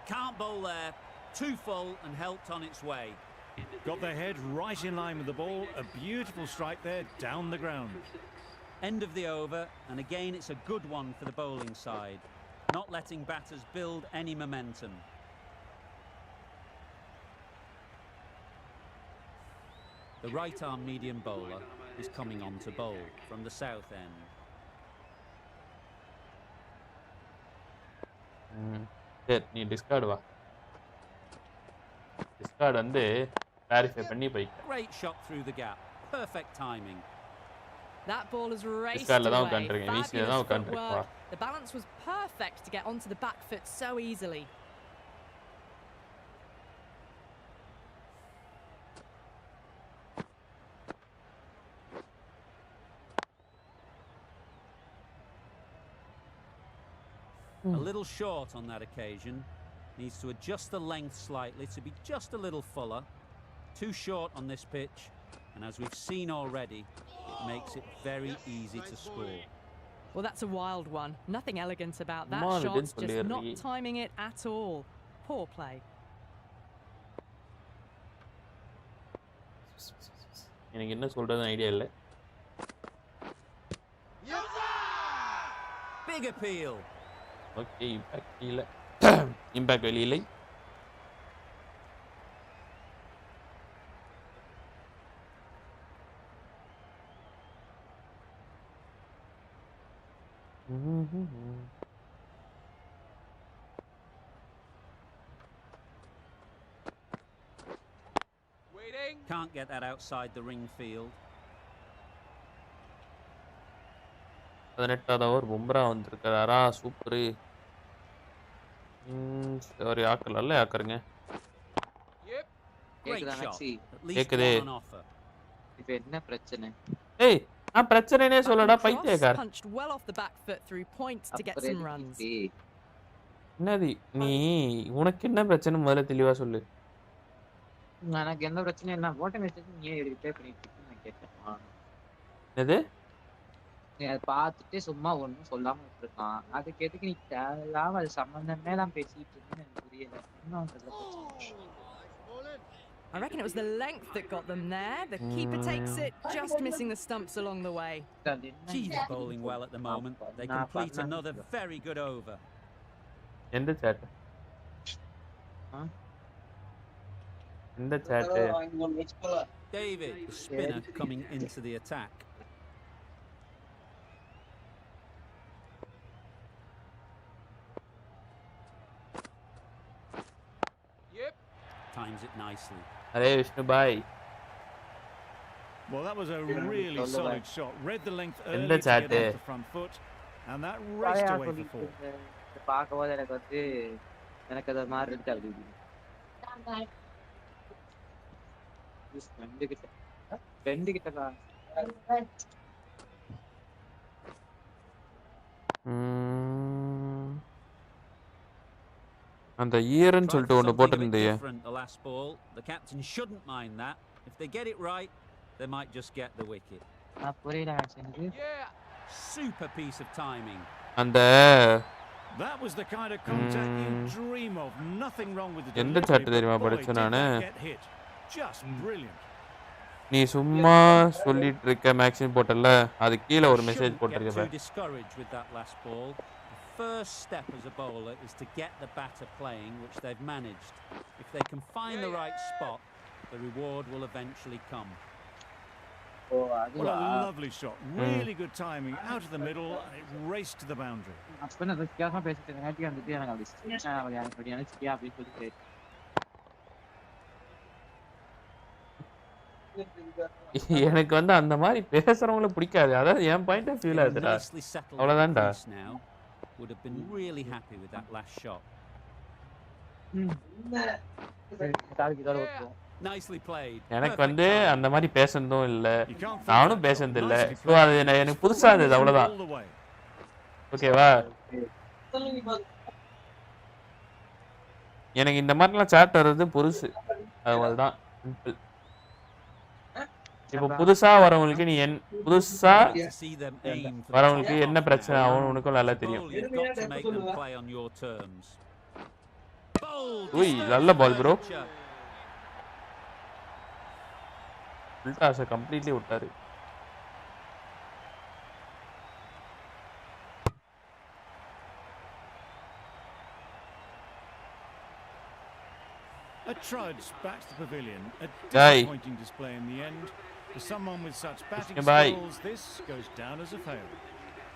Can't bowl there. Too full and helped on its way. Got their head right in line with the ball. A beautiful strike there down the ground. End of the over, and again it's a good one for the bowling side. Not letting batters build any momentum. The right-arm medium bowler is coming on to bowl from the south end. சரி நீ Discord வா. Discord வந்து clarify பண்ணி போய்க்க. Great shot through the gap. Perfect timing. That ball has raced டிஸ்கார்ட்ல தான் away. உட்கார்ந்திருக்கேன். வீசில தான் உட்கார்ந்திருக்கேன். Footwork. The balance was perfect to get onto the back foot so easily. A little short on that occasion. Needs to adjust the length slightly to be just a little fuller. Too short on this pitch, and as we've seen already, it makes it very easy to score. Well, that's a wild one. Nothing elegant about that Come on, shot. didn't Just play not it. timing it at all. Poor play. எனக்கு என்ன சொல்றதுன்னு idea இல்லை. Big appeal. Okay impact இல்லை. Impact வெளியில்லை. Waiting. Can't get that outside the ring field. 18வது over Bumrah வந்திருக்காரா super. சரி ஆக்கலல்ல ஆக்கறங்க. Yep. Great கேக்குதா shot. மேக்ஸி? At least கேக்குதே. one on offer. இப்ப என்ன பிரச்சனை? ஏய் நான் பிரச்சனைனே சொல்லடா Backward cross, பைத்தியக்கார. punched well off the back foot through points to get அப்புறம் some எதுக்கு runs. இப்படி? என்னது நீ உனக்கு என்ன பிரச்சனை முதல்ல தெளிவா சொல்லு. எனக்கு எந்த பிரச்சனையும் இல்ல. போட்ட மெசேஜ் நீ ஏன் ரிப்ளை பண்ணிட்டு இருக்கேன்னு நான் கேட்டேன். என்னது? நீ அதை பார்த்துட்டு சும்மா ஒன்றும் சொல்லாம விட்டுருக்கான். அதுக்கு எதுக்கு நீ தேவையில்லாம அது சம்பந்தமே தான் பேசிட்டு இருந்தேன்னு எனக்கு புரியல. இன்னும் பிரச்சனை. I reckon it was the length that got them there. The keeper takes it, just missing the stumps along the way. She's bowling well at the moment. They complete another very good over. எந்த chat? எந்த chat? David, the spinner, coming into the attack. Yep. Times it nicely. Array Vishnu bye. Well, that was a really solid shot. Read the length எந்த early to shot? get off the front foot, and that raced away for four. பார்க்கும்போது எனக்கு வந்து எனக்கு அது மாதிரி இருக்கு அப்படி friend கிட்டக்கா அந்த ஈரன்னு Tried சொல்லிட்டு for ஒன்னு something a bit போட்டுருந்தீங்க. different the last ball. The captain shouldn't mind that. If they get it right, they might just get the wicket. நான் புரியல எனக்கு. Yeah. Super piece of timing. அந்த That was the kind of contact you dream of. Nothing wrong with the எந்த delivery, chat but தெரியுமா boy, did படிச்ச நானு? that get hit. Just brilliant. நீ சும்மா சொல்லிட்டு இருக்க மேக்ஸிமம் போட்டல அது கீழ ஒரு மெசேஜ் Shouldn't get போட்டுருக்க too discouraged with that last ball. The first step as a bowler is to get the batter playing, which they've managed. If they can find the right spot, the reward will eventually come. Oh What அதுவா a lovely shot. Really good timing. Out of the middle, and it raced to the boundary. அப்ப நான் வித்தியாசமா பேசிட்டு இருக்கேன் வந்துட்டு எனக்கு அப்படி நினைச்சிட்டியா அப்படின்னு சொல்லிட்டு எனக்கு வந்து அந்த மாதிரி பேசுறவங்கள பிடிக்காது. அதாவது என் பாயிண்ட் ஆஃப் வியூல அதுடா. Nicely settled அவ்வளவுதான்டா. crease now. Would have been really happy with that last shot. சாருக்கு இதோட விட்டுருவோம். Nicely played. எனக்கு Perfect வந்து timing. அந்த மாதிரி பேசறதும் இல்ல. You can't fault நானும் that பேசறது shot. இல்ல. Nicely சோ அது எனக்கு புதுசா இருந்தது அவ்வளவுதான். all the way. ஓகேவா? எனக்கு இந்த மாதிரிலாம் சாட் வர்றது புதுசு. அவ்வளவுதான். சிம்பிள். இப்போ புதுசா வரவங்களுக்கு நீ புதுசா Great to see them aim for the வரவங்களுக்கு top என்ன half பிரச்சனை now. அவனுக்கும் நல்லா As a தெரியும். bowler, you've got to make them play on your terms. Bold, Ui, disturbs நல்ல ball, bro. furniture. ஃபுல் டாஸை கம்ப்ளீட்லி விட்டாரு. A trudge back to the pavilion. A Guy. disappointing display in the end. For someone with such batting Bye. skills, this goes down as a fail.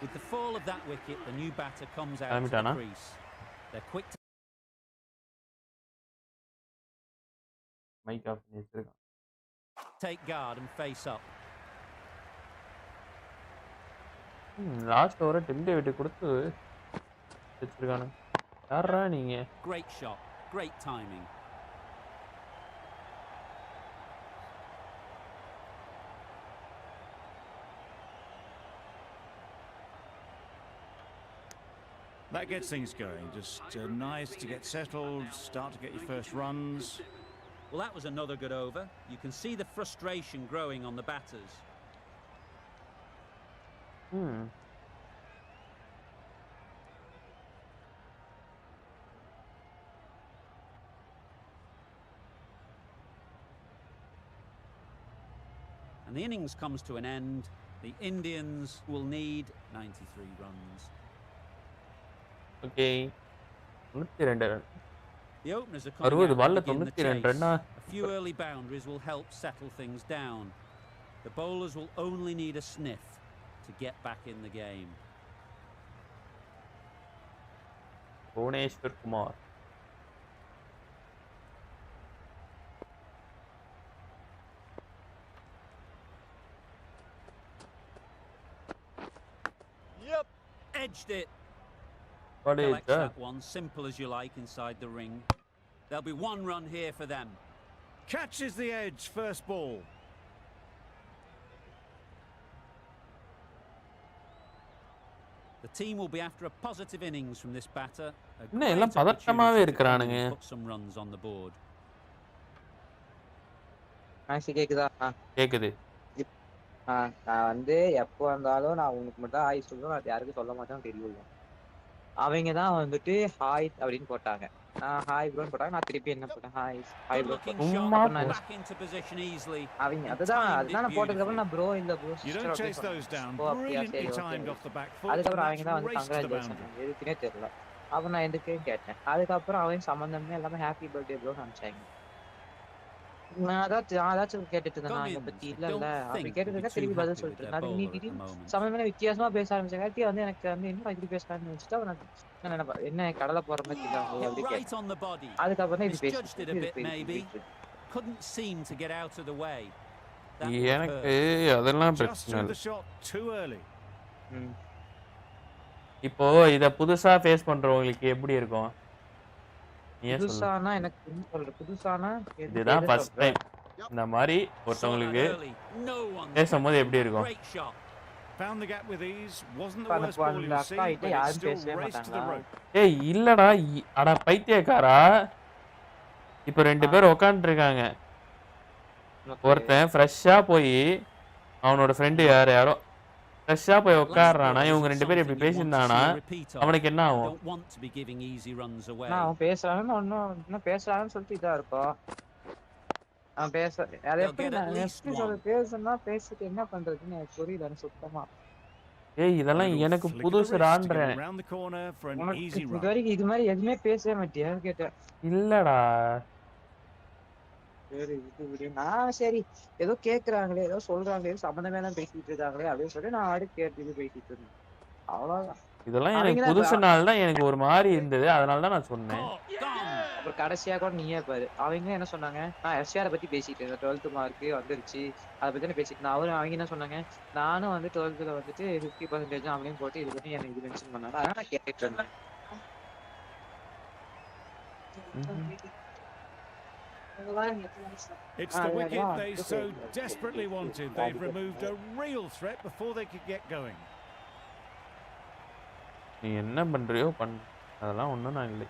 With the fall of that wicket, the new batter comes out to the கிளம்பிட்டானா? crease. They're quick to mic off பண்ணி வச்சிருக்கான். take guard and face up. Last ஓவரை Tim David கொடுத்து வச்சிருக்கானு. யாரா நீங்க? Great shot, great timing. That gets things going. Just nice to get settled, start to get your first runs. Well, that was another good over. You can see the frustration growing on the batters. And the innings comes to an end. The Indians will need 93 runs. Okay 92 run. The openers are coming 60 out பால்ல to begin the 92 chase. Ranna. A few early boundaries will help settle things down. The bowlers will only need a sniff to get back in the game. Bhuvneshwar Kumar. Yo. it. What is Collects that? that one, simple as you like, inside the ring. There'll be one run here for them. Catches the edge, first ball. The team will be after a positive innings from this batter. A என்ன great எல்லாம் பதட்டமாவே opportunity to come in இருக்கிறானுங்க. and put some runs on the board. Maxi கேக்குதா? கேக்குது. நான் வந்து எப்போ வந்தாலும் நான் உனக்கு மட்டும் தான் ஹாய் சொல்லுவேன், அது யாருக்கும் சொல்ல மாட்டேன் தெரியும். அவங்க தான் வந்துட்டு ஹாய் அப்படின்னு போட்டாங்க. நான் ஹாய் ப்ரோன்னு போட்டாங்க, நான் திருப்பி என்ன போட்டேன் ஹாய் ஹாய் ப்ரோ. சும்மா Back into position easily. அவங்க அதுதான் நான் போட்டதுக்கப்புறம் நான் ப்ரோ இல்ல bro You don't chase those down. Brilliantly timed off the back foot. அதுக்கப்புறம் அவங்க தான் வந்து Raced to the congratulation boundary. எதுக்குன்னே தெரியல. அப்போ நான் எதுக்குன்னு கேட்டேன். அதுக்கப்புறம் அவங்க சம்மந்தமே எல்லாமே ஹாப்பி பர்த்டே ப்ரோன்னு அனுப்பிச்சாங்க. நான் அதாச்சும் கேட்டுட்டு இருந்தேன் அதை பத்தி இல்ல அப்படி கேட்டுட்டு திருப்பி பதில் சொல்லிட்டு இருந்தேன். அது இன்னைக்கு சமயமே வித்தியாசமா பேச ஆரம்பிச்சாங்க. வந்து எனக்கு வந்து என்ன இப்படி பேசலாம்னு வச்சுட்டு அவன் என்ன கடலை போற மாதிரி அப்படி அதுக்கப்புறம் இது பேசிட்டு Couldn't seem to get out of the way. எனக்கு அதெல்லாம் Just பிரச்சனை threw இல்லை. the shot too early. இப்போ இத புதுசா ஃபேஸ் பண்றவங்களுக்கு எப்படி இருக்கும்? நீயே சொல்லு. புதுசானா எனக்கு என்ன சொல்ற புதுசானா இதுதான் ஃபர்ஸ்ட் டைம் இந்த மாதிரி ஒருத்தவங்களுக்கு பேசும்போது எப்படி இருக்கும்? Found the gap with ease. Wasn't the worst ball you've seen, but it still raced to the rope. ஏய் இல்லடா அட பைத்தியக்காரா. இப்போ ரெண்டு பேர் உட்கார்ந்துருக்காங்க. ஒருத்தன் ஃப்ரெஷ்ஷா போய் அவனோட ஃப்ரெண்டு யாரோ ஃப்ரெஷ்ஷா போய் உட்கார்றானா, இவங்க ரெண்டு பேரும் இப்படி பேசியிருந்தானா அவனுக்கு என்ன ஆகும்? அவன் பேசுறான்னு ஒன்னும் பேசுறான்னு சொல்லிட்டு இதா இருக்கும். அவன் அதை எப்படி பேசுனா பேசிட்டு என்ன பண்றதுன்னு எனக்கு புரியல சுத்தமா. ஏய் இதெல்லாம் எனக்கு புதுசுடான்றேன். இது வரைக்கும் இது மாதிரி எதுவுமே பேசவே மாட்டியான்னு கேட்டேன். இல்லடா சரி நான் சரி ஏதோ கேக்குறாங்களே ஏதோ சொல்றாங்களே சம்பந்தமே தான் பேசிட்டு இருக்காங்களே அப்படின்னு சொல்லி நான் ஆடி கேட்டு பேசிட்டு இருந்தேன். அவ்வளவுதான். இதெல்லாம் எனக்கு புதுசுனால தான் எனக்கு ஒரு மாதிரி இருந்தது, அதனால தான் நான் சொன்னேன். அப்புறம் கடைசியா கூட நீயே பாரு அவங்க என்ன சொன்னாங்க, நான் எஸ்ஆர் பத்தி பேசிட்டு இருந்தேன். 12th மார்க் வந்துருச்சு அதை பத்தி பேசிட்டு இருந்தேன். அவங்க என்ன சொன்னாங்க, நானும் வந்து 12th வந்துட்டு 50% அவங்களையும் போட்டு இது பண்ணி எனக்கு இது மென்ஷன் பண்ணாங்க. அதான் நான் கேட்டுட்டு இருந்தேன். It's the wicket they so desperately wanted. They've removed a real threat before they could get going. நீ என்ன பண்றியோ பண்ணு, அதெல்லாம் ஒண்ணும் நான் இல்லை.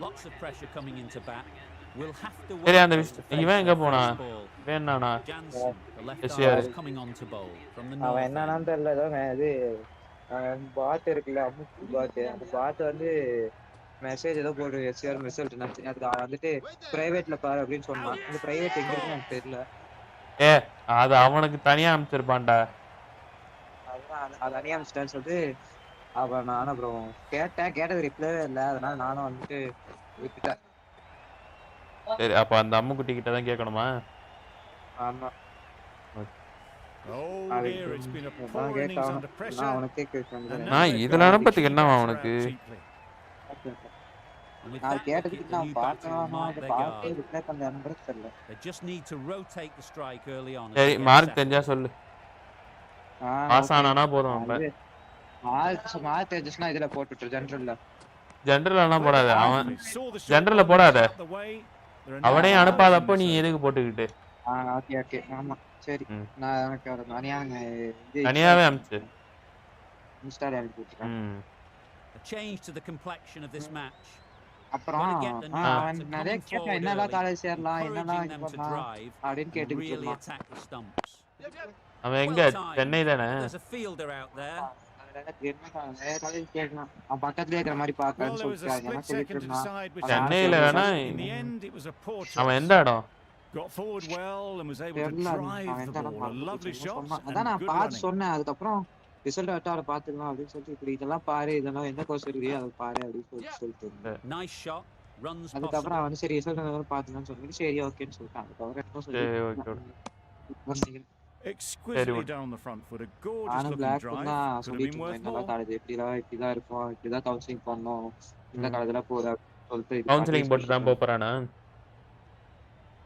Lots of pressure coming into bat. We'll have to சரி அந்த இவன் எங்க போனா? வேணானா? coming on to bowl from the அவன் என்னன்னா தெரியல ஏதோ இது பாட் இருக்குல்ல அமுக்கு பாட், அந்த பாட் வந்து மெசேஜ் ஏதோ போடு எஸ்ஆர் ரிசல்ட் அதுக்கு வந்துட்டு பிரைவேட்ல பாரு அப்படின்னு சொன்னான். அந்த பிரைவேட் எங்க இருக்குன்னு எனக்கு தெரியல. அது அவனுக்கு தனியா அனுப்பிச்சிருப்பான்டா. அது தனியா அனுப்பிச்சிட்டான்னு சொல்லிட்டு அவன் நானும் அப்புறம் கேட்டது ரிப்ளே இல்லை, அதனால நானும் வந்துட்டு விட்டுட்டேன். சரி அப்ப அந்த அம்முக்குட்டி கிட்ட தான் கேட்கணுமா? ஆமா நான் இதுல அனுப்பத்துக்கு என்ன அவனுக்கு? சரி மார்க் தெரிஞ்சா சொல்லு. பாஸ் ஆனானா போதும். இதுல போட்டுட்டு ஜெனரல் போடாத, அவன் ஜெனரல் போடாத, அவனே அனுப்பாதப்போ நீ எதுக்கு போட்டுக்கிட்டு? ஓகே ஓகே ஆமா சரி நான் எனக்கு ஒரு தனியாவே அனுப்பிச்சு இன்ஸ்டால அனுப்பி விட்டுறேன். A change to the complexion of this match. அப்புறம் அவன் நிறைய கேட்டான் என்னடா காலேஜ் சேரலாம் என்னடா அப்படின்னு கேட்டுக்கிட்டு அவன் எங்க சென்னை தானே? பக்கத்துல இருக்கிற மாதிரி பாக்கன்னு சொல்லிட்டாங்க. சென்னையில வேணா அவன் எந்த இடம்? Got forward well and was able to drive the ball. A lovely shot. அதான் நான் பார்த்து சொன்னேன். அதுக்கப்புறம் ரிசல்ட் அட்டார பாத்துக்கலாம் அப்படின்னு சொல்லிட்டு இப்படி இதெல்லாம் பாரு இதெல்லாம் என்ன கோர்ஸ் இருக்குறியோ அதை பாரு அப்படின்னு சொல்லிட்டு nice shot runs அதுக்கப்புறம் அவன் சரி ரிசல்ட் பாத்துக்கலாம்னு சொல்லிட்டு சரி ஓகேன்னு சொல்லிட்டான். அதுக்கப்புறம் exquisitely down the front foot, a gorgeous looking drive. Could have been worth more. இப்படிதான் இருக்கும், இப்படிதான் கவுன்சிலிங் பண்ணோம், இந்த காலேஜ்ல போற சொல்லிட்டு கவுன்சிலிங் போட்டு தான் போறானா?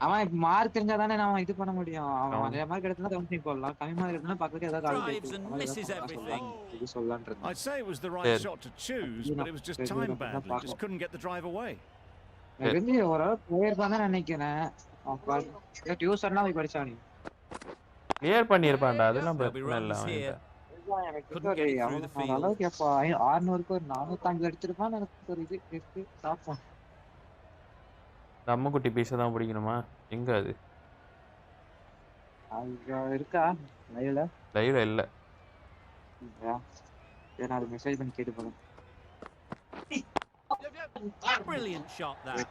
அவன் மார்க் தெரிஞ்சா தானே நாம இது பண்ண முடியும். அவன் நிறைய மார்க் எடுத்தா கவுன்சிலிங் போடலாம். கம்மி மார்க் எடுத்தா பக்கத்துல ஏதாவது college Drives and misses everything. இது சொல்லலாம்னு இருந்தேன். I'd say it was the right shot to choose, but it was just timed badly. Just couldn't get the drive away. எனக்கு தெரிஞ்சு ஒரு பிளேயர் தான் நினைக்கிறேன். டியூஷன்லாம் போய் படிச்சானே. கிளியர் பண்ணிருப்பான்டா, அதெல்லாம் There'll be பிரச்சனை இல்ல runs அவன்கிட்ட. here. எனக்கு அளவுக்கு எப்போ 600க்கு ஒரு 450 எடுத்திருப்பான்னு எனக்கு ஒரு இது இருக்கு. பார்ப்போம். அம்முக்குட்டி பீஸை தான் பிடிக்கணுமா? எங்க அது இருக்கா லைவ்ல? லைவ்ல இல்ல. நான் அது மெசேஜ் பண்ணி கேட்டு போறேன். Brilliant shot that.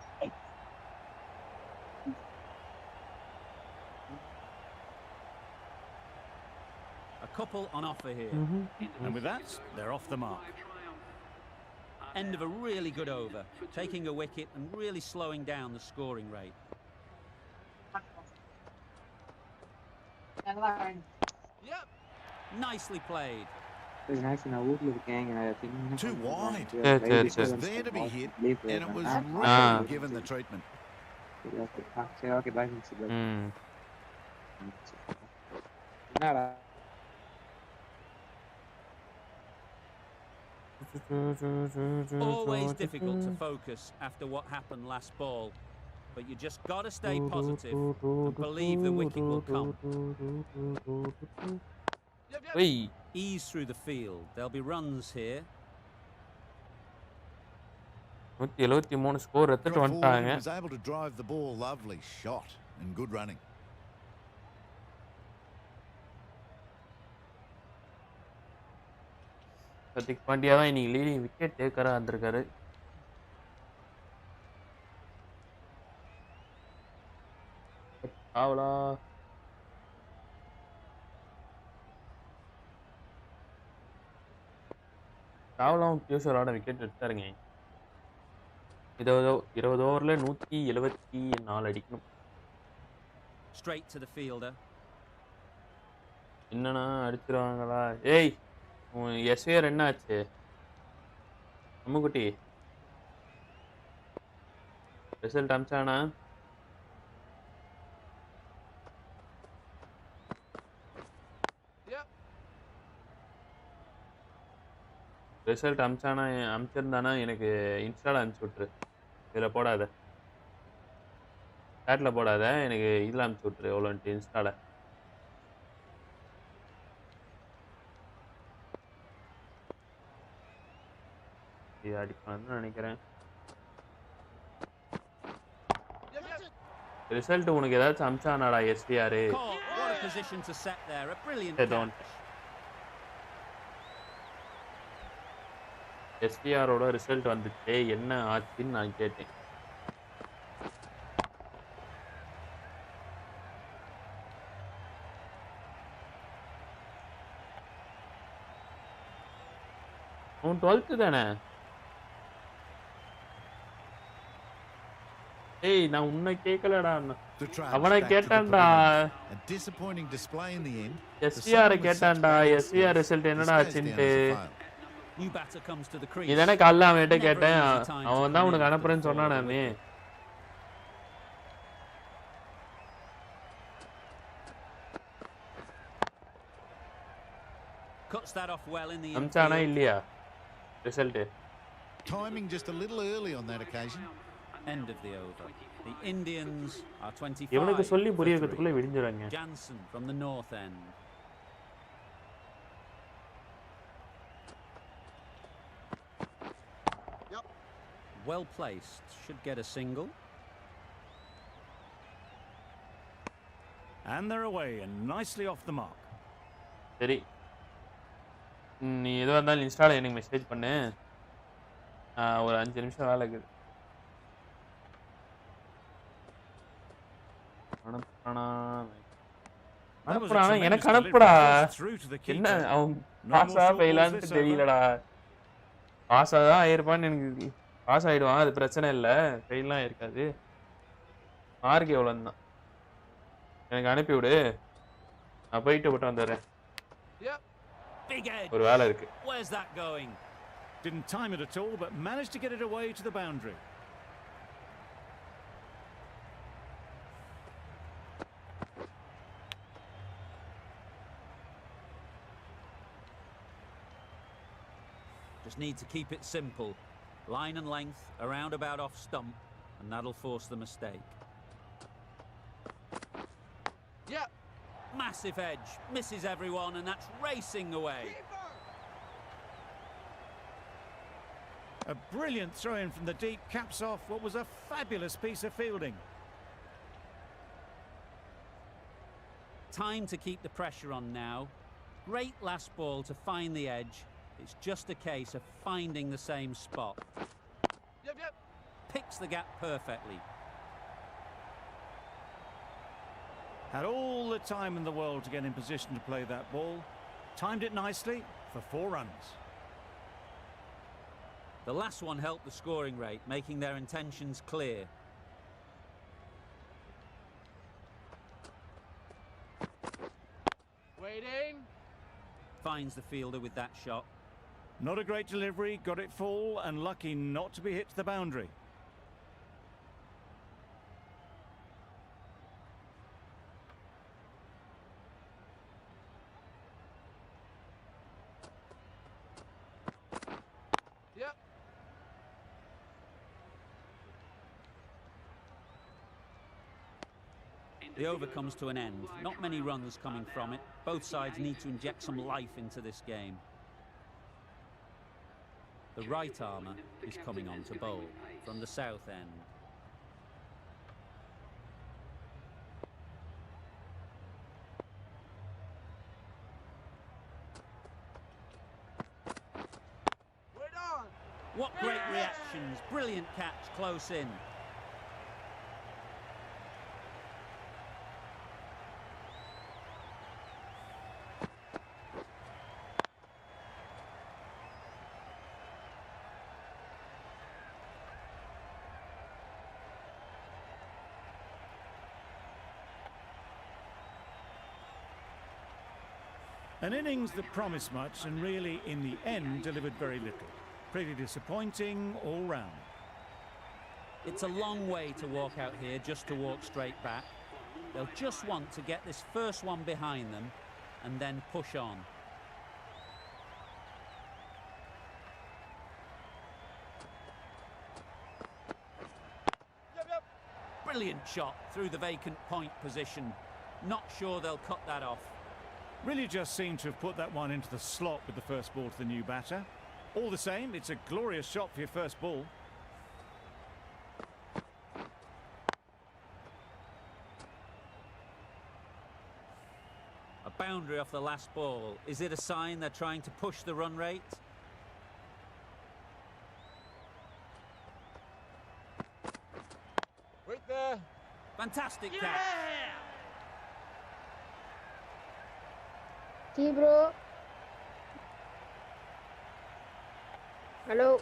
A couple on offer here. And with that, they're off the mark. End of a really good over, taking a wicket and really slowing down the scoring rate. Yep. Nicely played. Too wide. Yes, yes, It was yes. there to be hit, and it was really given the treatment. Okay, bye. என்னடா Always difficult to focus after what happened last ball, but you just got to stay positive and believe the wicket will come. Hey. Ease through the field. There'll be runs here. 173 score எடுத்துட்டு Got forward and வந்துட்டாங்க. was able to drive the ball. Lovely shot and good running. Hardik Pandya தான் இன்னைக்கு leading wicket டேக்கரா வந்திருக்காரு. ஆவலா ராவலாவும் பியூஷரோட wicket எடுத்தாருங்க. 20 ஓவர்ல 174 அடிக்கணும். Straight to the fielder. என்னன்னா அடிச்சிருவாங்களா? ஏய் எஸ்ஏஆர் என்ன ஆச்சு? அம்முக்குட்டி ரிசல்ட் அமிச்சானா? Yep. ரிசல்ட் அமிச்சிருந்தானா எனக்கு இன்ஸ்டால அனுப்பிச்சு விட்ரு. இதில் போடாத, சேட்டில் போடாத, எனக்கு இதில் அனுப்பிச்சு விட்ரு எவ்வளோன்ட்டு இன்ஸ்டால. இது அடிக்கணும்னு நினைக்கிறேன். ரிசல்ட் உனக்கு ஏதாச்சும் அமிச்சானாடா STR? What a position to set there. A brilliant catch. எஸ்டிஆரோட ரிசல்ட் வந்துச்சு, என்ன ஆச்சுன்னு நான் கேட்டேன். உன் 12th தானே? ஏய் நான் உன்னை கேட்கலடா, அவனை கேட்டான்டா. A disappointing display in the end. STR கேட்டான்டா, எஸ்டிஆர் ரிசல்ட் என்னடா ஆச்சுன்ட்டு. New batter comes to the crease. இதானே காலைல அவன்கிட்ட கேட்டேன், அவன் தான் உனக்கு அனுப்புறேன்னு சொன்னானே. Cuts that off well in the அம்சானா infield. இல்லையா result? Timing just a little early on that occasion. End of the over. The Indians are 25. இவனுக்கு சொல்லி புரிய for வைக்கிறதுக்குள்ள three. விடிஞ்சிராங்க. Jansen from the north end. Yep. Well placed. Should get a single. And they're away and nicely off the mark. சரி, நீ எதுவாக இருந்தாலும் இன்ஸ்டால எனக்கு message பண்ணு. ஒரு 5 நிமிஷம் வேலை இருக்குது. அனுப்புறானா எனக்கு அனுப்புடா. என்ன அவன் பாஸா ஃபெயிலான்னு தெரியலடா. பாஸா தான் ஆயிருப்பான்னு எனக்கு. பாஸ் ஆயிடுவான், அது பிரச்சனை இல்லை, ஃபெயிலாம் இருக்காது. மார்க் எவ்வளோன்னு தான் எனக்கு அனுப்பி விடு, நான் போயிட்டு விட்டு வந்துடுறேன். Big edge. ஒரு வேலை இருக்கு. Where's that going? Didn't time it at all, but managed to get it away to the boundary. Just need to keep it simple. Line and length, around about off stump, and that'll force the mistake. Yeah. Massive edge, misses everyone, and that's racing away. A brilliant throw-in from the deep caps off what was a fabulous piece of fielding. Time to keep the pressure on now. Great last ball to find the edge. It's just a case of finding the same spot. Yep, yep. Picks the gap perfectly. Had all the time in the world to get in position to play that ball. Timed it nicely for 4 runs. The last one helped the scoring rate, making their intentions clear. Waiting. Finds the fielder with that shot. Not a great delivery, got it full and lucky not to be hit to the boundary. Yep. The over comes to an end. Not many runs coming from it. Both sides need to inject some life into this game. The right armour is coming on to bowl from the south end. Wait on. What great reactions. Brilliant catch close in. An innings that promised much and really, in the end, delivered very little. Pretty disappointing all round. It's a long way to walk out here just to walk straight back. They'll just want to get this first one behind them and then push on. Yep, yep. Brilliant shot through the vacant point position. Not sure they'll cut that off. Really just seemed to have put that one into the slot with the first ball to the new batter. All the same, it's a glorious shot for your first ball. A boundary off the last ball. Is it a sign they're trying to push the run rate? Wait there. Fantastic catch. See, bro. Hello.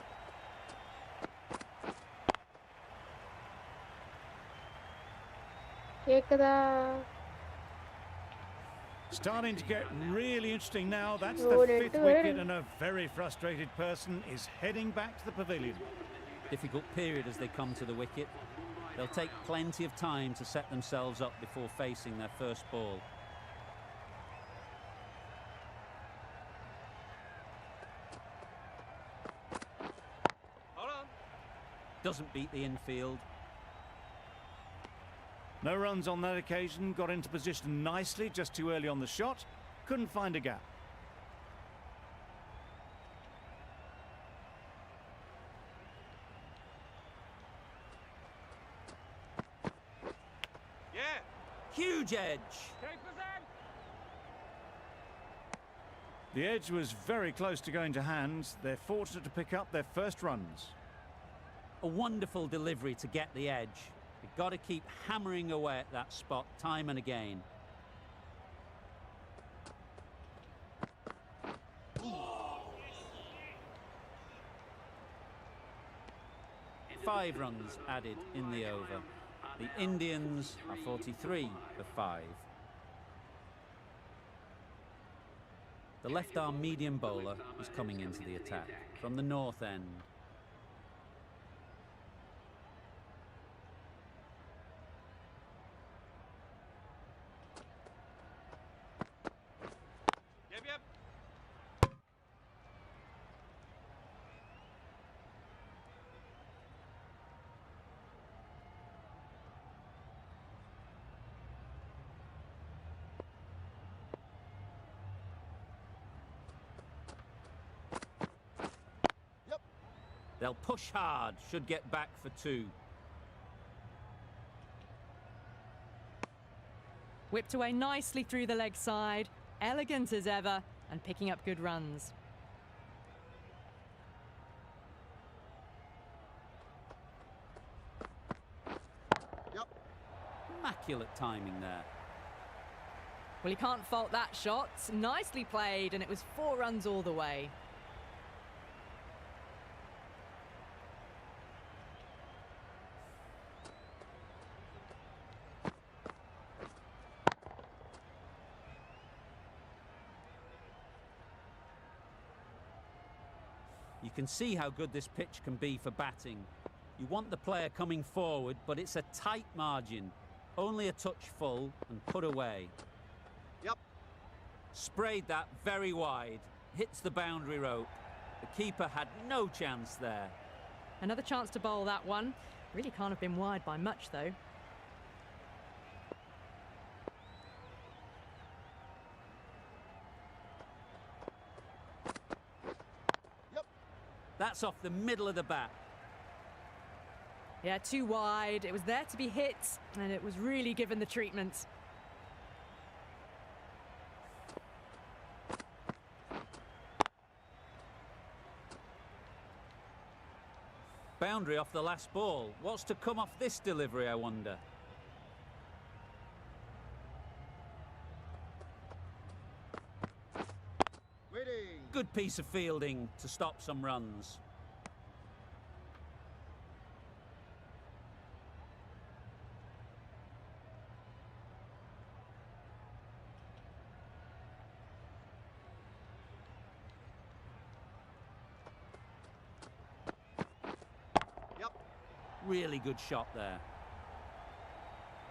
Kekada. Starting to get really interesting now. That's Oh, the they're 5th doing wicket it. and a very frustrated person is heading back to the pavilion. Difficult period as they come to the wicket. They'll take plenty of time to set themselves up before facing their first ball. Hold on. Doesn't beat the infield. No runs on that occasion, got into position nicely, just too early on the shot. Couldn't find a gap. Yeah. Huge edge. Take possession. The edge was very close to going to hand. They're fortunate to pick up their first runs. A wonderful delivery to get the edge. You've got to keep hammering away at that spot time and again. Five runs added in the over. The Indians are 43 for 5. The left-arm medium bowler is coming into the attack from the north end. Yep, yep. They'll push hard, should get back for 2. Whipped away nicely through the leg side, elegant as ever, and picking up good runs. Yep. Immaculate timing there. Well, you can't fault that shot. Nicely played, and it was 4 runs all the way. You can see how good this pitch can be for batting. You want the player coming forward, but it's a tight margin. Only a touch full and put away. Yep. Sprayed that very wide. Hits the boundary rope. The keeper had no chance there. Another chance to bowl that one. Really can't have been wide by much, though. That's off the middle of the bat. Yeah, too wide. It was there to be hit, and it was really given the treatment. Boundary off the last ball. What's to come off this delivery, I wonder? Waiting. Good piece of fielding to stop some runs. Yep. Really good shot there.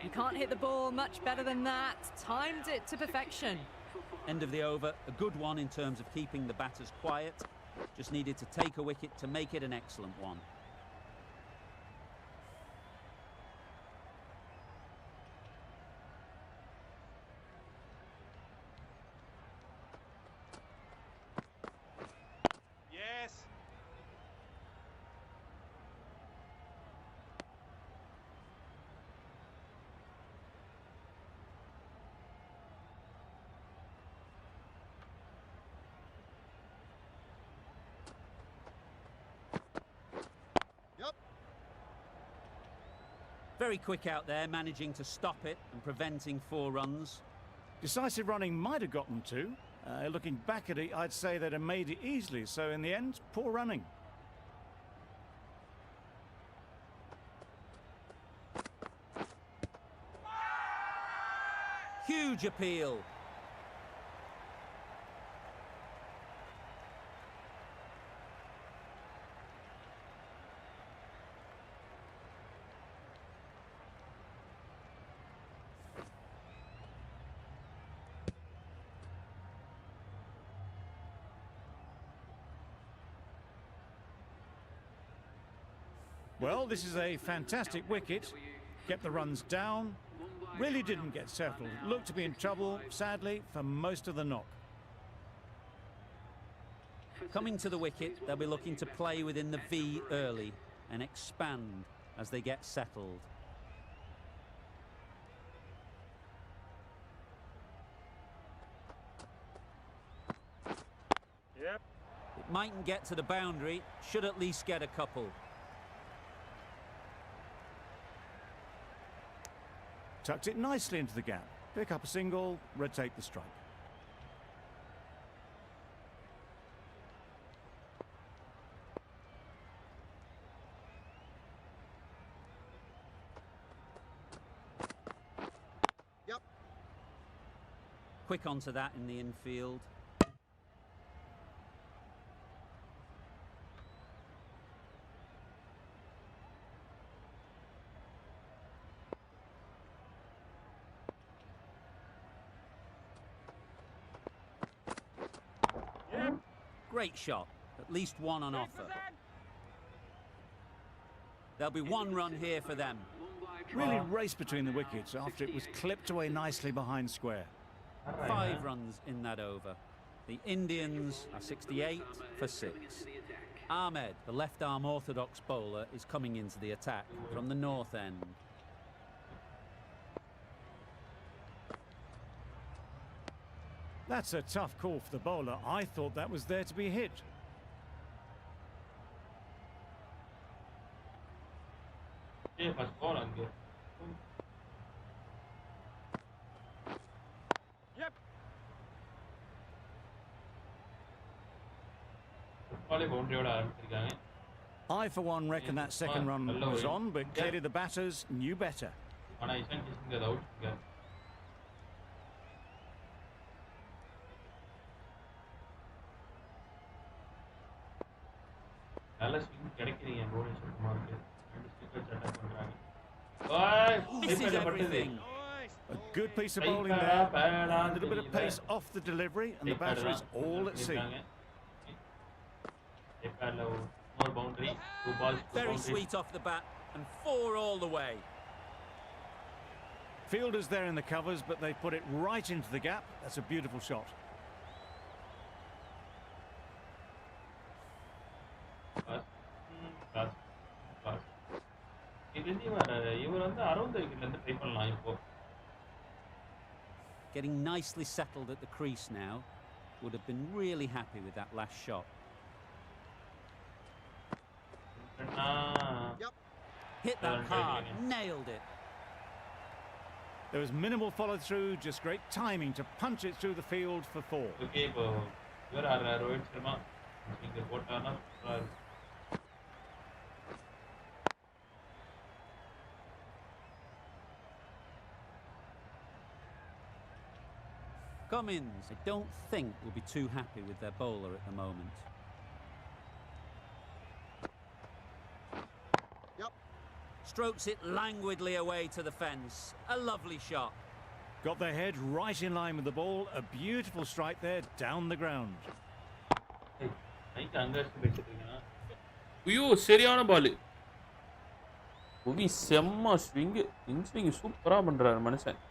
You can't hit the ball much better than that. Timed it to perfection. End of the over, a good one in terms of keeping the batters quiet. Just needed to take a wicket to make it an excellent one. Yes. Very quick out there, managing to stop it and preventing 4 runs. Decisive running might have gotten 2. Looking back at it, I'd say they'd have made it easily. So in the end, poor running. Huge appeal. Well, this is a fantastic wicket. Kept the runs down. Really didn't get settled. Looked to be in trouble, sadly, for most of the knock. Coming to the wicket, they'll be looking to play within the V early and expand as they get settled. Yep. It mightn't get to the boundary, should at least get a couple. Tucked it nicely into the gap. Pick up a single, rotate the strike. Yep. Quick onto that in the infield. Great shot, at least one on offer. There'll be 1 run here for them. Really raced between the wickets after it was clipped away nicely behind square. 5 runs in that over. The Indians are 68 for 6. Ahmed, the left-arm orthodox bowler, is coming into the attack from the north end. That's a tough call for the bowler. I thought that was there to be hit. first ball அங்க Yep. பாலே பவுண்டரியோட ஆரம்பிச்சிருக்காங்க. I for one reckon that second run was on, but clearly the batters knew better. ஆனா இஷான் கிஷன் அது out. நல்ல swing கிடைக்கிறீங்க Bhubaneswar குமாருக்கு. ரெண்டு sticker attack பண்றாங்க. This is everything. A good piece of bowling there. A little bit of pace off the delivery, and the batter is all at sea. More boundary, 2 balls, 2 Very boundaries. sweet off the bat, and 4 all the way. Fielders there in the covers, but they put it right into the gap. That's a beautiful shot. Getting nicely settled at the crease now. Would have been really happy with that last shot. Yep. Hit that hard, nailed it. There was minimal follow through, just great timing to punch it through the field for 4. Okay, here are Rohit Sharma. Cummins, I don't think, will be too happy with their bowler at the moment. Yep. Strokes it languidly away to the fence. A lovely shot. Got their head right in line with the ball. A beautiful strike there down the ground. ஐயோ சரியான பால். புவி செம்ம swing. Inswing சூப்பரா பண்றாரு மனுஷன்.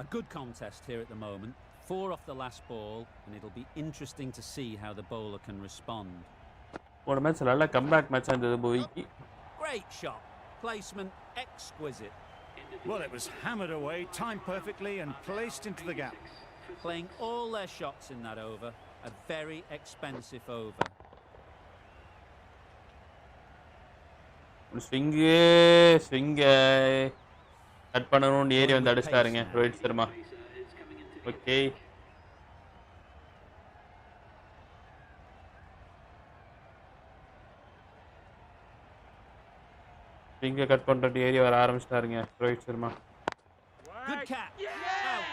A good contest here at the moment. 4 off the last ball, and it'll be interesting to see how the bowler can respond. ஒரு match நல்ல comeback மேட்சா இருந்தது புவிக்கு. Great shot. Placement exquisite. Well, it was hammered away, timed perfectly and placed into the gap. Playing all their shots in that over. A very expensive over. Swing cut பண்ணணும்னு ஏறி வந்து அடிச்சிட்டாருங்க Rohit Sharma. Okay ஸ்விங்கை cut பண்ணுறது ஏறி வர ஆரம்பிச்சிட்டாருங்க Rohit Sharma. Good catch. Out.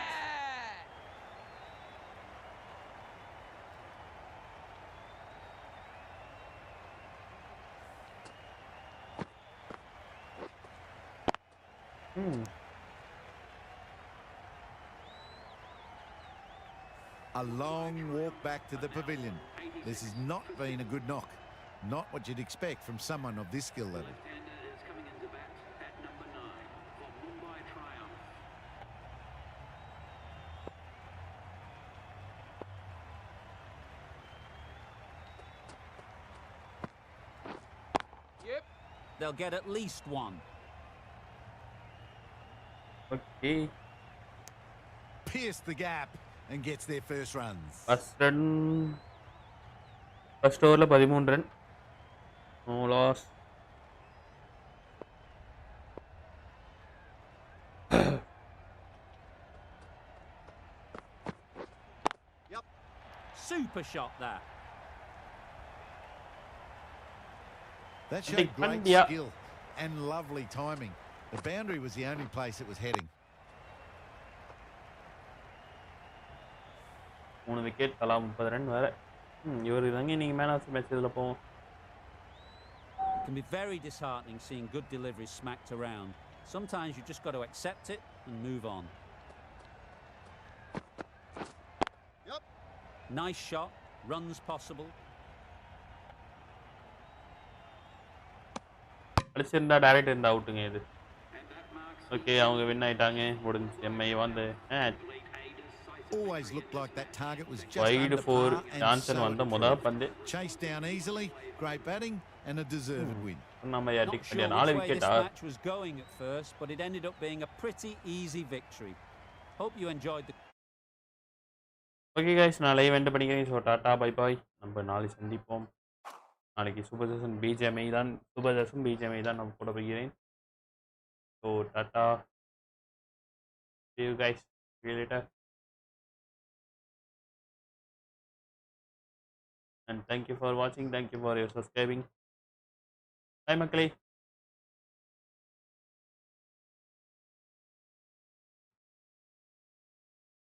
A long walk back to the pavilion. This has not been a good knock. Not what you'd expect from someone of this skill level. Yep. They'll get at least 1. Okay Pierced the gap and gets their first runs. First ஓவரில் 13 run. No loss. Yep. Super shot there. That showed great India. skill and lovely timing. The boundary was the only place it was heading. 3 wicket தலா 30 run வேற. இவர் தாங்க இன்னைக்கு man of the match இதில் போவோம். It can be very disheartening seeing good deliveries smacked around. Sometimes you just got to accept it and move on. Yep. Nice shot. Runs possible. அடிச்சிருந்தா direct இருந்தா அவுட்டுங்க இது. ஓகே அவங்க win ஆயிட்டாங்க. முடிஞ்சு Mi வந்து match. always looked like that target was just Wide under for par and Johnson so வந்த it முதல் proved. பந்து Chased down easily, great batting and a deserved win. நம்ம Not அடிக்க sure வேண்டிய which 4 way this விக்கெட்டா match was going at first, but it ended up being a pretty easy victory. Hope you enjoyed the... okay guys நான் live end பண்ணிக்கிறேன். So tata bye bye. நம்ம நாளை சந்திப்போம். நாளைக்கு super BGMI தான் BGMI தான் நம்ம போட போகிறேன். So tata. See you guys. See you later. And thank you for watching. Thank you for your subscribing. Bye மக்களே.